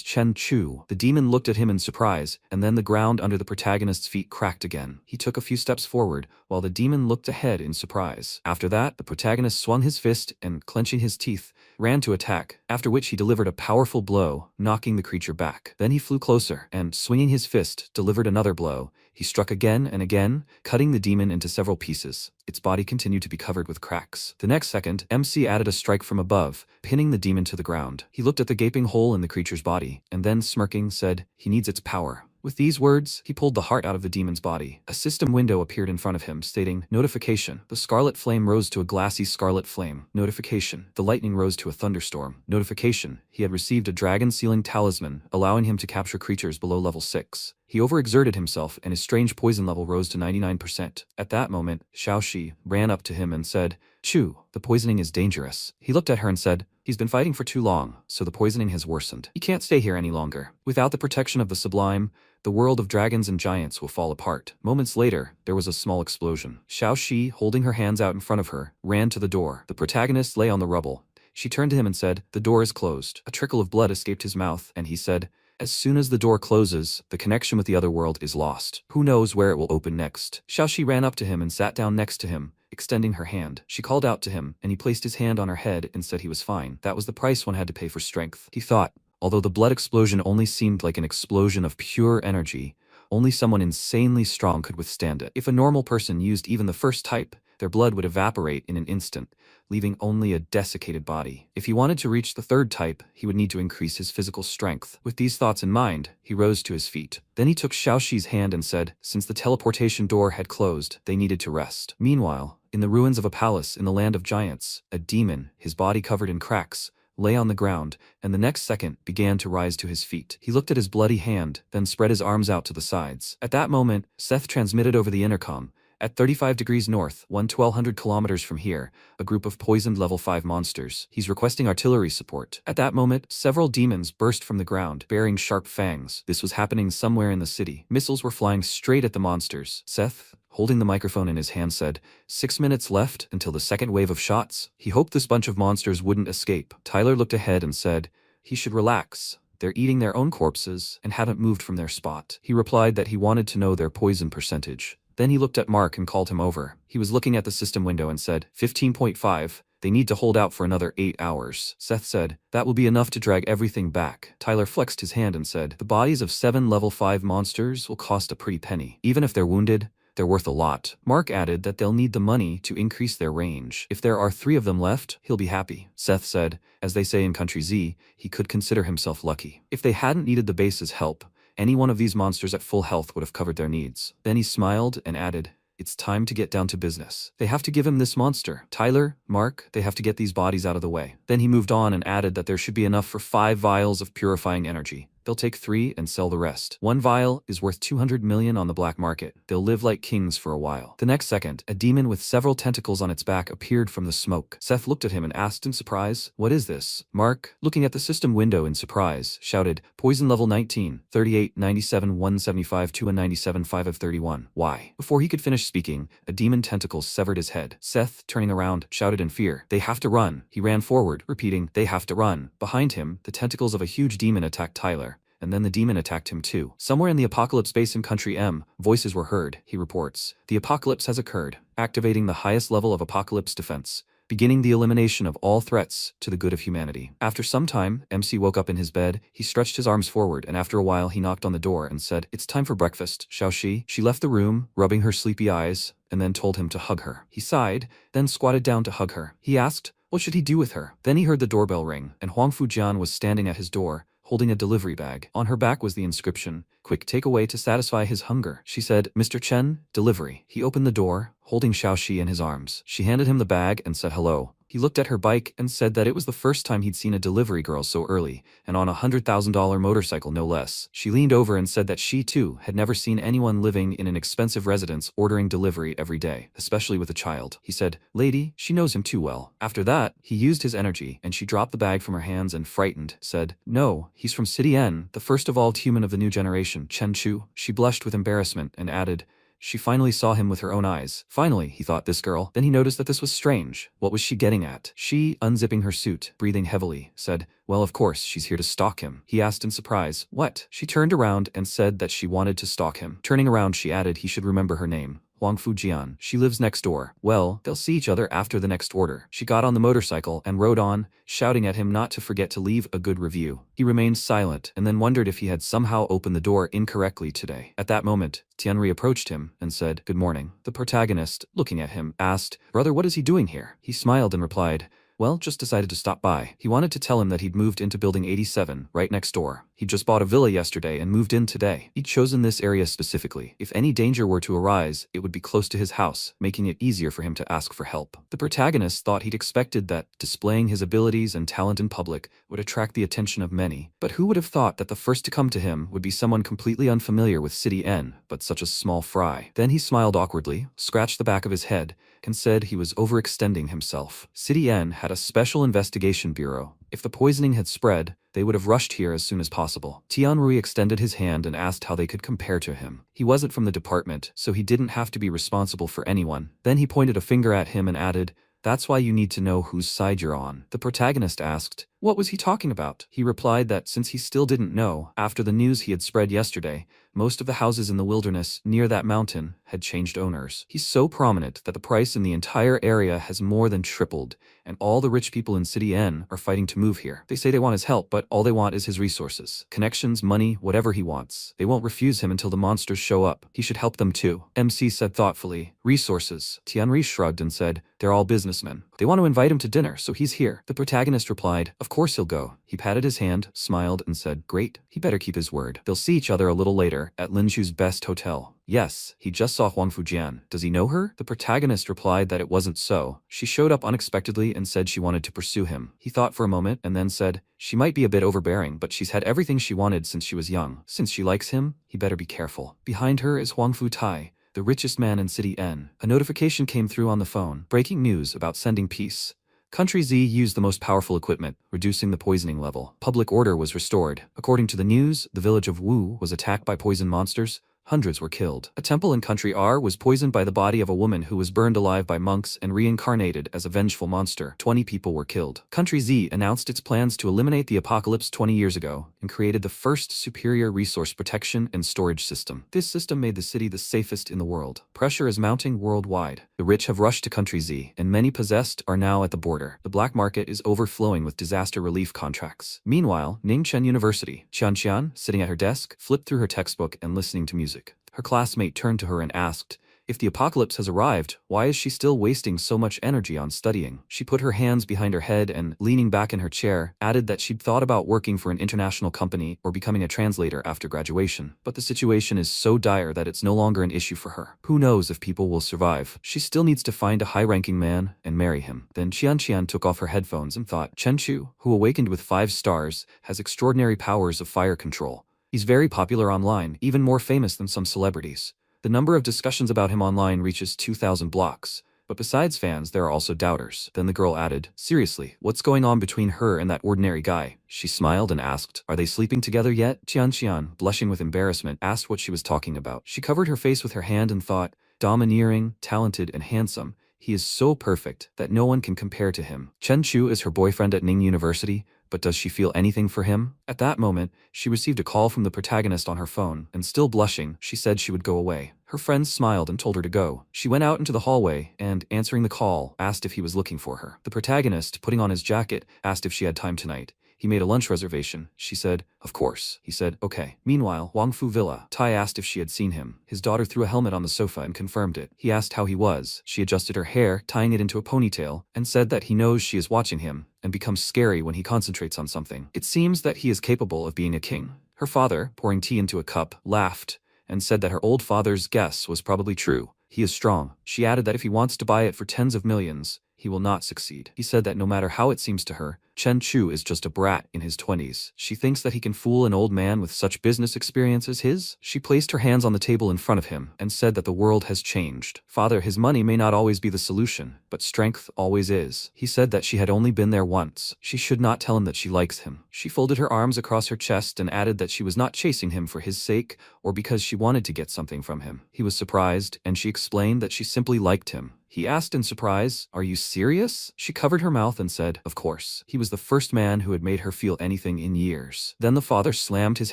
Chen Chu. The demon looked at him in surprise, and then the ground under the protagonist's feet cracked again. He took a few steps forward, while the demon looked ahead in surprise. After that, the protagonist swung his fist and, clenching his teeth, ran to attack, after which he delivered a powerful blow, knocking the creature back. Then he flew closer, and, swinging his fist, delivered another blow. He struck again and again, cutting the demon into several pieces. Its body continued to be covered with cracks. The next second, MC added a strike from above, pinning the demon to the ground. He looked at the gaping hole in the creature's body, and then, smirking, said, he needs its power. With these words, he pulled the heart out of the demon's body. A system window appeared in front of him, stating, Notification. The scarlet flame rose to a glassy scarlet flame. Notification. The lightning rose to a thunderstorm. Notification. He had received a dragon sealing talisman, allowing him to capture creatures below level 6. He overexerted himself, and his strange poison level rose to 99%. At that moment, Xiaoxi ran up to him and said, Chu, the poisoning is dangerous. He looked at her and said, he's been fighting for too long, so the poisoning has worsened. He can't stay here any longer. Without the protection of the sublime, the world of dragons and giants will fall apart. Moments later, there was a small explosion. Xiaoxi, holding her hands out in front of her, ran to the door. The protagonist lay on the rubble. She turned to him and said, the door is closed. A trickle of blood escaped his mouth, and he said, as soon as the door closes, the connection with the other world is lost. Who knows where it will open next? Xiaoxi ran up to him and sat down next to him, extending her hand. She called out to him, and he placed his hand on her head and said he was fine. That was the price one had to pay for strength. He thought, although the blood explosion only seemed like an explosion of pure energy, only someone insanely strong could withstand it. If a normal person used even the first type, their blood would evaporate in an instant, leaving only a desiccated body. If he wanted to reach the third type, he would need to increase his physical strength. With these thoughts in mind, he rose to his feet. Then he took Xiaoxi's hand and said, since the teleportation door had closed, they needed to rest. Meanwhile, in the ruins of a palace in the land of giants, a demon, his body covered in cracks, lay on the ground, and the next second began to rise to his feet. He looked at his bloody hand, then spread his arms out to the sides. At that moment, Seth transmitted over the intercom, at 35 degrees north, 1200 kilometers from here, a group of poisoned level 5 monsters. He's requesting artillery support. At that moment, several demons burst from the ground, bearing sharp fangs. This was happening somewhere in the city. Missiles were flying straight at the monsters. Seth, holding the microphone in his hand, said, 6 minutes left until the second wave of shots. He hoped this bunch of monsters wouldn't escape. Tyler looked ahead and said, he should relax. They're eating their own corpses and haven't moved from their spot. He replied that he wanted to know their poison percentage. Then he looked at Mark and called him over. He was looking at the system window and said, 15.5. They need to hold out for another 8 hours. Seth said, that will be enough to drag everything back. Tyler flexed his hand and said, the bodies of 7 level 5 monsters will cost a pretty penny. Even if they're wounded, they're worth a lot. Mark added that they'll need the money to increase their range. If there are 3 of them left, he'll be happy. Seth said, as they say in Country Z, he could consider himself lucky. If they hadn't needed the base's help, any one of these monsters at full health would have covered their needs. Then he smiled and added, it's time to get down to business. They have to give him this monster. Tyler, Mark, they have to get these bodies out of the way. Then he moved on and added that there should be enough for 5 vials of purifying energy. They'll take 3 and sell the rest. 1 vial is worth 200 million on the black market. They'll live like kings for a while. The next second, a demon with several tentacles on its back appeared from the smoke. Seth looked at him and asked in surprise, what is this? Mark, looking at the system window in surprise, shouted, poison level 19, 38, 97, 175, 2 and 97, 5 of 31. Why? Before he could finish speaking, a demon tentacle severed his head. Seth, turning around, shouted in fear, they have to run. He ran forward, repeating, they have to run. Behind him, the tentacles of a huge demon attacked Tyler. And then the demon attacked him too. Somewhere in the apocalypse base in Country M, voices were heard, he reports. The apocalypse has occurred, activating the highest level of apocalypse defense, beginning the elimination of all threats to the good of humanity. After some time, MC woke up in his bed, he stretched his arms forward, and after a while he knocked on the door and said, it's time for breakfast, Xiaoxi. She left the room, rubbing her sleepy eyes, and then told him to hug her. He sighed, then squatted down to hug her. He asked, what should he do with her? Then he heard the doorbell ring, and Huang Fujian was standing at his door, holding a delivery bag. On her back was the inscription, quick takeaway to satisfy his hunger. She said, Mr. Chen, delivery. He opened the door, holding Xiaoxi in his arms. She handed him the bag and said hello. He looked at her bike and said that it was the first time he'd seen a delivery girl so early, and on a $100,000 motorcycle no less. She leaned over and said that she too had never seen anyone living in an expensive residence ordering delivery every day, especially with a child. He said, lady, she knows him too well. After that, he used his energy, and she dropped the bag from her hands and frightened, said, no, he's from City N, the first evolved human of the new generation, Chen Chu. She blushed with embarrassment and added, she finally saw him with her own eyes. Finally, he thought, this girl. Then he noticed that this was strange. What was she getting at? She, unzipping her suit, breathing heavily, said, well, of course, she's here to stalk him. He asked in surprise, what? She turned around and said that she wanted to stalk him. Turning around, she added he should remember her name. Huang Fujian. She lives next door. Well, they'll see each other after the next order. She got on the motorcycle and rode on, shouting at him not to forget to leave a good review. He remained silent and then wondered if he had somehow opened the door incorrectly today. At that moment, Tianri approached him and said, good morning. The protagonist, looking at him, asked, brother, what is he doing here? He smiled and replied, well, just decided to stop by. He wanted to tell him that he'd moved into building 87, right next door. He just bought a villa yesterday and moved in today. He'd chosen this area specifically. If any danger were to arise, it would be close to his house, making it easier for him to ask for help. The protagonist thought he'd expected that displaying his abilities and talent in public would attract the attention of many. But who would have thought that the first to come to him would be someone completely unfamiliar with City N, but such a small fry? Then he smiled awkwardly, scratched the back of his head, and said he was overextending himself. City N had a special investigation bureau. If the poisoning had spread, they would have rushed here as soon as possible. Tianrui extended his hand and asked how they could compare to him. He wasn't from the department, so he didn't have to be responsible for anyone. Then he pointed a finger at him and added, that's why you need to know whose side you're on. The protagonist asked, What was he talking about? He replied that since he still didn't know, after the news he had spread yesterday, most of the houses in the wilderness near that mountain had changed owners. He's so prominent that the price in the entire area has more than tripled, and all the rich people in City N are fighting to move here. They say they want his help, but all they want is his resources. Connections, money, whatever he wants. They won't refuse him until the monsters show up. He should help them too. MC said thoughtfully. Resources. Tianri shrugged and said, they're all businessmen. They want to invite him to dinner, so he's here. The protagonist replied, of course he'll go. He patted his hand, smiled, and said, great. He better keep his word. They'll see each other a little later at Linchu's best hotel. Yes, he just saw Huang Fujian. Does he know her? The protagonist replied that it wasn't so. She showed up unexpectedly and said she wanted to pursue him. He thought for a moment and then said, she might be a bit overbearing, but she's had everything she wanted since she was young. Since she likes him, he better be careful. Behind her is Huang Futai, the richest man in City N. A notification came through on the phone. Breaking news about sending peace. Country Z used the most powerful equipment, reducing the poisoning level. Public order was restored. According to the news, the village of Wu was attacked by poison monsters. Hundreds were killed. A temple in Country R was poisoned by the body of a woman who was burned alive by monks and reincarnated as a vengeful monster. 20 people were killed. Country Z announced its plans to eliminate the apocalypse 20 years ago and created the first superior resource protection and storage system. This system made the city the safest in the world. Pressure is mounting worldwide. The rich have rushed to Country Z, and many possessed are now at the border. The black market is overflowing with disaster relief contracts. Meanwhile, Ningchen University, Qianqian, sitting at her desk, flipped through her textbook and listening to music. Her classmate turned to her and asked, if the apocalypse has arrived, why is she still wasting so much energy on studying? She put her hands behind her head and, leaning back in her chair, added that she'd thought about working for an international company or becoming a translator after graduation. But the situation is so dire that it's no longer an issue for her. Who knows if people will survive? She still needs to find a high-ranking man and marry him. Then Qianqian took off her headphones and thought, Chen Chu, who awakened with 5 stars, has extraordinary powers of fire control. He's very popular online, even more famous than some celebrities. The number of discussions about him online reaches 2,000 blocks. But besides fans, there are also doubters. Then the girl added, seriously, what's going on between her and that ordinary guy? She smiled and asked, are they sleeping together yet? Qianqian, blushing with embarrassment, asked what she was talking about. She covered her face with her hand and thought, domineering, talented, and handsome. He is so perfect that no one can compare to him. Chen Chu is her boyfriend at Ning University, but does she feel anything for him? At that moment, she received a call from the protagonist on her phone, and still blushing, she said she would go away. Her friends smiled and told her to go. She went out into the hallway and, answering the call, asked if he was looking for her. The protagonist, putting on his jacket, asked if she had time tonight. He made a lunch reservation. She said, of course. He said, okay. Meanwhile, Wangfu Villa. Tai asked if she had seen him. His daughter threw a helmet on the sofa and confirmed it. He asked how he was. She adjusted her hair, tying it into a ponytail, and said that he knows she is watching him and becomes scary when he concentrates on something. It seems that he is capable of being a king. Her father, pouring tea into a cup, laughed and said that her old father's guess was probably true. He is strong. She added that if he wants to buy it for tens of millions, he will not succeed. He said that no matter how it seems to her, Chen Chu is just a brat in his 20s. She thinks that he can fool an old man with such business experience as his. She placed her hands on the table in front of him and said that the world has changed. Father, his money may not always be the solution, but strength always is. He said that she had only been there once. She should not tell him that she likes him. She folded her arms across her chest and added that she was not chasing him for his sake or because she wanted to get something from him. He was surprised, and she explained that she simply liked him. He asked in surprise, are you serious? She covered her mouth and said, of course. He was the first man who had made her feel anything in years. Then the father slammed his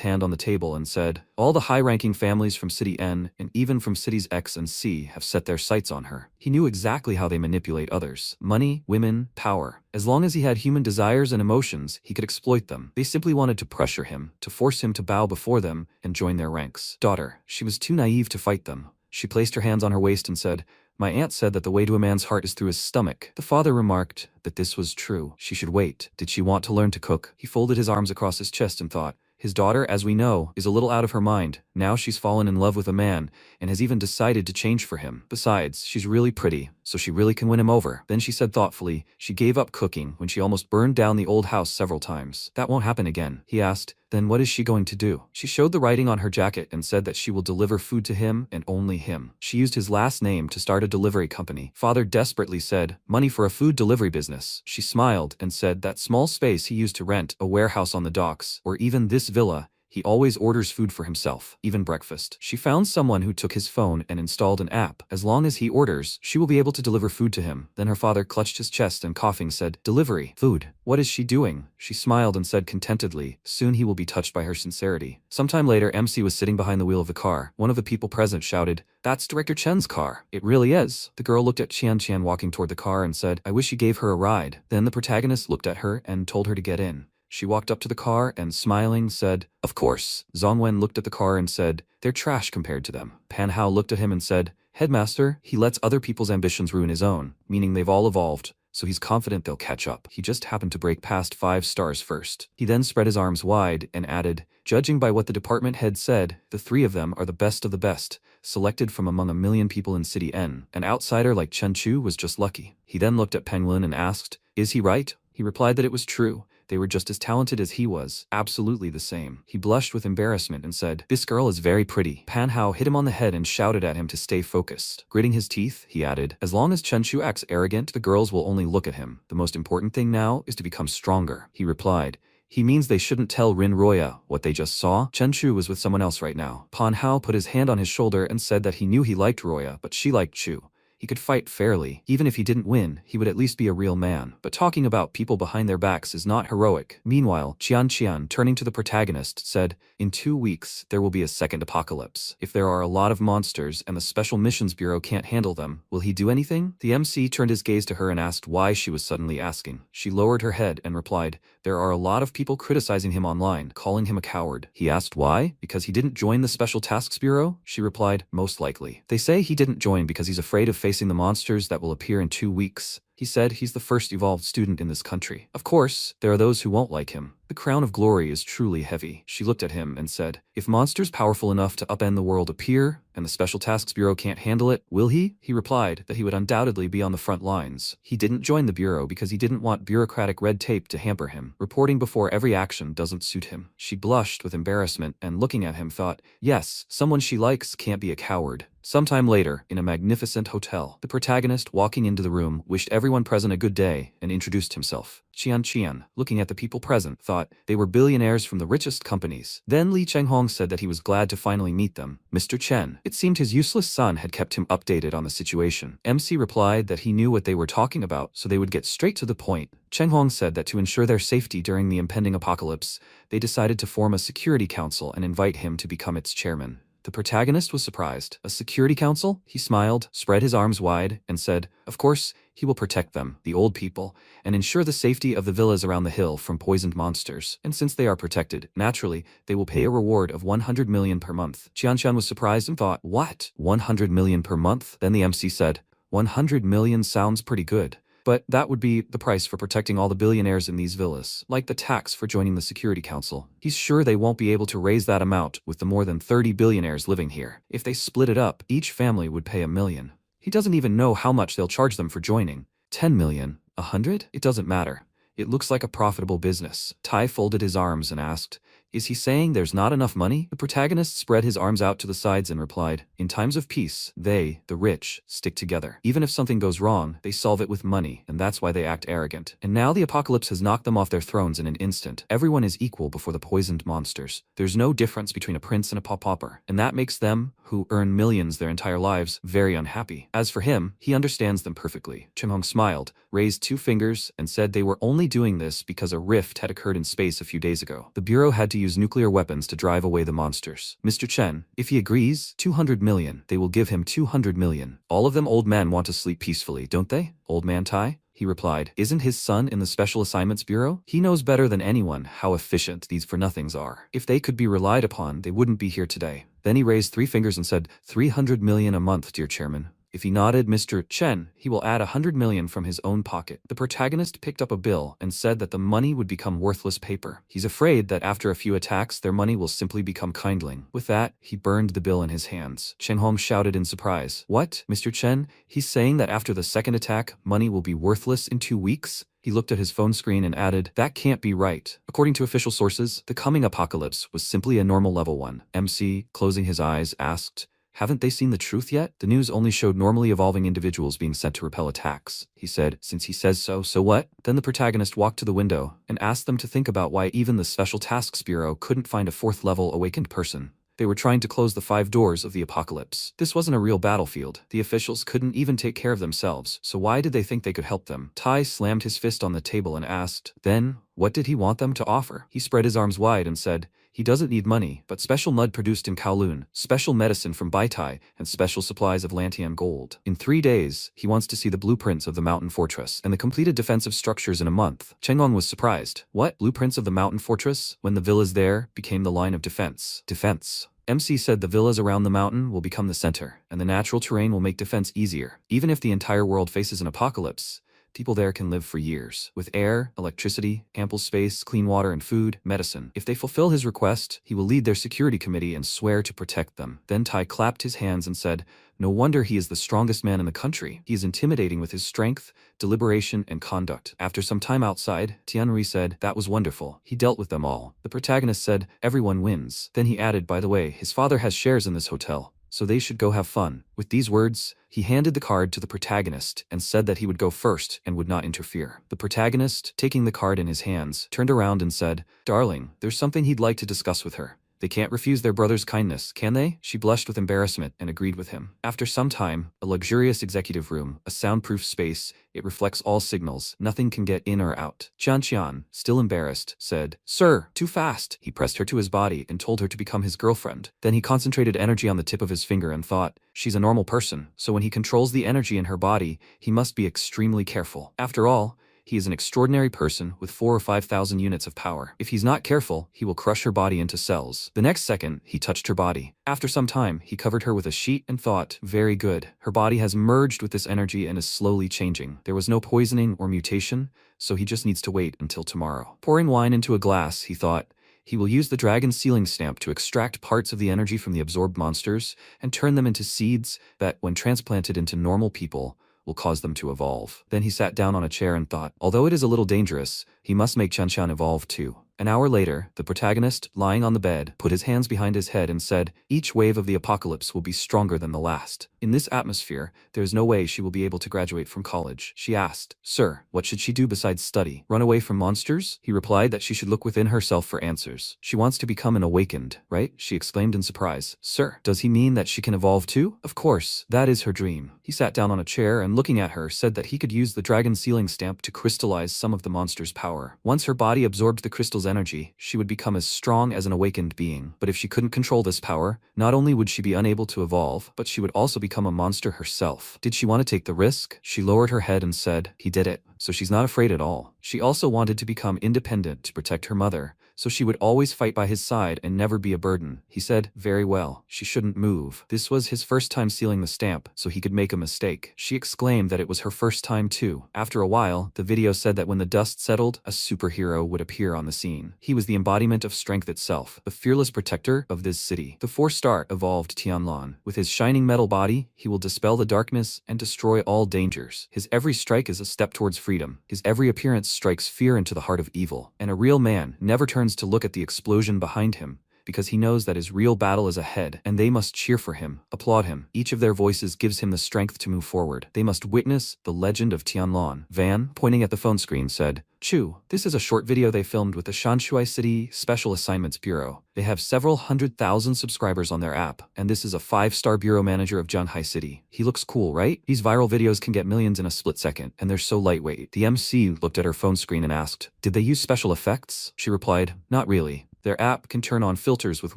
hand on the table and said, all the high-ranking families from City N and even from Cities X and C have set their sights on her. He knew exactly how they manipulate others. Money, women, power. As long as he had human desires and emotions, he could exploit them. They simply wanted to pressure him, to force him to bow before them and join their ranks. Daughter, she was too naive to fight them. She placed her hands on her waist and said, my aunt said that the way to a man's heart is through his stomach. The father remarked that this was true. She should wait. Did she want to learn to cook? He folded his arms across his chest and thought, his daughter, as we know, is a little out of her mind. Now she's fallen in love with a man and has even decided to change for him. Besides, she's really pretty, so she really can win him over. Then she said thoughtfully, she gave up cooking when she almost burned down the old house several times. That won't happen again. He asked, then what is she going to do? She showed the writing on her jacket and said that she will deliver food to him and only him. She used his last name to start a delivery company. Father desperately said, money for a food delivery business. She smiled and said that small space he used to rent a warehouse on the docks or even this villa He always orders food for himself, even breakfast. She found someone who took his phone and installed an app. As long as he orders, she will be able to deliver food to him. Then her father clutched his chest and coughing said, "Delivery. Food. What is she doing?" She smiled and said contentedly, "Soon he will be touched by her sincerity." Sometime later, MC was sitting behind the wheel of the car. One of the people present shouted, "That's Director Chen's car." "It really is." The girl looked at Qian walking toward the car and said, "I wish you gave her a ride." Then the protagonist looked at her and told her to get in. She walked up to the car and, smiling, said, "Of course." Zongwen looked at the car and said, "They're trash compared to them." Pan Hao looked at him and said, "Headmaster, he lets other people's ambitions ruin his own, meaning they've all evolved, so he's confident they'll catch up. He just happened to break past 5 stars first." He then spread his arms wide and added, "Judging by what the department head said, the 3 of them are the best of the best, selected from among 1,000,000 people in City N. An outsider like Chen Chu was just lucky." He then looked at Penguin and asked, "Is he right?" He replied that it was true. They were just as talented as he was, absolutely the same. He blushed with embarrassment and said, "This girl is very pretty." Pan Hao hit him on the head and shouted at him to stay focused. Gritting his teeth, he added, "As long as Chen Chu acts arrogant, the girls will only look at him. The most important thing now is to become stronger." He replied, "He means they shouldn't tell Rin Roya what they just saw. Chen Chu was with someone else right now." Pan Hao put his hand on his shoulder and said that he knew he liked Roya, but she liked Chu. He could fight fairly. Even if he didn't win, he would at least be a real man. But talking about people behind their backs is not heroic. Meanwhile, Qian, turning to the protagonist, said, "In 2 weeks, there will be a second apocalypse. If there are a lot of monsters and the Special Missions Bureau can't handle them, will he do anything?" The MC turned his gaze to her and asked why she was suddenly asking. She lowered her head and replied, "There are a lot of people criticizing him online, calling him a coward." He asked why? Because he didn't join the Special Tasks Bureau? She replied, "Most likely. They say he didn't join because he's afraid of facing the monsters that will appear in 2 weeks. He said he's the first evolved student in this country. Of course, there are those who won't like him. The crown of glory is truly heavy." She looked at him and said, "If monsters powerful enough to upend the world appear, and the Special Tasks Bureau can't handle it, will he?" He replied that he would undoubtedly be on the front lines. He didn't join the Bureau because he didn't want bureaucratic red tape to hamper him. Reporting before every action doesn't suit him. She blushed with embarrassment and, looking at him, thought, "Yes, someone she likes can't be a coward." Sometime later, in a magnificent hotel, the protagonist, walking into the room, wished everyone present a good day and introduced himself. Qian, looking at the people present, thought they were billionaires from the richest companies. Then Li Chenghong said that he was glad to finally meet them. Mr. Chen. It seemed his useless son had kept him updated on the situation. MC replied that he knew what they were talking about, so they would get straight to the point. Chenghong said that to ensure their safety during the impending apocalypse, they decided to form a security council and invite him to become its chairman. The protagonist was surprised. "A security council?" He smiled, spread his arms wide, and said, "Of course, he will protect them, the old people, and ensure the safety of the villas around the hill from poisoned monsters. And since they are protected, naturally, they will pay a reward of 100 million per month." Qian was surprised and thought, "What? 100 million per month?" Then the MC said, 100 million sounds pretty good. But that would be the price for protecting all the billionaires in these villas, like the tax for joining the security council. He's sure they won't be able to raise that amount with the more than 30 billionaires living here. If they split it up, each family would pay 1 million. He doesn't even know how much they'll charge them for joining. 10 million? 100? It doesn't matter. It looks like a profitable business. Tai folded his arms and asked, "Is he saying there's not enough money?" The protagonist spread his arms out to the sides and replied, "In times of peace, they, the rich, stick together. Even if something goes wrong, they solve it with money, and that's why they act arrogant. And now the apocalypse has knocked them off their thrones in an instant. Everyone is equal before the poisoned monsters. There's no difference between a prince and a pauper, and that makes them, who earn millions their entire lives, very unhappy. As for him, he understands them perfectly." Chenghong smiled, raised 2 fingers, and said they were only doing this because a rift had occurred in space a few days ago. The Bureau had to use nuclear weapons to drive away the monsters. Mr. Chen, if he agrees, 200 million. They will give him 200 million. All of them old men want to sleep peacefully, don't they? Old man Tai? He replied, "Isn't his son in the Special Assignments Bureau? He knows better than anyone how efficient these for-nothings are. If they could be relied upon, they wouldn't be here today." Then he raised 3 fingers and said, 300 million a month, dear chairman. If he nodded Mr. Chen, he will add 100 million from his own pocket. The protagonist picked up a bill and said that the money would become worthless paper. He's afraid that after a few attacks, their money will simply become kindling. With that, he burned the bill in his hands. Chenghong shouted in surprise, "What, Mr. Chen? He's saying that after the second attack, money will be worthless in 2 weeks?" He looked at his phone screen and added, "That can't be right." According to official sources, the coming apocalypse was simply a normal level 1. MC, closing his eyes, asked, Haven't they seen the truth yet? The news only showed normally evolving individuals being sent to repel attacks. He said, since he says so, so what? Then the protagonist walked to the window and asked them to think about why even the Special Tasks Bureau couldn't find a 4th level awakened person. They were trying to close the 5 doors of the apocalypse. This wasn't a real battlefield. The officials couldn't even take care of themselves, so why did they think they could help them? Tai slammed his fist on the table and asked, then, what did he want them to offer? He spread his arms wide and said, he doesn't need money, but special mud produced in Kowloon, special medicine from Baitai, and special supplies of Lantian gold. In 3 days, he wants to see the blueprints of the mountain fortress and the completed defensive structures in a month. Chenglong was surprised. What? Blueprints of the mountain fortress? When the villas there became the line of defense. Defense. MC said the villas around the mountain will become the center, and the natural terrain will make defense easier. Even if the entire world faces an apocalypse, people there can live for years, with air, electricity, ample space, clean water and food, medicine. If they fulfill his request, he will lead their security committee and swear to protect them. Then Tai clapped his hands and said, no wonder he is the strongest man in the country. He is intimidating with his strength, deliberation, and conduct. After some time outside, Tianri said, that was wonderful. He dealt with them all. The protagonist said, everyone wins. Then he added, by the way, his father has shares in this hotel, so they should go have fun. With these words, he handed the card to the protagonist and said that he would go first and would not interfere. The protagonist, taking the card in his hands, turned around and said, darling, there's something he'd like to discuss with her. They can't refuse their brother's kindness, can they? She blushed with embarrassment and agreed with him. After some time, a luxurious executive room, a soundproof space, it reflects all signals, nothing can get in or out. Qian, still embarrassed, said, sir, too fast. He pressed her to his body and told her to become his girlfriend. Then he concentrated energy on the tip of his finger and thought, she's a normal person, so when he controls the energy in her body, he must be extremely careful. After all, he is an extraordinary person with 4,000 or 5,000 units of power. If he's not careful, he will crush her body into cells. The next second, he touched her body. After some time, he covered her with a sheet and thought, very good. Her body has merged with this energy and is slowly changing. There was no poisoning or mutation, so he just needs to wait until tomorrow. Pouring wine into a glass, he thought, he will use the dragon sealing stamp to extract parts of the energy from the absorbed monsters and turn them into seeds that, when transplanted into normal people, will cause them to evolve. Then he sat down on a chair and thought, although it is a little dangerous, he must make Qian evolve too. An hour later, the protagonist, lying on the bed, put his hands behind his head and said, each wave of the apocalypse will be stronger than the last. In this atmosphere, there is no way she will be able to graduate from college. She asked, sir, what should she do besides study? Run away from monsters? He replied that she should look within herself for answers. She wants to become an awakened, right? She exclaimed in surprise. Sir, does he mean that she can evolve too? Of course, that is her dream. He sat down on a chair and looking at her said that he could use the dragon sealing stamp to crystallize some of the monster's power. Once her body absorbed the crystal's energy, she would become as strong as an awakened being. But if she couldn't control this power, not only would she be unable to evolve, but she would also become a monster herself. Did she want to take the risk? She lowered her head and said, he did it, so she's not afraid at all. She also wanted to become independent to protect her mother, so she would always fight by his side and never be a burden. He said, very well, she shouldn't move. This was his first time sealing the stamp, so he could make a mistake. She exclaimed that it was her first time too. After a while, the video said that when the dust settled, a superhero would appear on the scene. He was the embodiment of strength itself, the fearless protector of this city. The 4-star evolved Tianlan. With his shining metal body, he will dispel the darkness and destroy all dangers. His every strike is a step towards freedom. His every appearance strikes fear into the heart of evil. And a real man never turns to look at the explosion behind him, because he knows that his real battle is ahead, and they must cheer for him, applaud him. Each of their voices gives him the strength to move forward. They must witness the legend of Tianlan. Van, pointing at the phone screen, said, Chu, this is a short video they filmed with the Shanshui City Special Assignments Bureau. They have several 100,000 subscribers on their app, and this is a 5-star bureau manager of Zhanghai City. He looks cool, right? These viral videos can get millions in a split second, and they're so lightweight. The MC looked at her phone screen and asked, did they use special effects? She replied, not really. Their app can turn on filters with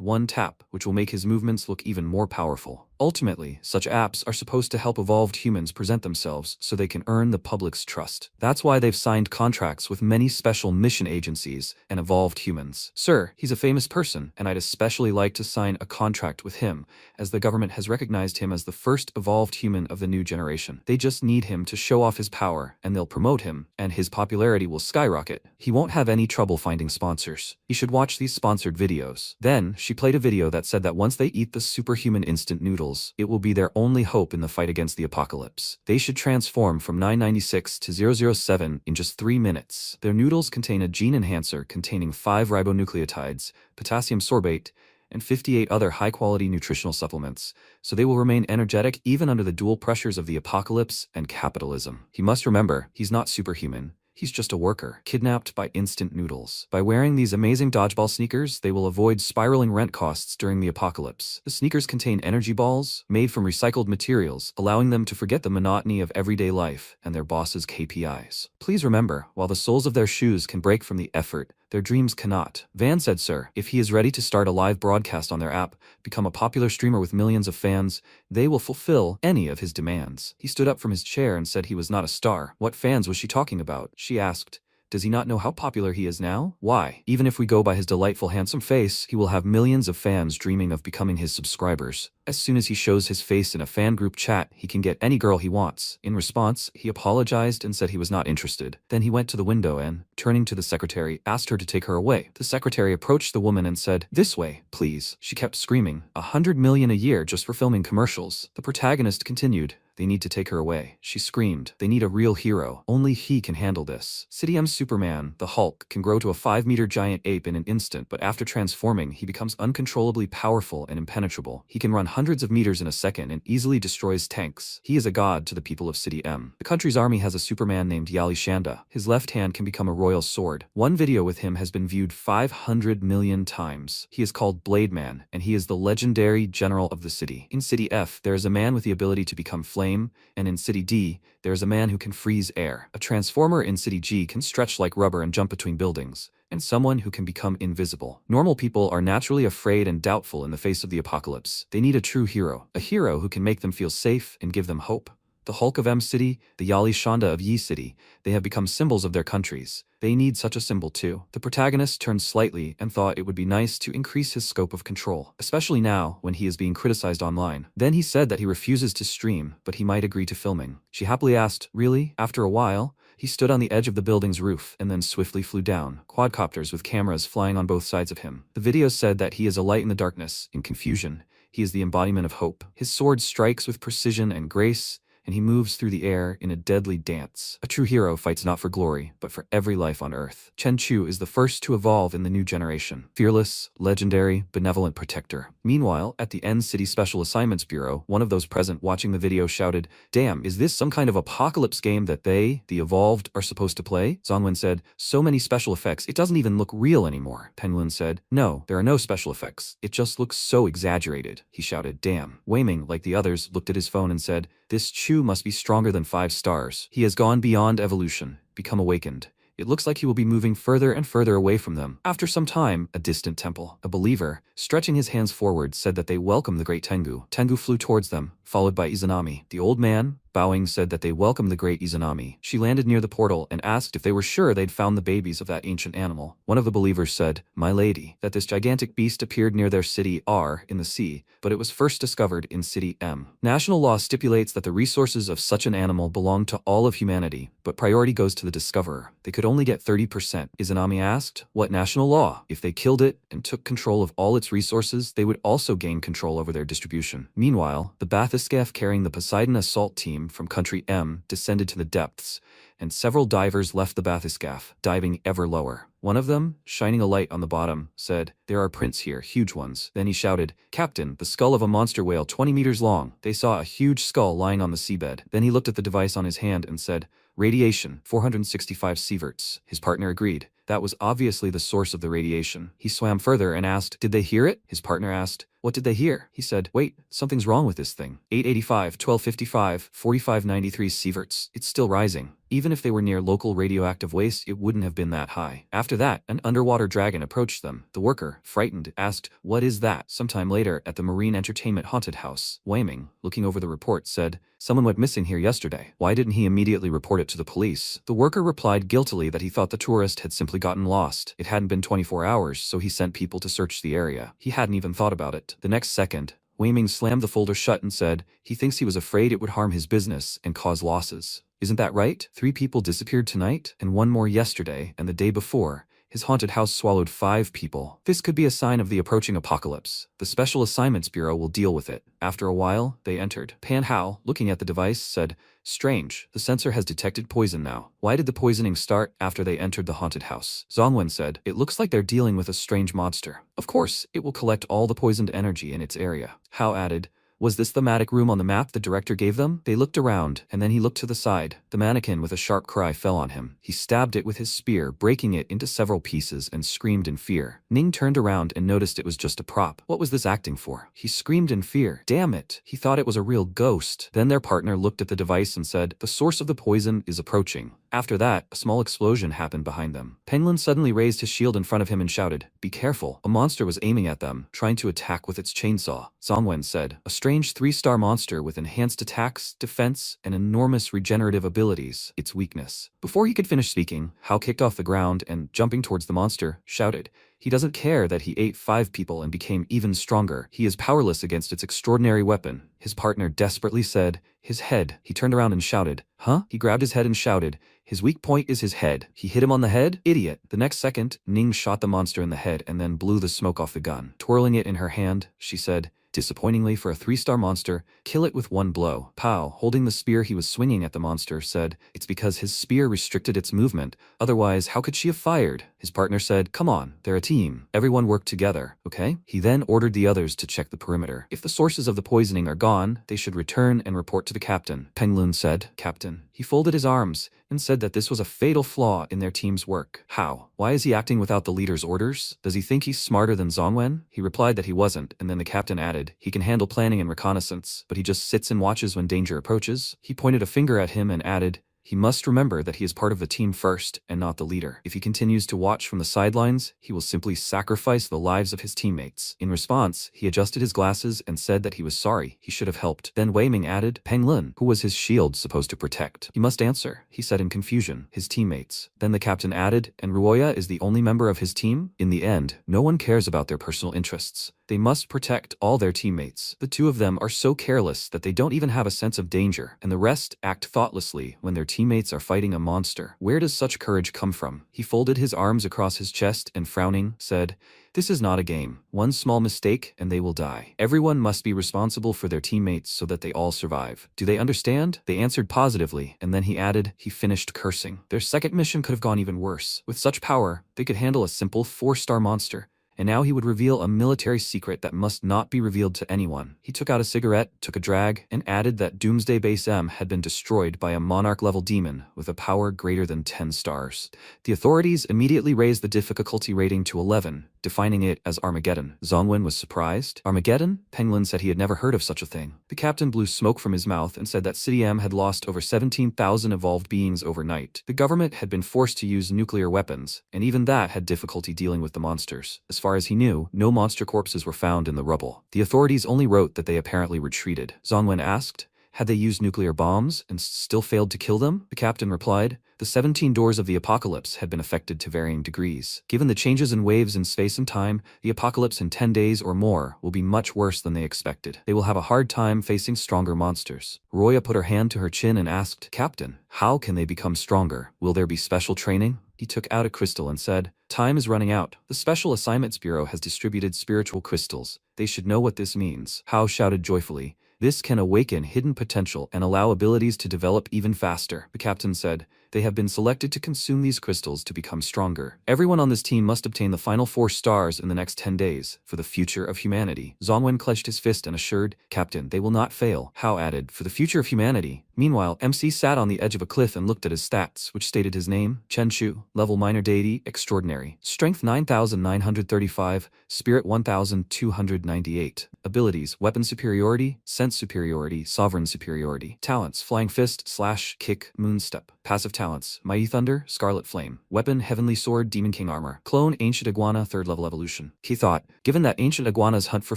one tap, which will make his movements look even more powerful. Ultimately, such apps are supposed to help evolved humans present themselves so they can earn the public's trust. That's why they've signed contracts with many special mission agencies and evolved humans. Sir, he's a famous person, and I'd especially like to sign a contract with him, as the government has recognized him as the first evolved human of the new generation. They just need him to show off his power, and they'll promote him, and his popularity will skyrocket. He won't have any trouble finding sponsors. You should watch these sponsored videos. Then, she played a video that said that once they eat the superhuman instant noodles, it will be their only hope in the fight against the apocalypse. They should transform from 996 to 007 in just 3 minutes. Their noodles contain a gene enhancer containing 5 ribonucleotides, potassium sorbate, and 58 other high-quality nutritional supplements, so they will remain energetic even under the dual pressures of the apocalypse and capitalism. He must remember, he's not superhuman. He's just a worker, kidnapped by instant noodles. By wearing these amazing dodgeball sneakers, they will avoid spiraling rent costs during the apocalypse. The sneakers contain energy balls, made from recycled materials, allowing them to forget the monotony of everyday life and their boss's KPIs. Please remember, while the soles of their shoes can break from the effort, their dreams cannot. Van said, sir, if he is ready to start a live broadcast on their app, become a popular streamer with millions of fans, they will fulfill any of his demands. He stood up from his chair and said he was not a star. What fans was she talking about? She asked. Does he not know how popular he is now? Why? Even if we go by his delightful handsome face, he will have millions of fans dreaming of becoming his subscribers. As soon as he shows his face in a fan group chat, he can get any girl he wants. In response, he apologized and said he was not interested. Then he went to the window and, turning to the secretary, asked her to take her away. The secretary approached the woman and said, "This way, please." She kept screaming, $100 million a year just for filming commercials. The protagonist continued, "They need to take her away." She screamed, "They need a real hero. Only he can handle this." City M's Superman, the Hulk, can grow to a 5-meter giant ape in an instant, but after transforming, he becomes uncontrollably powerful and impenetrable. He can run hundreds of meters in a second and easily destroys tanks. He is a god to the people of City M. The country's army has a Superman named Yahello. His left hand can become a royal sword. One video with him has been viewed 500 million times. He is called Blade Man, and he is the legendary general of the city. In City F, there is a man with the ability to become flame, and in City D, there is a man who can freeze air. A transformer in City G can stretch like rubber and jump between buildings, and someone who can become invisible. Normal people are naturally afraid and doubtful in the face of the apocalypse. They need a true hero, a hero who can make them feel safe and give them hope. The Hulk of M City, the Yahello of Yi City, they have become symbols of their countries. They need such a symbol too. The protagonist turned slightly and thought it would be nice to increase his scope of control, especially now when he is being criticized online. Then he said that he refuses to stream, but he might agree to filming. She happily asked, "Really?" After a while, he stood on the edge of the building's roof and then swiftly flew down, quadcopters with cameras flying on both sides of him. The video said that he is a light in the darkness, in confusion. He is the embodiment of hope. His sword strikes with precision and grace, and he moves through the air in a deadly dance. A true hero fights not for glory, but for every life on Earth. Chen Chu is the first to evolve in the new generation. Fearless, legendary, benevolent protector. Meanwhile, at the N City Special Assignments Bureau, one of those present watching the video shouted, "Damn, is this some kind of apocalypse game that they, the evolved, are supposed to play?" Zongwen said, "So many special effects, it doesn't even look real anymore." Penlun said, "No, there are no special effects. It just looks so exaggerated." He shouted, "Damn." Wei Ming, like the others, looked at his phone and said, "This Chu must be stronger than 5 stars. He has gone beyond evolution, become awakened. It looks like he will be moving further and further away from them." After some time, a distant temple, a believer, stretching his hands forward, said that they welcome the great Tengu. Tengu flew towards them, followed by Izanami. The old man, bowing, said that they welcome the great Izanami. She landed near the portal and asked if they were sure they'd found the babies of that ancient animal. One of the believers said, "My lady," that this gigantic beast appeared near their city R in the sea, but it was first discovered in City M. National law stipulates that the resources of such an animal belong to all of humanity, but priority goes to the discoverer. They could only get 30%. Izanami asked, "What national law? If they killed it and took control of all its resources, they would also gain control over their distribution." Meanwhile, the Bathyscaphe carrying the Poseidon assault team from Country M descended to the depths, and several divers left the Bathyscaphe, diving ever lower. One of them, shining a light on the bottom, said, "There are prints here, huge ones." Then he shouted, "Captain, the skull of a monster whale 20 meters long." They saw a huge skull lying on the seabed. Then he looked at the device on his hand and said, "Radiation, 465 sieverts." His partner agreed. That was obviously the source of the radiation. He swam further and asked, "Did they hear it?" His partner asked, "What did they hear?" He said, "Wait, something's wrong with this thing. 885, 1255, 4593 sieverts. It's still rising. Even if they were near local radioactive waste, it wouldn't have been that high." After that, an underwater dragon approached them. The worker, frightened, asked, "What is that?" Sometime later, at the Marine Entertainment Haunted House, Wei Ming, looking over the report, said, "Someone went missing here yesterday. Why didn't he immediately report it to the police?" The worker replied guiltily that he thought the tourist had simply gotten lost. It hadn't been 24 hours, so he sent people to search the area. He hadn't even thought about it. The next second, Wei Ming slammed the folder shut and said, "He thinks he was afraid it would harm his business and cause losses. Isn't that right? 3 people disappeared tonight, and 1 more yesterday, and the day before. His haunted house swallowed 5 people. This could be a sign of the approaching apocalypse. The Special Assignments Bureau will deal with it." After a while, they entered. Pan Hao, looking at the device, said, Strange, the sensor has detected poison now. Why did the poisoning start after they entered the haunted house? Zongwen said, it looks like they're dealing with a strange monster. Of course, it will collect all the poisoned energy in its area. Hao added, was this thematic room on the map the director gave them? They looked around, and then he looked to the side. The mannequin with a sharp cry fell on him. He stabbed it with his spear, breaking it into several pieces, and screamed in fear. Ning turned around and noticed it was just a prop. What was this acting for? He screamed in fear. Damn it! He thought it was a real ghost. Then their partner looked at the device and said, the source of the poison is approaching. After that, a small explosion happened behind them. Penguin suddenly raised his shield in front of him and shouted, be careful. A monster was aiming at them, trying to attack with its chainsaw. Zongwen said, a strange 3-star monster with enhanced attacks, defense, and enormous regenerative abilities. Its weakness. Before he could finish speaking, Hao kicked off the ground and, jumping towards the monster, shouted, he doesn't care that he ate 5 people and became even stronger. He is powerless against its extraordinary weapon. His partner desperately said, his head. He turned around and shouted, huh? He grabbed his head and shouted, his weak point is his head. He hit him on the head? Idiot. The next second, Ning shot the monster in the head and then blew the smoke off the gun. Twirling it in her hand, she said, disappointingly for a 3-star monster, kill it with 1 blow. Pow, holding the spear he was swinging at the monster, said, it's because his spear restricted its movement, otherwise how could she have fired? His partner said, come on, they're a team. Everyone work together, okay? He then ordered the others to check the perimeter. If the sources of the poisoning are gone, they should return and report to the captain. Penglun said, Captain. He folded his arms and said that this was a fatal flaw in their team's work. How? Why is he acting without the leader's orders? Does he think he's smarter than Zongwen? He replied that he wasn't, and then the captain added, he can handle planning and reconnaissance, but he just sits and watches when danger approaches. He pointed a finger at him and added, he must remember that he is part of the team first and not the leader. If he continues to watch from the sidelines, he will simply sacrifice the lives of his teammates. In response, he adjusted his glasses and said that he was sorry, he should have helped. Then Wei Ming added, Penglun, who was his shield supposed to protect? He must answer, he said in confusion, his teammates. Then the captain added, and Ruoya is the only member of his team? In the end, no one cares about their personal interests. They must protect all their teammates. The 2 of them are so careless that they don't even have a sense of danger, and the rest act thoughtlessly when their teammates are fighting a monster. Where does such courage come from? He folded his arms across his chest and frowning, said, this is not a game. One small mistake and they will die. Everyone must be responsible for their teammates so that they all survive. Do they understand? They answered positively, and then he added, he finished cursing. Their second mission could have gone even worse. With such power, they could handle a simple 4-star monster. And now he would reveal a military secret that must not be revealed to anyone. He took out a cigarette, took a drag, and added that Doomsday Base M had been destroyed by a monarch-level demon with a power greater than 10 stars. The authorities immediately raised the difficulty rating to 11, defining it as Armageddon. Zongwen was surprised. Armageddon? Penglun said he had never heard of such a thing. The captain blew smoke from his mouth and said that City M had lost over 17,000 evolved beings overnight. The government had been forced to use nuclear weapons, and even that had difficulty dealing with the monsters. As far as he knew, no monster corpses were found in the rubble. The authorities only wrote that they apparently retreated. Zongwen asked, had they used nuclear bombs and still failed to kill them? The captain replied, the 17 doors of the apocalypse had been affected to varying degrees. Given the changes in waves in space and time, the apocalypse in 10 days or more will be much worse than they expected. They will have a hard time facing stronger monsters. Roya put her hand to her chin and asked, Captain, how can they become stronger? Will there be special training? He took out a crystal and said, time is running out. The Special Assignments Bureau has distributed spiritual crystals. They should know what this means. Hao shouted joyfully, this can awaken hidden potential and allow abilities to develop even faster. The captain said, they have been selected to consume these crystals to become stronger. Everyone on this team must obtain the final 4 stars in the next 10 days for the future of humanity. Zongwen clenched his fist and assured, Captain, they will not fail. Hao added, for the future of humanity. Meanwhile, MC sat on the edge of a cliff and looked at his stats, which stated his name, Chen Chu, level minor deity, extraordinary, strength 9,935, spirit 1,298, abilities, weapon superiority, sense superiority, sovereign superiority, talents, flying fist, slash, kick, moonstep, passive talents, mighty thunder, scarlet flame, weapon, heavenly sword, demon king armor, clone, ancient iguana, 3rd level evolution. He thought, given that ancient iguanas hunt for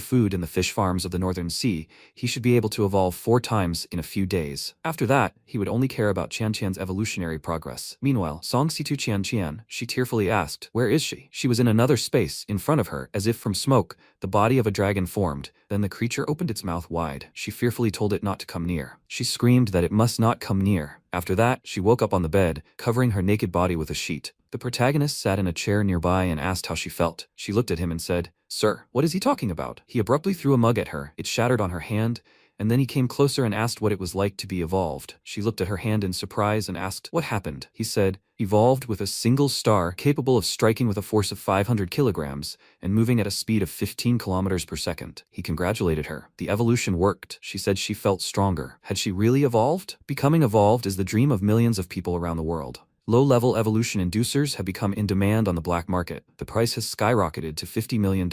food in the fish farms of the Northern Sea, he should be able to evolve 4 times in a few days. After that, he would only care about Qian Qian's evolutionary progress. Meanwhile, Song Situ Qian Qian, she tearfully asked, where is she? She was in another space, in front of her, as if from smoke, the body of a dragon formed. Then the creature opened its mouth wide. She fearfully told it not to come near. She screamed that it must not come near. After that, she woke up on the bed, covering her naked body with a sheet. The protagonist sat in a chair nearby and asked how she felt. She looked at him and said, "Sir, what is he talking about?" He abruptly threw a mug at her. It shattered on her hand, and then he came closer and asked what it was like to be evolved. She looked at her hand in surprise and asked, "What happened?" He said, "Evolved with a single star capable of striking with a force of 500 kilograms and moving at a speed of 15 kilometers per second." He congratulated her. The evolution worked. She said she felt stronger. Had she really evolved? Becoming evolved is the dream of millions of people around the world. Low-level evolution inducers have become in demand on the black market. The price has skyrocketed to $50 million.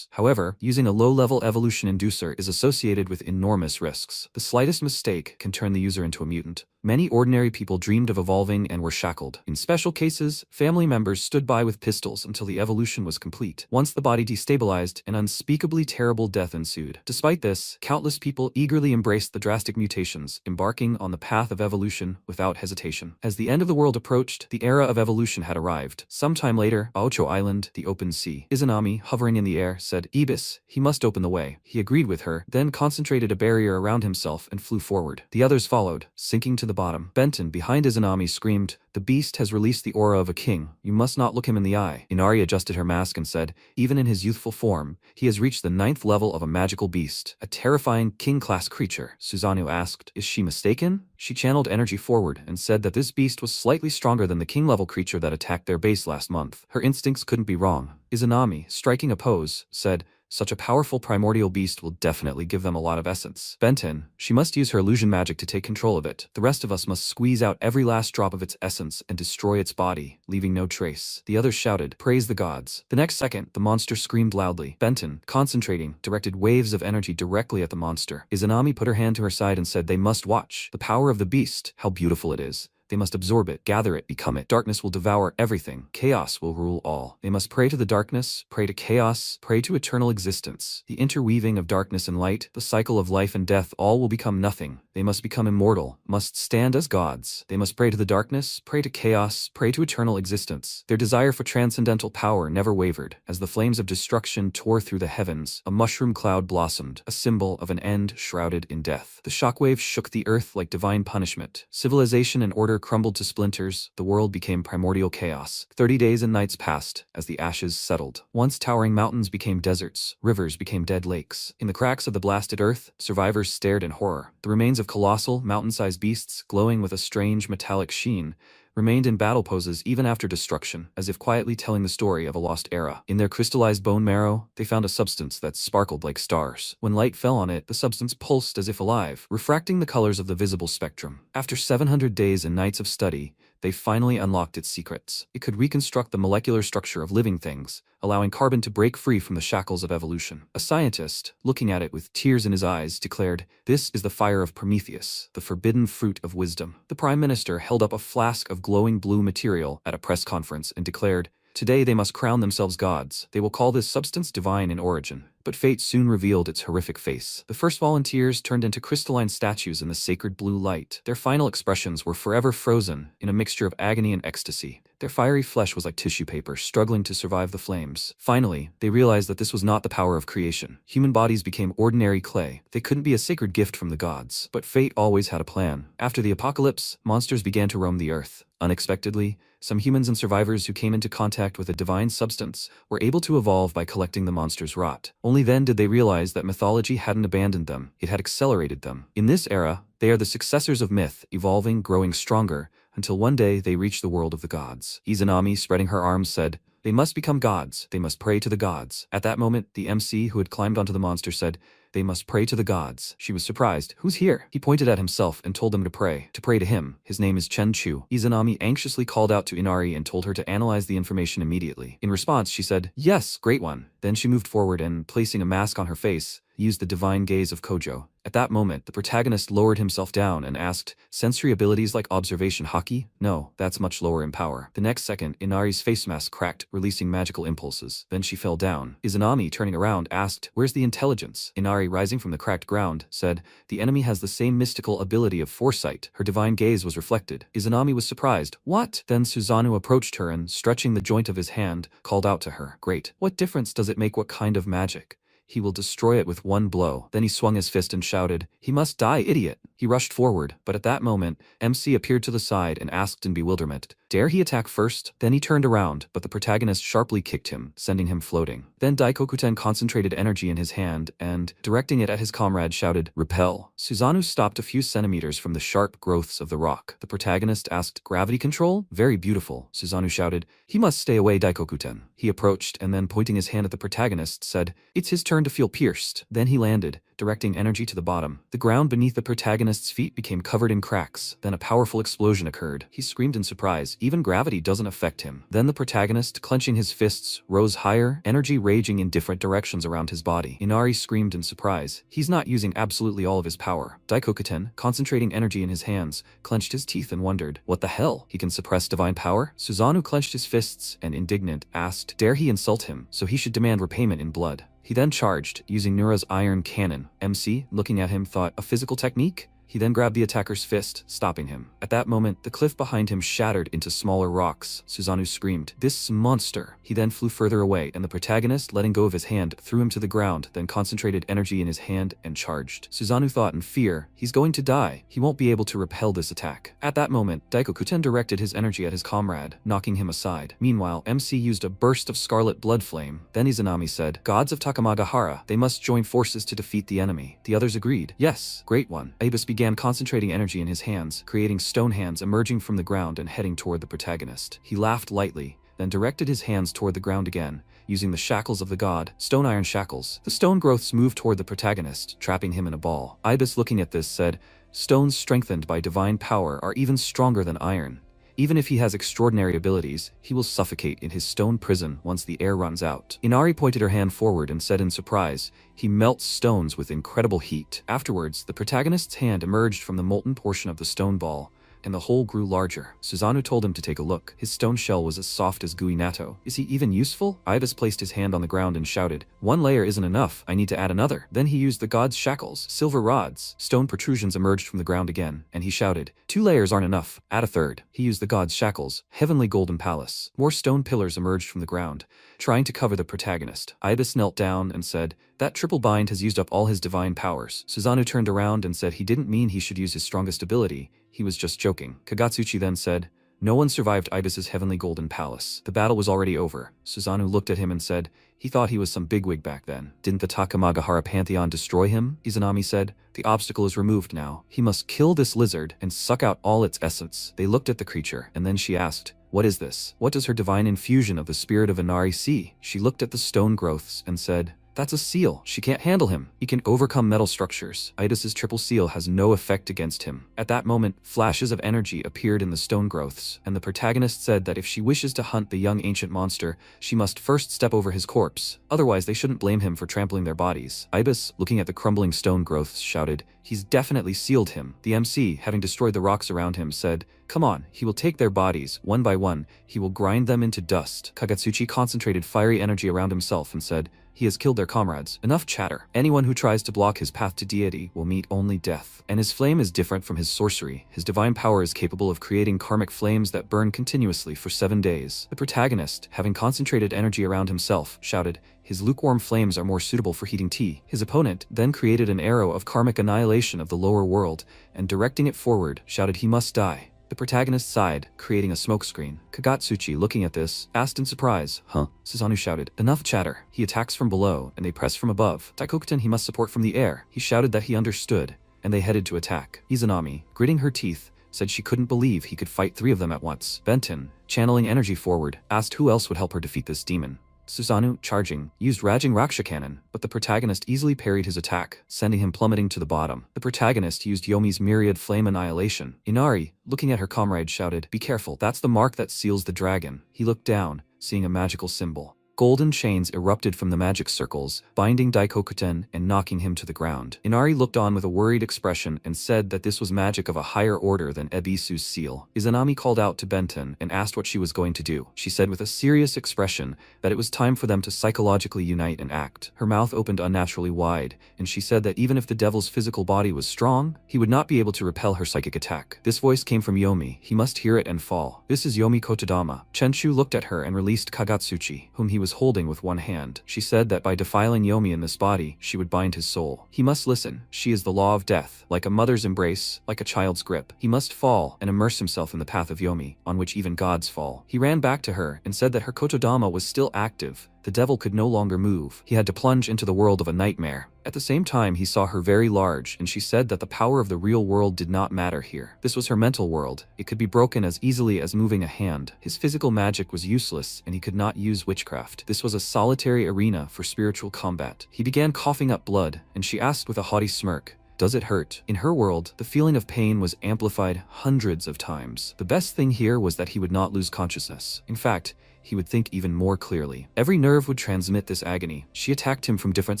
However, using a low-level evolution inducer is associated with enormous risks. The slightest mistake can turn the user into a mutant. Many ordinary people dreamed of evolving and were shackled. In special cases, family members stood by with pistols until the evolution was complete. Once the body destabilized, an unspeakably terrible death ensued. Despite this, countless people eagerly embraced the drastic mutations, embarking on the path of evolution without hesitation. As the end of the world approached, the era of evolution had arrived. Sometime later, Aocho Island, the open sea. Izanami, hovering in the air, said, "Ibis, he must open the way." He agreed with her, then concentrated a barrier around himself and flew forward. The others followed, sinking to the bottom. Benton, behind Izanami, screamed, "The beast has released the aura of a king. You must not look him in the eye." Inari adjusted her mask and said, "Even in his youthful form, he has reached the 9th level of a magical beast, a terrifying king-class creature." Susanoo asked, "Is she mistaken?" She channeled energy forward and said that this beast was slightly stronger than the king-level creature that attacked their base last month. Her instincts couldn't be wrong. Izanami, striking a pose, said, "Such a powerful primordial beast will definitely give them a lot of essence." Benton, "She must use her illusion magic to take control of it. The rest of us must squeeze out every last drop of its essence and destroy its body, leaving no trace." The others shouted, "Praise the gods." The next second, the monster screamed loudly. Benton, concentrating, directed waves of energy directly at the monster. Izanami put her hand to her side and said, "They must watch. The power of the beast, how beautiful it is. They must absorb it, gather it, become it. Darkness will devour everything. Chaos will rule all. They must pray to the darkness, pray to chaos, pray to eternal existence. The interweaving of darkness and light, the cycle of life and death, all will become nothing. They must become immortal, must stand as gods. They must pray to the darkness, pray to chaos, pray to eternal existence." Their desire for transcendental power never wavered. As the flames of destruction tore through the heavens, a mushroom cloud blossomed, a symbol of an end shrouded in death. The shockwave shook the earth like divine punishment. Civilization and order crumbled to splinters. The world became primordial chaos. 30 days and nights passed as the ashes settled. Once towering mountains became deserts, rivers became dead lakes. In the cracks of the blasted earth, survivors stared in horror. The remains of colossal, mountain-sized beasts, glowing with a strange metallic sheen, remained in battle poses even after destruction, as if quietly telling the story of a lost era. In their crystallized bone marrow, they found a substance that sparkled like stars. When light fell on it, the substance pulsed as if alive, refracting the colors of the visible spectrum. After 700 days and nights of study, they finally unlocked its secrets. It could reconstruct the molecular structure of living things, allowing carbon to break free from the shackles of evolution. A scientist, looking at it with tears in his eyes, declared, "This is the fire of Prometheus, the forbidden fruit of wisdom." The Prime Minister held up a flask of glowing blue material at a press conference and declared, "Today they must crown themselves gods. They will call this substance divine in origin." But fate soon revealed its horrific face. The first volunteers turned into crystalline statues in the sacred blue light. Their final expressions were forever frozen in a mixture of agony and ecstasy. Their fiery flesh was like tissue paper, struggling to survive the flames. Finally, they realized that this was not the power of creation. Human bodies became ordinary clay. They couldn't be a sacred gift from the gods. But fate always had a plan. After the apocalypse, monsters began to roam the earth. Unexpectedly, some humans and survivors who came into contact with a divine substance were able to evolve by collecting the monster's rot. Only then did they realize that mythology hadn't abandoned them, it had accelerated them. In this era, they are the successors of myth, evolving, growing stronger, until one day they reach the world of the gods. Izanami, spreading her arms, said, "They must become gods. They must pray to the gods." At that moment, the MC who had climbed onto the monster said, "They must pray to the gods." She was surprised. "Who's here?" He pointed at himself and told them to pray to him. His name is Chen Chu. Izanami anxiously called out to Inari and told her to analyze the information immediately. In response, she said, "Yes, great one." Then she moved forward and, placing a mask on her face, used the divine gaze of Kojo. At that moment, the protagonist lowered himself down and asked, "Sensory abilities like observation haki? No, that's much lower in power." The next second, Inari's face mask cracked, releasing magical impulses. Then she fell down. Izanami, turning around, asked, "Where's the intelligence?" Inari, rising from the cracked ground, said, "The enemy has the same mystical ability of foresight." Her divine gaze was reflected. Izanami was surprised. "What?" Then Susanoo approached her and, stretching the joint of his hand, called out to her, "Great. What difference does it make what kind of magic? He will destroy it with one blow." Then he swung his fist and shouted, "He must die, idiot!" He rushed forward, but at that moment, MC appeared to the side and asked in bewilderment, Dare he attack first? Then he turned around, but the protagonist sharply kicked him, sending him floating. Then Daikokuten concentrated energy in his hand and, directing it at his comrade, shouted, "Repel." Susanoo stopped a few centimeters from the sharp growths of the rock. The protagonist asked, "Gravity control? Very beautiful." Susanoo shouted, "He must stay away, Daikokuten." He approached and then, pointing his hand at the protagonist, said, "It's his turn to feel pierced." Then he landed, directing energy to the bottom. The ground beneath the protagonist's feet became covered in cracks. Then a powerful explosion occurred. He screamed in surprise. Even gravity doesn't affect him. Then the protagonist, clenching his fists, rose higher, energy raging in different directions around his body. Inari screamed in surprise. He's not using absolutely all of his power. Daikokuten, concentrating energy in his hands, clenched his teeth and wondered, what the hell? He can suppress divine power? Susanoo clenched his fists and, indignant, asked, dare he insult him, so he should demand repayment in blood. He then charged, using Nura's iron cannon. MC, looking at him, thought, a physical technique? He then grabbed the attacker's fist, stopping him. At that moment, the cliff behind him shattered into smaller rocks. Susanoo screamed, "This monster!" He then flew further away, and the protagonist, letting go of his hand, threw him to the ground, then concentrated energy in his hand and charged. Susanoo thought in fear, he's going to die. He won't be able to repel this attack. At that moment, Daikokuten directed his energy at his comrade, knocking him aside. Meanwhile, MC used a burst of scarlet blood flame. Then Izanami said, "Gods of Takamagahara, they must join forces to defeat the enemy." The others agreed. "Yes, great one." Ibis began concentrating energy in his hands, creating stone hands emerging from the ground and heading toward the protagonist. He laughed lightly, then directed his hands toward the ground again, using the shackles of the god, stone iron shackles. The stone growths moved toward the protagonist, trapping him in a ball. Ibis, looking at this, said, "Stones strengthened by divine power are even stronger than iron. Even if he has extraordinary abilities, he will suffocate in his stone prison once the air runs out." Inari pointed her hand forward and said in surprise, "He melts stones with incredible heat." Afterwards, the protagonist's hand emerged from the molten portion of the stone ball, and the hole grew larger. Susanoo told him to take a look. His stone shell was as soft as gooey natto. "Is he even useful?" Ibis placed his hand on the ground and shouted, "One layer isn't enough, I need to add another." Then he used the god's shackles, silver rods. Stone protrusions emerged from the ground again, and he shouted, "Two layers aren't enough, add a third." He used the god's shackles, heavenly golden palace. More stone pillars emerged from the ground, trying to cover the protagonist. Ibis knelt down and said, "That triple bind has used up all his divine powers." Susanoo turned around and said he didn't mean he should use his strongest ability, he was just joking. Kagatsuchi then said, "No one survived Ibis's heavenly golden palace. The battle was already over." Susanoo looked at him and said, "He thought he was some bigwig back then. Didn't the Takamagahara pantheon destroy him?" Izanami said, "The obstacle is removed now. He must kill this lizard and suck out all its essence." They looked at the creature, and then she asked, "What is this? What does her divine infusion of the spirit of Inari see?" She looked at the stone growths and said, "That's a seal. She can't handle him. He can overcome metal structures. Idis's triple seal has no effect against him." At that moment, flashes of energy appeared in the stone growths, and the protagonist said that if she wishes to hunt the young ancient monster, she must first step over his corpse. Otherwise, they shouldn't blame him for trampling their bodies. Ibis, looking at the crumbling stone growths, shouted, "He's definitely sealed him." The MC, having destroyed the rocks around him, said, "Come on, he will take their bodies, one by one. He will grind them into dust." Kagatsuchi concentrated fiery energy around himself and said, "He has killed their comrades. Enough chatter. Anyone who tries to block his path to deity will meet only death." And his flame is different from his sorcery. His divine power is capable of creating karmic flames that burn continuously for 7 days. The protagonist, having concentrated energy around himself, shouted, "His lukewarm flames are more suitable for heating tea." His opponent then created an arrow of karmic annihilation of the lower world, and directing it forward, shouted, "He must die." The protagonist sighed, creating a smokescreen. Kagatsuchi, looking at this, asked in surprise, "Huh?" Susanoo shouted, "Enough chatter. He attacks from below, and they press from above. Daikokuten he must support from the air." He shouted that he understood, and they headed to attack. Izanami, gritting her teeth, said she couldn't believe he could fight 3 of them at once. Benton, channeling energy forward, asked who else would help her defeat this demon. Susanoo, charging, used Raging Raksha Cannon, but the protagonist easily parried his attack, sending him plummeting to the bottom. The protagonist used Yomi's Myriad Flame Annihilation. Inari, looking at her comrade, shouted, "Be careful, that's the mark that seals the dragon." He looked down, seeing a magical symbol. Golden chains erupted from the magic circles, binding Daikokuten and knocking him to the ground. Inari looked on with a worried expression and said that this was magic of a higher order than Ebisu's seal. Izanami called out to Benton and asked what she was going to do. She said with a serious expression that it was time for them to psychologically unite and act. Her mouth opened unnaturally wide, and she said that even if the devil's physical body was strong, he would not be able to repel her psychic attack. This voice came from Yomi. He must hear it and fall. "This is Yomi Kotodama." Chenshu looked at her and released Kagatsuchi, whom he was holding with one hand. She said that by defiling Yomi in this body, she would bind his soul. He must listen. She is the law of death, like a mother's embrace, like a child's grip. He must fall and immerse himself in the path of Yomi, on which even gods fall. He ran back to her and said that her kotodama was still active. The devil could no longer move. He had to plunge into the world of a nightmare. At the same time, he saw her very large, and she said that the power of the real world did not matter here. This was her mental world. It could be broken as easily as moving a hand. His physical magic was useless, and he could not use witchcraft. This was a solitary arena for spiritual combat. He began coughing up blood, and she asked with a haughty smirk, "Does it hurt?" In her world, the feeling of pain was amplified hundreds of times. The best thing here was that he would not lose consciousness. In fact, he would think even more clearly. Every nerve would transmit this agony. She attacked him from different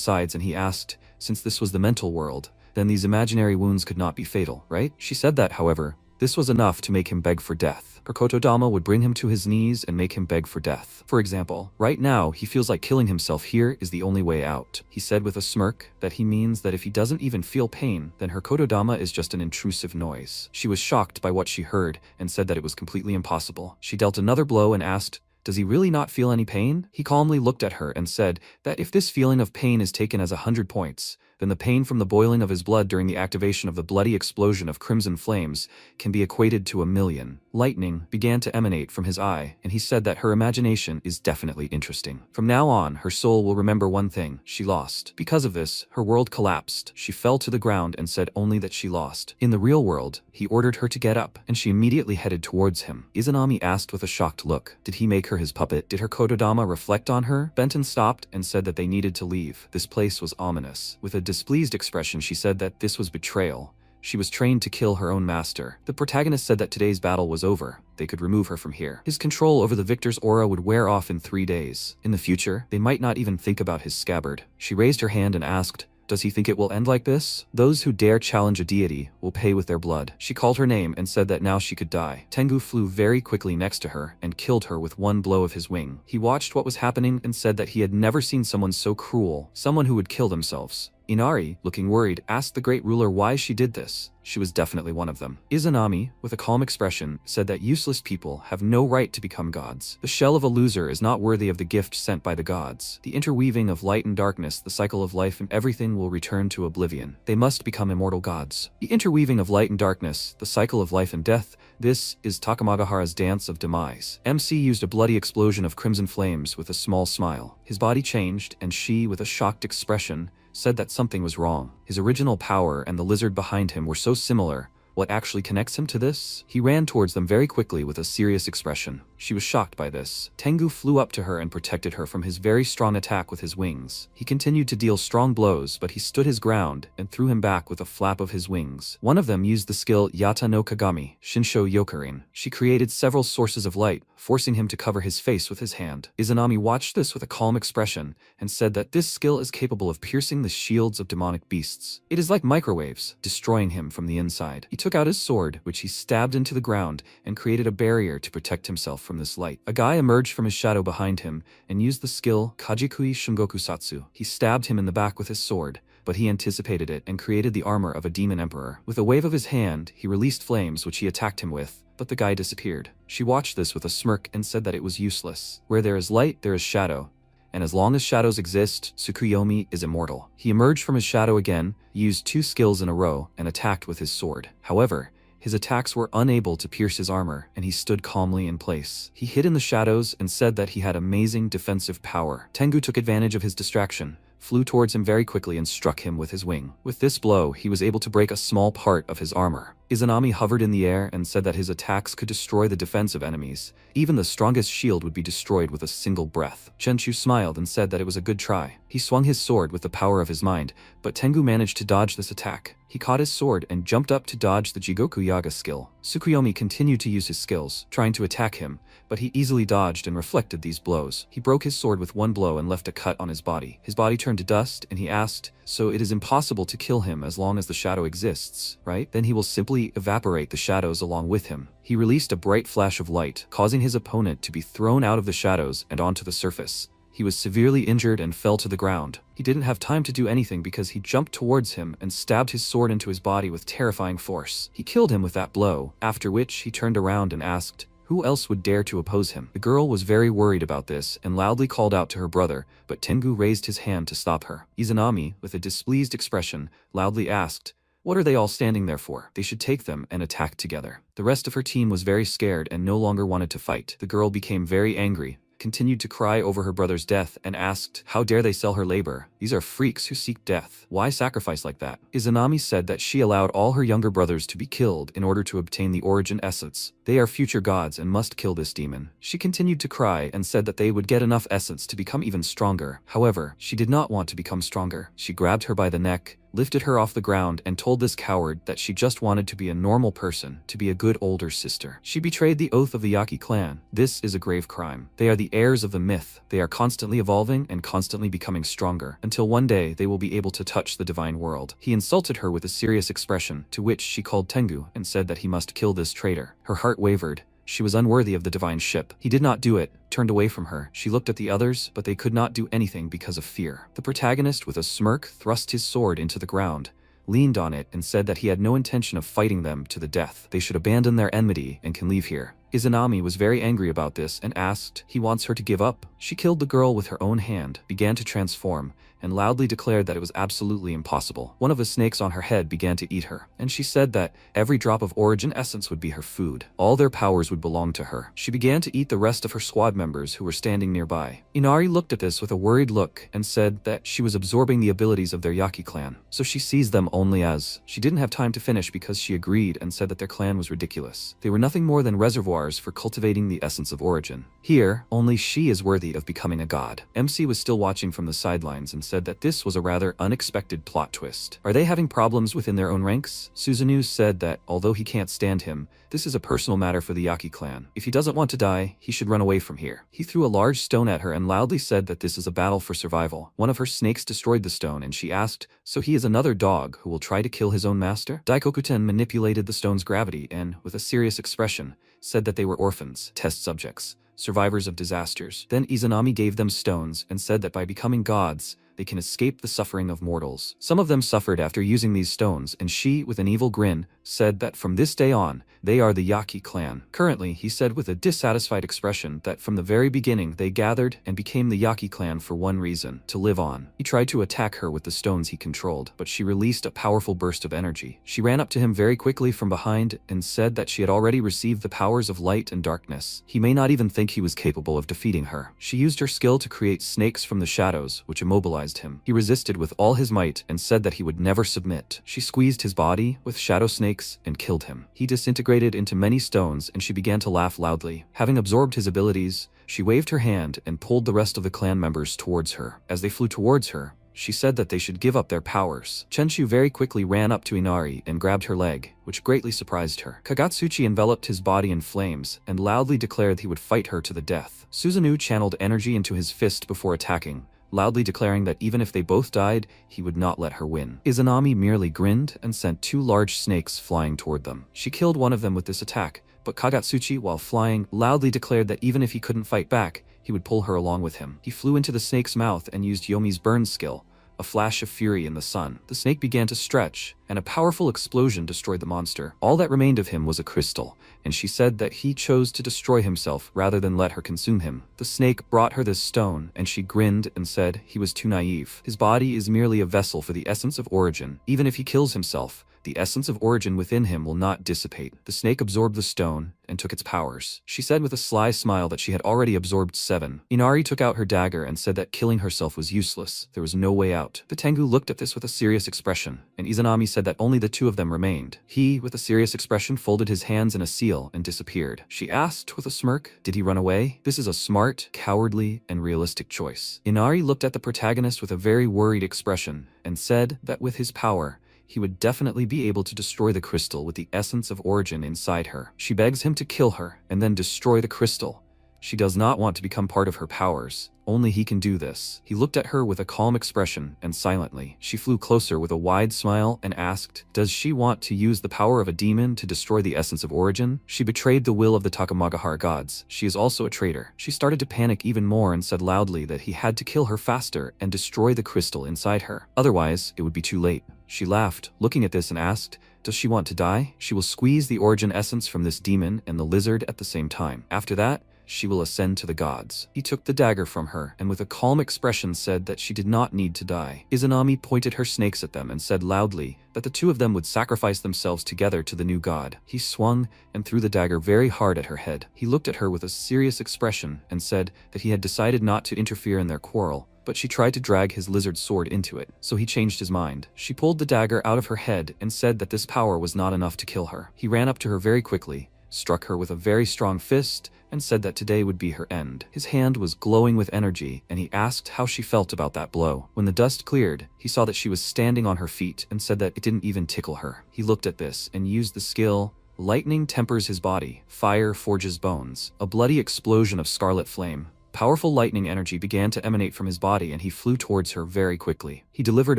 sides and he asked, since this was the mental world, then these imaginary wounds could not be fatal, right? She said that, however, this was enough to make him beg for death. Her kotodama would bring him to his knees and make him beg for death. For example, right now, he feels like killing himself here is the only way out. He said with a smirk that he means that if he doesn't even feel pain, then her kotodama is just an intrusive noise. She was shocked by what she heard and said that it was completely impossible. She dealt another blow and asked, "Does he really not feel any pain?" He calmly looked at her and said that if this feeling of pain is taken as 100 points, then the pain from the boiling of his blood during the activation of the bloody explosion of crimson flames can be equated to 1,000,000. Lightning began to emanate from his eye, and he said that her imagination is definitely interesting. From now on, her soul will remember one thing: she lost. Because of this, her world collapsed. She fell to the ground and said only that she lost. In the real world, he ordered her to get up, and she immediately headed towards him. Izanami asked with a shocked look, did he make her his puppet? Did her kotodama reflect on her? Benton stopped and said that they needed to leave. This place was ominous. With a displeased expression, she said that this was betrayal. She was trained to kill her own master. The protagonist said that today's battle was over. They could remove her from here. His control over the victor's aura would wear off in 3 days. In the future, they might not even think about his scabbard. She raised her hand and asked, does he think it will end like this? Those who dare challenge a deity will pay with their blood. She called her name and said that now she could die. Tengu flew very quickly next to her and killed her with one blow of his wing. He watched what was happening and said that he had never seen someone so cruel, someone who would kill themselves. Inari, looking worried, asked the great ruler why she did this. She was definitely one of them. Izanami, with a calm expression, said that useless people have no right to become gods. The shell of a loser is not worthy of the gift sent by the gods. The interweaving of light and darkness, the cycle of life and everything will return to oblivion. They must become immortal gods. The interweaving of light and darkness, the cycle of life and death, this is Takamagahara's dance of demise. MC used a bloody explosion of crimson flames with a small smile. His body changed, and she, with a shocked expression, said that something was wrong. His original power and the lizard behind him were so similar. What actually connects him to this? He ran towards them very quickly with a serious expression. She was shocked by this. Tengu flew up to her and protected her from his very strong attack with his wings. He continued to deal strong blows, but he stood his ground and threw him back with a flap of his wings. One of them used the skill Yata no Kagami, Shinsho Yokurin. She created several sources of light, forcing him to cover his face with his hand. Izanami watched this with a calm expression and said that this skill is capable of piercing the shields of demonic beasts. It is like microwaves, destroying him from the inside. He took out his sword, which he stabbed into the ground, and created a barrier to protect himself from this light. A guy emerged from his shadow behind him and used the skill Kajikui Shungoku Satsu. He stabbed him in the back with his sword, but he anticipated it and created the armor of a demon emperor. With a wave of his hand, he released flames which he attacked him with, but the guy disappeared. She watched this with a smirk and said that it was useless. Where there is light, there is shadow. And as long as shadows exist, Tsukuyomi is immortal. He emerged from his shadow again, used 2 skills in a row, and attacked with his sword. However, his attacks were unable to pierce his armor, and he stood calmly in place. He hid in the shadows and said that he had amazing defensive power. Tengu took advantage of his distraction, flew towards him very quickly and struck him with his wing. With this blow, he was able to break a small part of his armor. Izanami hovered in the air and said that his attacks could destroy the defense of enemies. Even the strongest shield would be destroyed with a single breath. Chenchu smiled and said that it was a good try. He swung his sword with the power of his mind, but Tengu managed to dodge this attack. He caught his sword and jumped up to dodge the Jigoku Yaga skill. Tsukuyomi continued to use his skills, trying to attack him, but he easily dodged and reflected these blows. He broke his sword with one blow and left a cut on his body. His body turned to dust, and he asked, so it is impossible to kill him as long as the shadow exists, right? Then he will simply evaporate the shadows along with him. He released a bright flash of light, causing his opponent to be thrown out of the shadows and onto the surface. He was severely injured and fell to the ground. He didn't have time to do anything because he jumped towards him and stabbed his sword into his body with terrifying force. He killed him with that blow, after which he turned around and asked, Who else would dare to oppose him? The girl was very worried about this and loudly called out to her brother, but Tengu raised his hand to stop her. Izanami, with a displeased expression, loudly asked, "What are they all standing there for? They should take them and attack together." The rest of her team was very scared and no longer wanted to fight. The girl became very angry, continued to cry over her brother's death, and asked, "How dare they sell her labor? These are freaks who seek death. Why sacrifice like that?" Izanami said that she allowed all her younger brothers to be killed in order to obtain the origin essence. They are future gods and must kill this demon. She continued to cry and said that they would get enough essence to become even stronger. However, she did not want to become stronger. She grabbed her by the neck, lifted her off the ground, and told this coward that she just wanted to be a normal person, to be a good older sister. She betrayed the oath of the Yaki clan. This is a grave crime. They are the heirs of the myth. They are constantly evolving and constantly becoming stronger, until one day they will be able to touch the divine world. He insulted her with a serious expression, to which she called Tengu and said that he must kill this traitor. Her heart wavered. She was unworthy of the divine ship. He did not do it, turned away from her. She looked at the others, but they could not do anything because of fear. The protagonist, with a smirk, thrust his sword into the ground, leaned on it, and said that he had no intention of fighting them to the death. They should abandon their enmity and can leave here. Izanami was very angry about this and asked he wants her to give up. She killed the girl with her own hand, began to transform, and loudly declared that it was absolutely impossible. One of the snakes on her head began to eat her, and she said that every drop of origin essence would be her food. All their powers would belong to her. She began to eat the rest of her squad members who were standing nearby. Inari looked at this with a worried look and said that she was absorbing the abilities of their Yaki clan, so she sees them only as. She didn't have time to finish because she agreed and said that their clan was ridiculous. They were nothing more than reservoirs for cultivating the essence of origin. Here, only she is worthy of becoming a god. MC was still watching from the sidelines and said that this was a rather unexpected plot twist. Are they having problems within their own ranks? Susanoo said that although he can't stand him, this is a personal matter for the Yaki clan. If he doesn't want to die, he should run away from here. He threw a large stone at her and loudly said that this is a battle for survival. One of her snakes destroyed the stone and she asked, "So he is another dog who will try to kill his own master?" Daikokuten manipulated the stone's gravity and, with a serious expression, said that they were orphans, test subjects, survivors of disasters. Then Izanami gave them stones and said that by becoming gods, they can escape the suffering of mortals. Some of them suffered after using these stones, and she, with an evil grin, said that from this day on, they are the Yaki clan. Currently, he said with a dissatisfied expression that from the very beginning they gathered and became the Yaki clan for one reason, to live on. He tried to attack her with the stones he controlled, but she released a powerful burst of energy. She ran up to him very quickly from behind and said that she had already received the powers of light and darkness. He may not even think he was capable of defeating her. She used her skill to create snakes from the shadows, which immobilized him. He resisted with all his might and said that he would never submit. She squeezed his body with shadow snakes and killed him. He disintegrated into many stones and she began to laugh loudly. Having absorbed his abilities, she waved her hand and pulled the rest of the clan members towards her. As they flew towards her, she said that they should give up their powers. Chenshu very quickly ran up to Inari and grabbed her leg, which greatly surprised her. Kagatsuchi enveloped his body in flames and loudly declared he would fight her to the death. Susanoo channeled energy into his fist before attacking, loudly declaring that even if they both died, he would not let her win. Izanami merely grinned and sent two large snakes flying toward them. She killed one of them with this attack, but Kagatsuchi, while flying, loudly declared that even if he couldn't fight back, he would pull her along with him. He flew into the snake's mouth and used Yomi's burn skill, a flash of fury in the sun. The snake began to stretch, and a powerful explosion destroyed the monster. All that remained of him was a crystal, and she said that he chose to destroy himself rather than let her consume him. The snake brought her this stone, and she grinned and said he was too naive. His body is merely a vessel for the essence of origin. Even if he kills himself, the essence of origin within him will not dissipate. The snake absorbed the stone and took its powers. She said with a sly smile that she had already absorbed 7. Inari took out her dagger and said that killing herself was useless. There was no way out. The Tengu looked at this with a serious expression, and Izanami said that only the two of them remained. He, with a serious expression, folded his hands in a seal and disappeared. She asked with a smirk, did he run away? This is a smart, cowardly, and realistic choice. Inari looked at the protagonist with a very worried expression and said that with his power, he would definitely be able to destroy the crystal with the essence of origin inside her. She begs him to kill her and then destroy the crystal. She does not want to become part of her powers. Only he can do this. He looked at her with a calm expression and silently. She flew closer with a wide smile and asked, does she want to use the power of a demon to destroy the essence of origin? She betrayed the will of the Takamagahara gods. She is also a traitor. She started to panic even more and said loudly that he had to kill her faster and destroy the crystal inside her. Otherwise, it would be too late. She laughed, looking at this, and asked, "Does she want to die? She will squeeze the origin essence from this demon and the lizard at the same time. After that, she will ascend to the gods." He took the dagger from her and with a calm expression said that she did not need to die. Izanami pointed her snakes at them and said loudly that the two of them would sacrifice themselves together to the new god. He swung and threw the dagger very hard at her head. He looked at her with a serious expression and said that he had decided not to interfere in their quarrel, but she tried to drag his lizard sword into it, so he changed his mind. She pulled the dagger out of her head and said that this power was not enough to kill her. He ran up to her very quickly, struck her with a very strong fist, and said that today would be her end. His hand was glowing with energy, and he asked how she felt about that blow. When the dust cleared, he saw that she was standing on her feet and said that it didn't even tickle her. He looked at this and used the skill, "Lightning tempers his body, fire forges bones." A bloody explosion of scarlet flame. Powerful lightning energy began to emanate from his body and he flew towards her very quickly. He delivered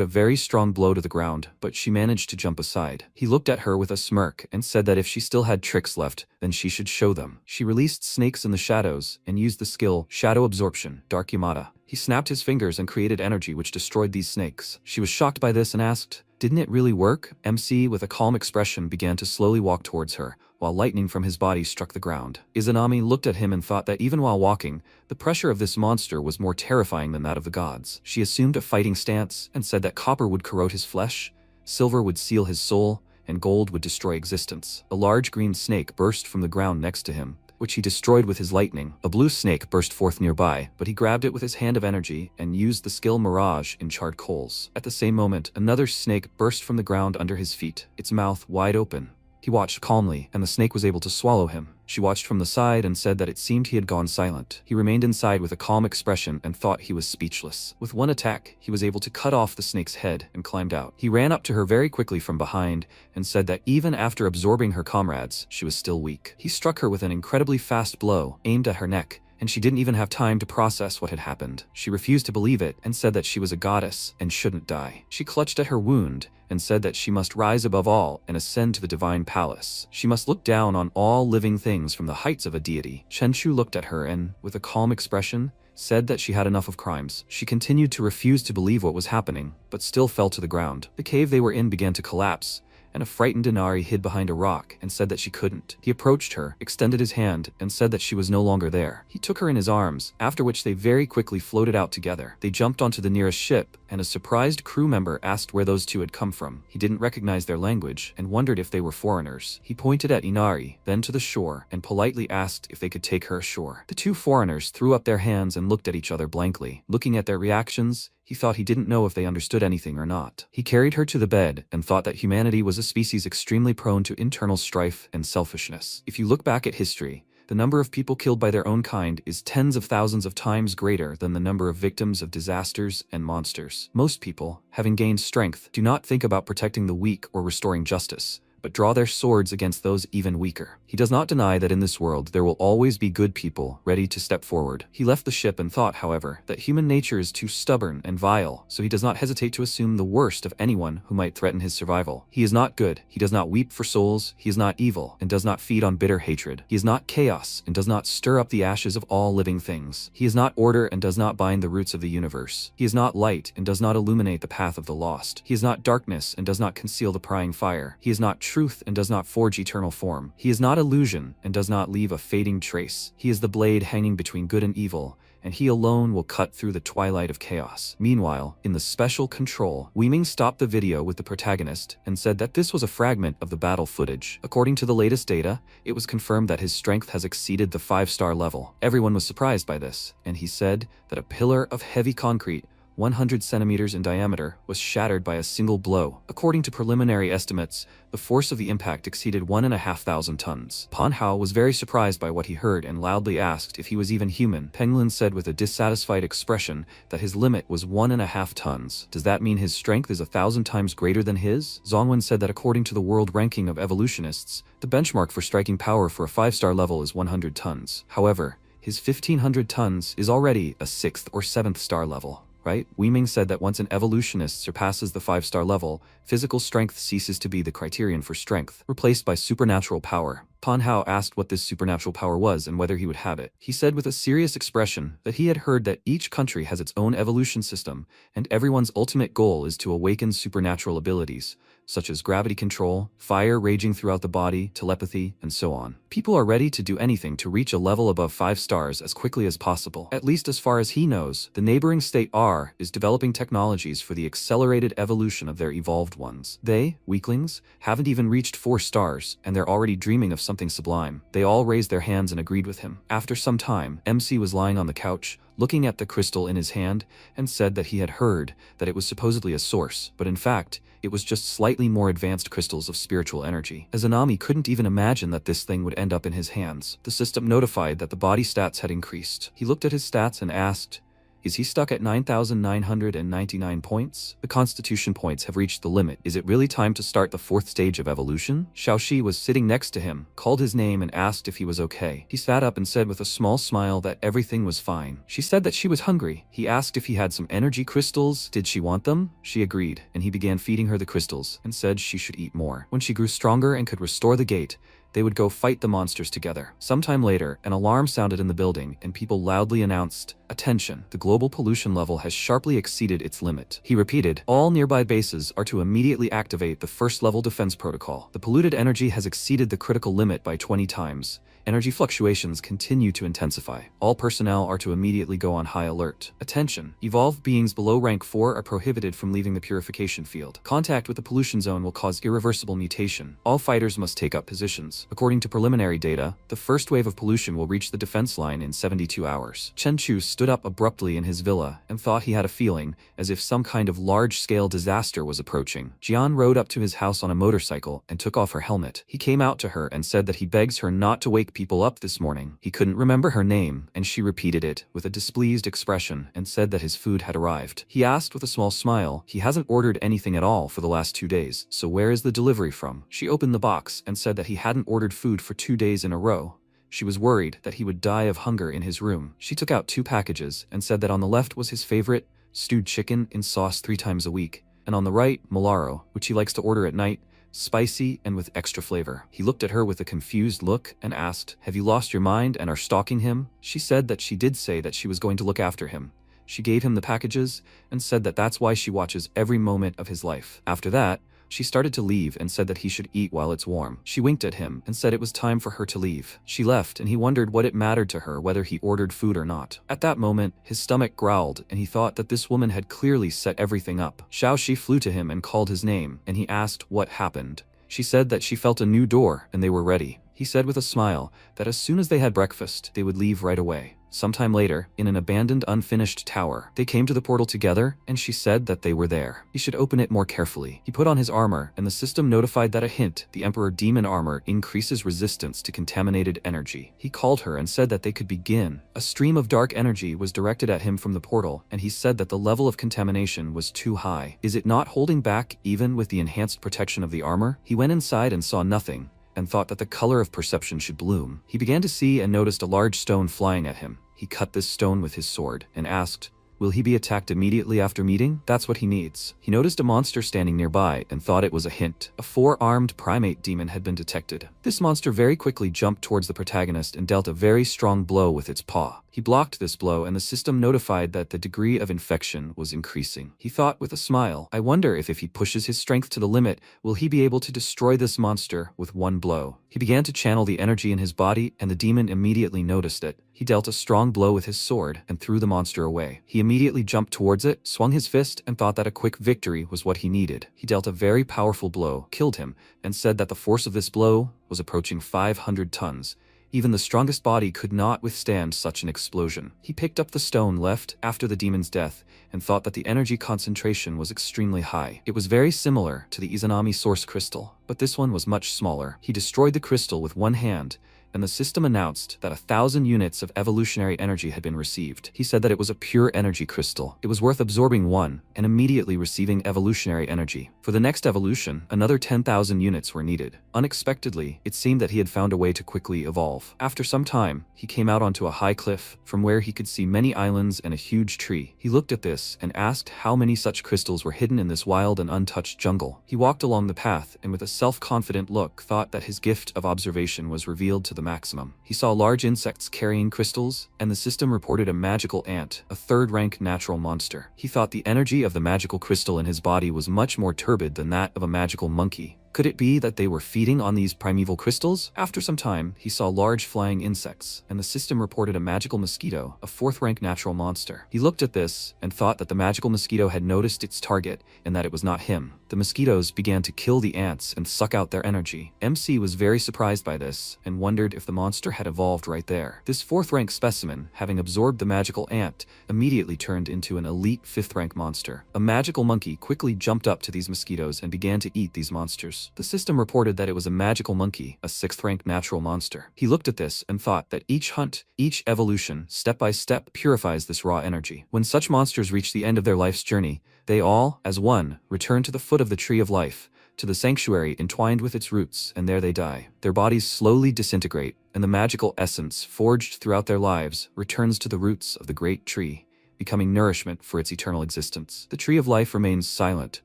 a very strong blow to the ground, but she managed to jump aside. He looked at her with a smirk and said that if she still had tricks left, then she should show them. She released snakes in the shadows and used the skill Shadow Absorption, Dark Yamada. He snapped his fingers and created energy which destroyed these snakes. She was shocked by this and asked, "Didn't it really work?" MC, with a calm expression, began to slowly walk towards her, while lightning from his body struck the ground. Izanami looked at him and thought that even while walking, the pressure of this monster was more terrifying than that of the gods. She assumed a fighting stance and said that copper would corrode his flesh, silver would seal his soul, and gold would destroy existence. A large green snake burst from the ground next to him, which he destroyed with his lightning. A blue snake burst forth nearby, but he grabbed it with his hand of energy and used the skill Mirage in charred coals. At the same moment, another snake burst from the ground under his feet, its mouth wide open. He watched calmly, and the snake was able to swallow him. She watched from the side and said that it seemed he had gone silent. He remained inside with a calm expression and thought he was speechless. With one attack, he was able to cut off the snake's head and climbed out. He ran up to her very quickly from behind and said that even after absorbing her comrades, she was still weak. He struck her with an incredibly fast blow, aimed at her neck, and she didn't even have time to process what had happened. She refused to believe it and said that she was a goddess and shouldn't die. She clutched at her wound and said that she must rise above all and ascend to the divine palace. She must look down on all living things from the heights of a deity. Chenchu looked at her and, with a calm expression, said that she had enough of crimes. She continued to refuse to believe what was happening, but still fell to the ground. The cave they were in began to collapse, and a frightened Inari hid behind a rock and said that she couldn't. He approached her, extended his hand, and said that she was no longer there. He took her in his arms, after which they very quickly floated out together. They jumped onto the nearest ship, and a surprised crew member asked where those two had come from. He didn't recognize their language and wondered if they were foreigners. He pointed at Inari, then to the shore, and politely asked if they could take her ashore. The two foreigners threw up their hands and looked at each other blankly. Looking at their reactions, he thought he didn't know if they understood anything or not. He carried her to the bed and thought that humanity was a species extremely prone to internal strife and selfishness. If you look back at history, the number of people killed by their own kind is tens of thousands of times greater than the number of victims of disasters and monsters. Most people, having gained strength, do not think about protecting the weak or restoring justice, but draw their swords against those even weaker. He does not deny that in this world there will always be good people ready to step forward. He left the ship and thought, however, that human nature is too stubborn and vile, so he does not hesitate to assume the worst of anyone who might threaten his survival. He is not good, he does not weep for souls, he is not evil, and does not feed on bitter hatred. He is not chaos, and does not stir up the ashes of all living things. He is not order and does not bind the roots of the universe. He is not light and does not illuminate the path of the lost. He is not darkness and does not conceal the prying fire. He is not truth and does not forge eternal form. He is not illusion and does not leave a fading trace. He is the blade hanging between good and evil, and he alone will cut through the twilight of chaos. Meanwhile, in the special control, Weiming stopped the video with the protagonist and said that this was a fragment of the battle footage. According to the latest data, it was confirmed that his strength has exceeded the 5-star level. Everyone was surprised by this, and he said that a pillar of heavy concrete 100 centimeters in diameter was shattered by a single blow. According to preliminary estimates, the force of the impact exceeded 1,500 tons. Manhwa was very surprised by what he heard and loudly asked if he was even human. Penguin said with a dissatisfied expression that his limit was 1.5 tons. Does that mean his strength is 1,000 times greater than his? Zongwen said that according to the world ranking of evolutionists, the benchmark for striking power for a 5-star level is 100 tons. However, his 1,500 tons is already a 6th or 7th star level. Right? Weiming said that once an evolutionist surpasses the 5-star level, physical strength ceases to be the criterion for strength, replaced by supernatural power. Pan Hao asked what this supernatural power was and whether he would have it. He said with a serious expression that he had heard that each country has its own evolution system, and everyone's ultimate goal is to awaken supernatural abilities, such as gravity control, fire raging throughout the body, telepathy, and so on. People are ready to do anything to reach a level above 5 stars as quickly as possible. At least as far as he knows, the neighboring state R is developing technologies for the accelerated evolution of their evolved ones. They, weaklings, haven't even reached 4 stars, and they're already dreaming of something sublime. They all raised their hands and agreed with him. After some time, MC was lying on the couch, looking at the crystal in his hand, and said that he had heard that it was supposedly a source, but in fact, it was just slightly more advanced crystals of spiritual energy. As Anami couldn't even imagine that this thing would end up in his hands. The system notified that the body stats had increased. He looked at his stats and asked, "Is he stuck at 9,999 points? The constitution points have reached the limit. Is it really time to start the 4th stage of evolution?" Xiaoxi was sitting next to him, called his name and asked if he was okay. He sat up and said with a small smile that everything was fine. She said that she was hungry. He asked if he had some energy crystals. Did she want them? She agreed, and he began feeding her the crystals and said she should eat more. When she grew stronger and could restore the gate, they would go fight the monsters together. Sometime later, an alarm sounded in the building, and people loudly announced, "Attention, the global pollution level has sharply exceeded its limit." He repeated, "All nearby bases are to immediately activate the 1st level defense protocol. The polluted energy has exceeded the critical limit by 20 times. Energy fluctuations continue to intensify. All personnel are to immediately go on high alert. Attention, evolved beings below rank 4 are prohibited from leaving the purification field. Contact with the pollution zone will cause irreversible mutation. All fighters must take up positions. According to preliminary data, the first wave of pollution will reach the defense line in 72 hours. Chen Chu stood up abruptly in his villa and thought he had a feeling as if some kind of large-scale disaster was approaching. Jian rode up to his house on a motorcycle and took off her helmet. He came out to her and said that he begs her not to wake people up this morning. He couldn't remember her name, and she repeated it with a displeased expression and said that his food had arrived. He asked with a small smile, "He hasn't ordered anything at all for the last 2 days, so where is the delivery from?" She opened the box and said that he hadn't ordered food for 2 days in a row. She was worried that he would die of hunger in his room. She took out 2 packages and said that on the left was his favorite, stewed chicken in sauce 3 times a week, and on the right, malaro, which he likes to order at night, spicy and with extra flavor. He looked at her with a confused look and asked, "Have you lost your mind and are stalking him?" She said that she did say that she was going to look after him. She gave him the packages and said that that's why she watches every moment of his life. After that, she started to leave and said that he should eat while it's warm. She winked at him and said it was time for her to leave. She left and he wondered what it mattered to her whether he ordered food or not. At that moment, his stomach growled and he thought that this woman had clearly set everything up. Xiaoxi flew to him and called his name, and he asked what happened. She said that she felt a new door and they were ready. He said with a smile that as soon as they had breakfast, they would leave right away. Sometime later, in an abandoned unfinished tower, they came to the portal together, and she said that they were there. He should open it more carefully. He put on his armor, and the system notified that a hint, the Emperor Demon Armor, increases resistance to contaminated energy. He called her and said that they could begin. A stream of dark energy was directed at him from the portal, and he said that the level of contamination was too high. Is it not holding back even with the enhanced protection of the armor? He went inside and saw nothing, and thought that the color of perception should bloom. He began to see and noticed a large stone flying at him. He cut this stone with his sword and asked, "Will he be attacked immediately after meeting? That's what he needs." He noticed a monster standing nearby and thought it was a hint. A 4-armed primate demon had been detected. This monster very quickly jumped towards the protagonist and dealt a very strong blow with its paw. He blocked this blow and the system notified that the degree of infection was increasing. He thought with a smile, "I wonder if he pushes his strength to the limit, will he be able to destroy this monster with one blow?" He began to channel the energy in his body and the demon immediately noticed it. He dealt a strong blow with his sword and threw the monster away. He immediately jumped towards it, swung his fist, and thought that a quick victory was what he needed. He dealt a very powerful blow, killed him, and said that the force of this blow was approaching 500 tons. Even the strongest body could not withstand such an explosion. He picked up the stone left after the demon's death and thought that the energy concentration was extremely high. It was very similar to the Izanami source crystal, but this one was much smaller. He destroyed the crystal with one hand and the system announced that 1,000 units of evolutionary energy had been received. He said that it was a pure energy crystal. It was worth absorbing one and immediately receiving evolutionary energy. For the next evolution, another 10,000 units were needed. Unexpectedly, it seemed that he had found a way to quickly evolve. After some time, he came out onto a high cliff from where he could see many islands and a huge tree. He looked at this and asked how many such crystals were hidden in this wild and untouched jungle. He walked along the path and with a self-confident look thought that his gift of observation was revealed to the maximum. He saw large insects carrying crystals, and the system reported a magical ant, a third-rank natural monster. He thought the energy of the magical crystal in his body was much more turbid than that of a magical monkey. Could it be that they were feeding on these primeval crystals? After some time, he saw large flying insects, and the system reported a magical mosquito, a fourth-rank natural monster. He looked at this and thought that the magical mosquito had noticed its target and that it was not him. The mosquitoes began to kill the ants and suck out their energy. MC was very surprised by this and wondered if the monster had evolved right there. This fourth-rank specimen, having absorbed the magical ant, immediately turned into an elite fifth-rank monster. A magical monkey quickly jumped up to these mosquitoes and began to eat these monsters. The system reported that it was a magical monkey, a sixth-rank natural monster. He looked at this and thought that each hunt, each evolution, step by step, purifies this raw energy. When such monsters reach the end of their life's journey, they all, as one, return to the foot of the tree of life, to the sanctuary entwined with its roots, and there they die. Their bodies slowly disintegrate, and the magical essence forged throughout their lives returns to the roots of the great tree, becoming nourishment for its eternal existence. The tree of life remains silent,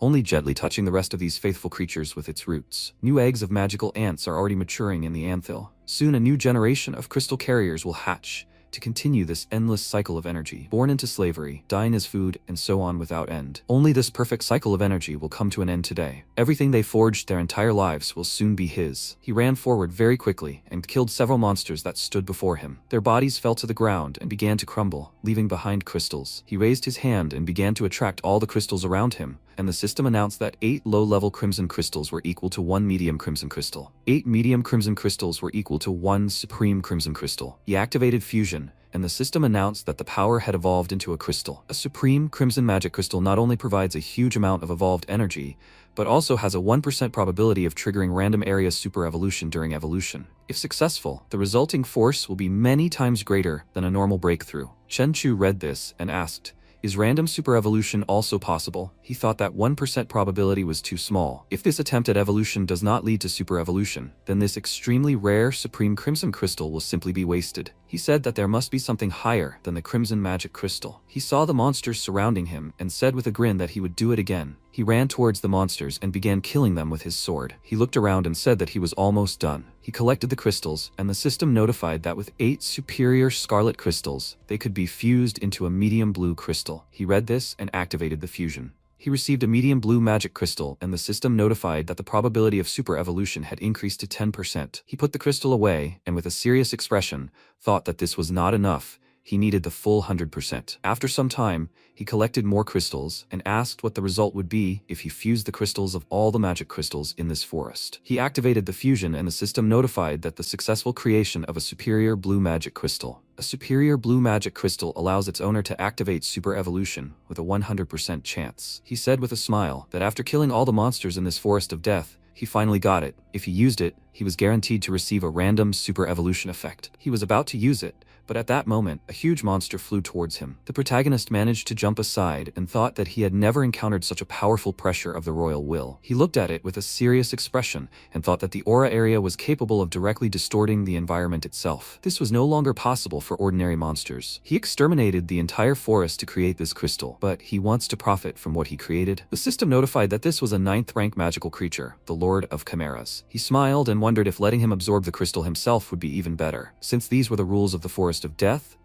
only gently touching the rest of these faithful creatures with its roots. New eggs of magical ants are already maturing in the anthill. Soon a new generation of crystal carriers will hatch, to continue this endless cycle of energy. Born into slavery, dying as food, and so on without end. Only this perfect cycle of energy will come to an end today. Everything they forged their entire lives will soon be his. He ran forward very quickly and killed several monsters that stood before him. Their bodies fell to the ground and began to crumble, leaving behind crystals. He raised his hand and began to attract all the crystals around him, and the system announced that 8 low-level crimson crystals were equal to 1 medium crimson crystal. 8 medium crimson crystals were equal to 1 supreme crimson crystal. He activated fusion, and the system announced that the power had evolved into a crystal. A supreme crimson magic crystal not only provides a huge amount of evolved energy, but also has a 1% probability of triggering random area super evolution during evolution. If successful, the resulting force will be many times greater than a normal breakthrough. Chen Chu read this and asked, "Is random super evolution also possible?" He thought that 1% probability was too small. If this attempt at evolution does not lead to super evolution, then this extremely rare supreme crimson crystal will simply be wasted. He said that there must be something higher than the crimson magic crystal. He saw the monsters surrounding him and said with a grin that he would do it again. He ran towards the monsters and began killing them with his sword. He looked around and said that he was almost done. He collected the crystals, and the system notified that with 8 superior scarlet crystals, they could be fused into a medium blue crystal. He read this and activated the fusion. He received a medium blue magic crystal, and the system notified that the probability of super evolution had increased to 10%. He put the crystal away, and with a serious expression, thought that this was not enough. He needed the full 100%. After some time, he collected more crystals and asked what the result would be if he fused the crystals of all the magic crystals in this forest. He activated the fusion, and the system notified that the successful creation of a superior blue magic crystal. A superior blue magic crystal allows its owner to activate super evolution with a 100% chance. He said with a smile that after killing all the monsters in this forest of death, he finally got it. If he used it, he was guaranteed to receive a random super evolution effect. He was about to use it, but at that moment, a huge monster flew towards him. The protagonist managed to jump aside and thought that he had never encountered such a powerful pressure of the royal will. He looked at it with a serious expression and thought that the aura area was capable of directly distorting the environment itself. This was no longer possible for ordinary monsters. He exterminated the entire forest to create this crystal, but he wants to profit from what he created. The system notified that this was a 9th rank magical creature, the Lord of Chimeras. He smiled and wondered if letting him absorb the crystal himself would be even better. Since these were the rules of the forest of death,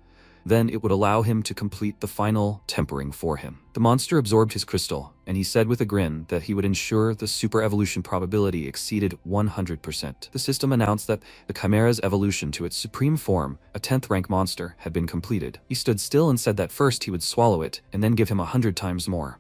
then it would allow him to complete the final tempering for him. The monster absorbed his crystal, and he said with a grin that he would ensure the super evolution probability exceeded 100%. The system announced that the Chimera's evolution to its supreme form, a 10th rank monster, had been completed. He stood still and said that first he would swallow it, and then give him 100 times more.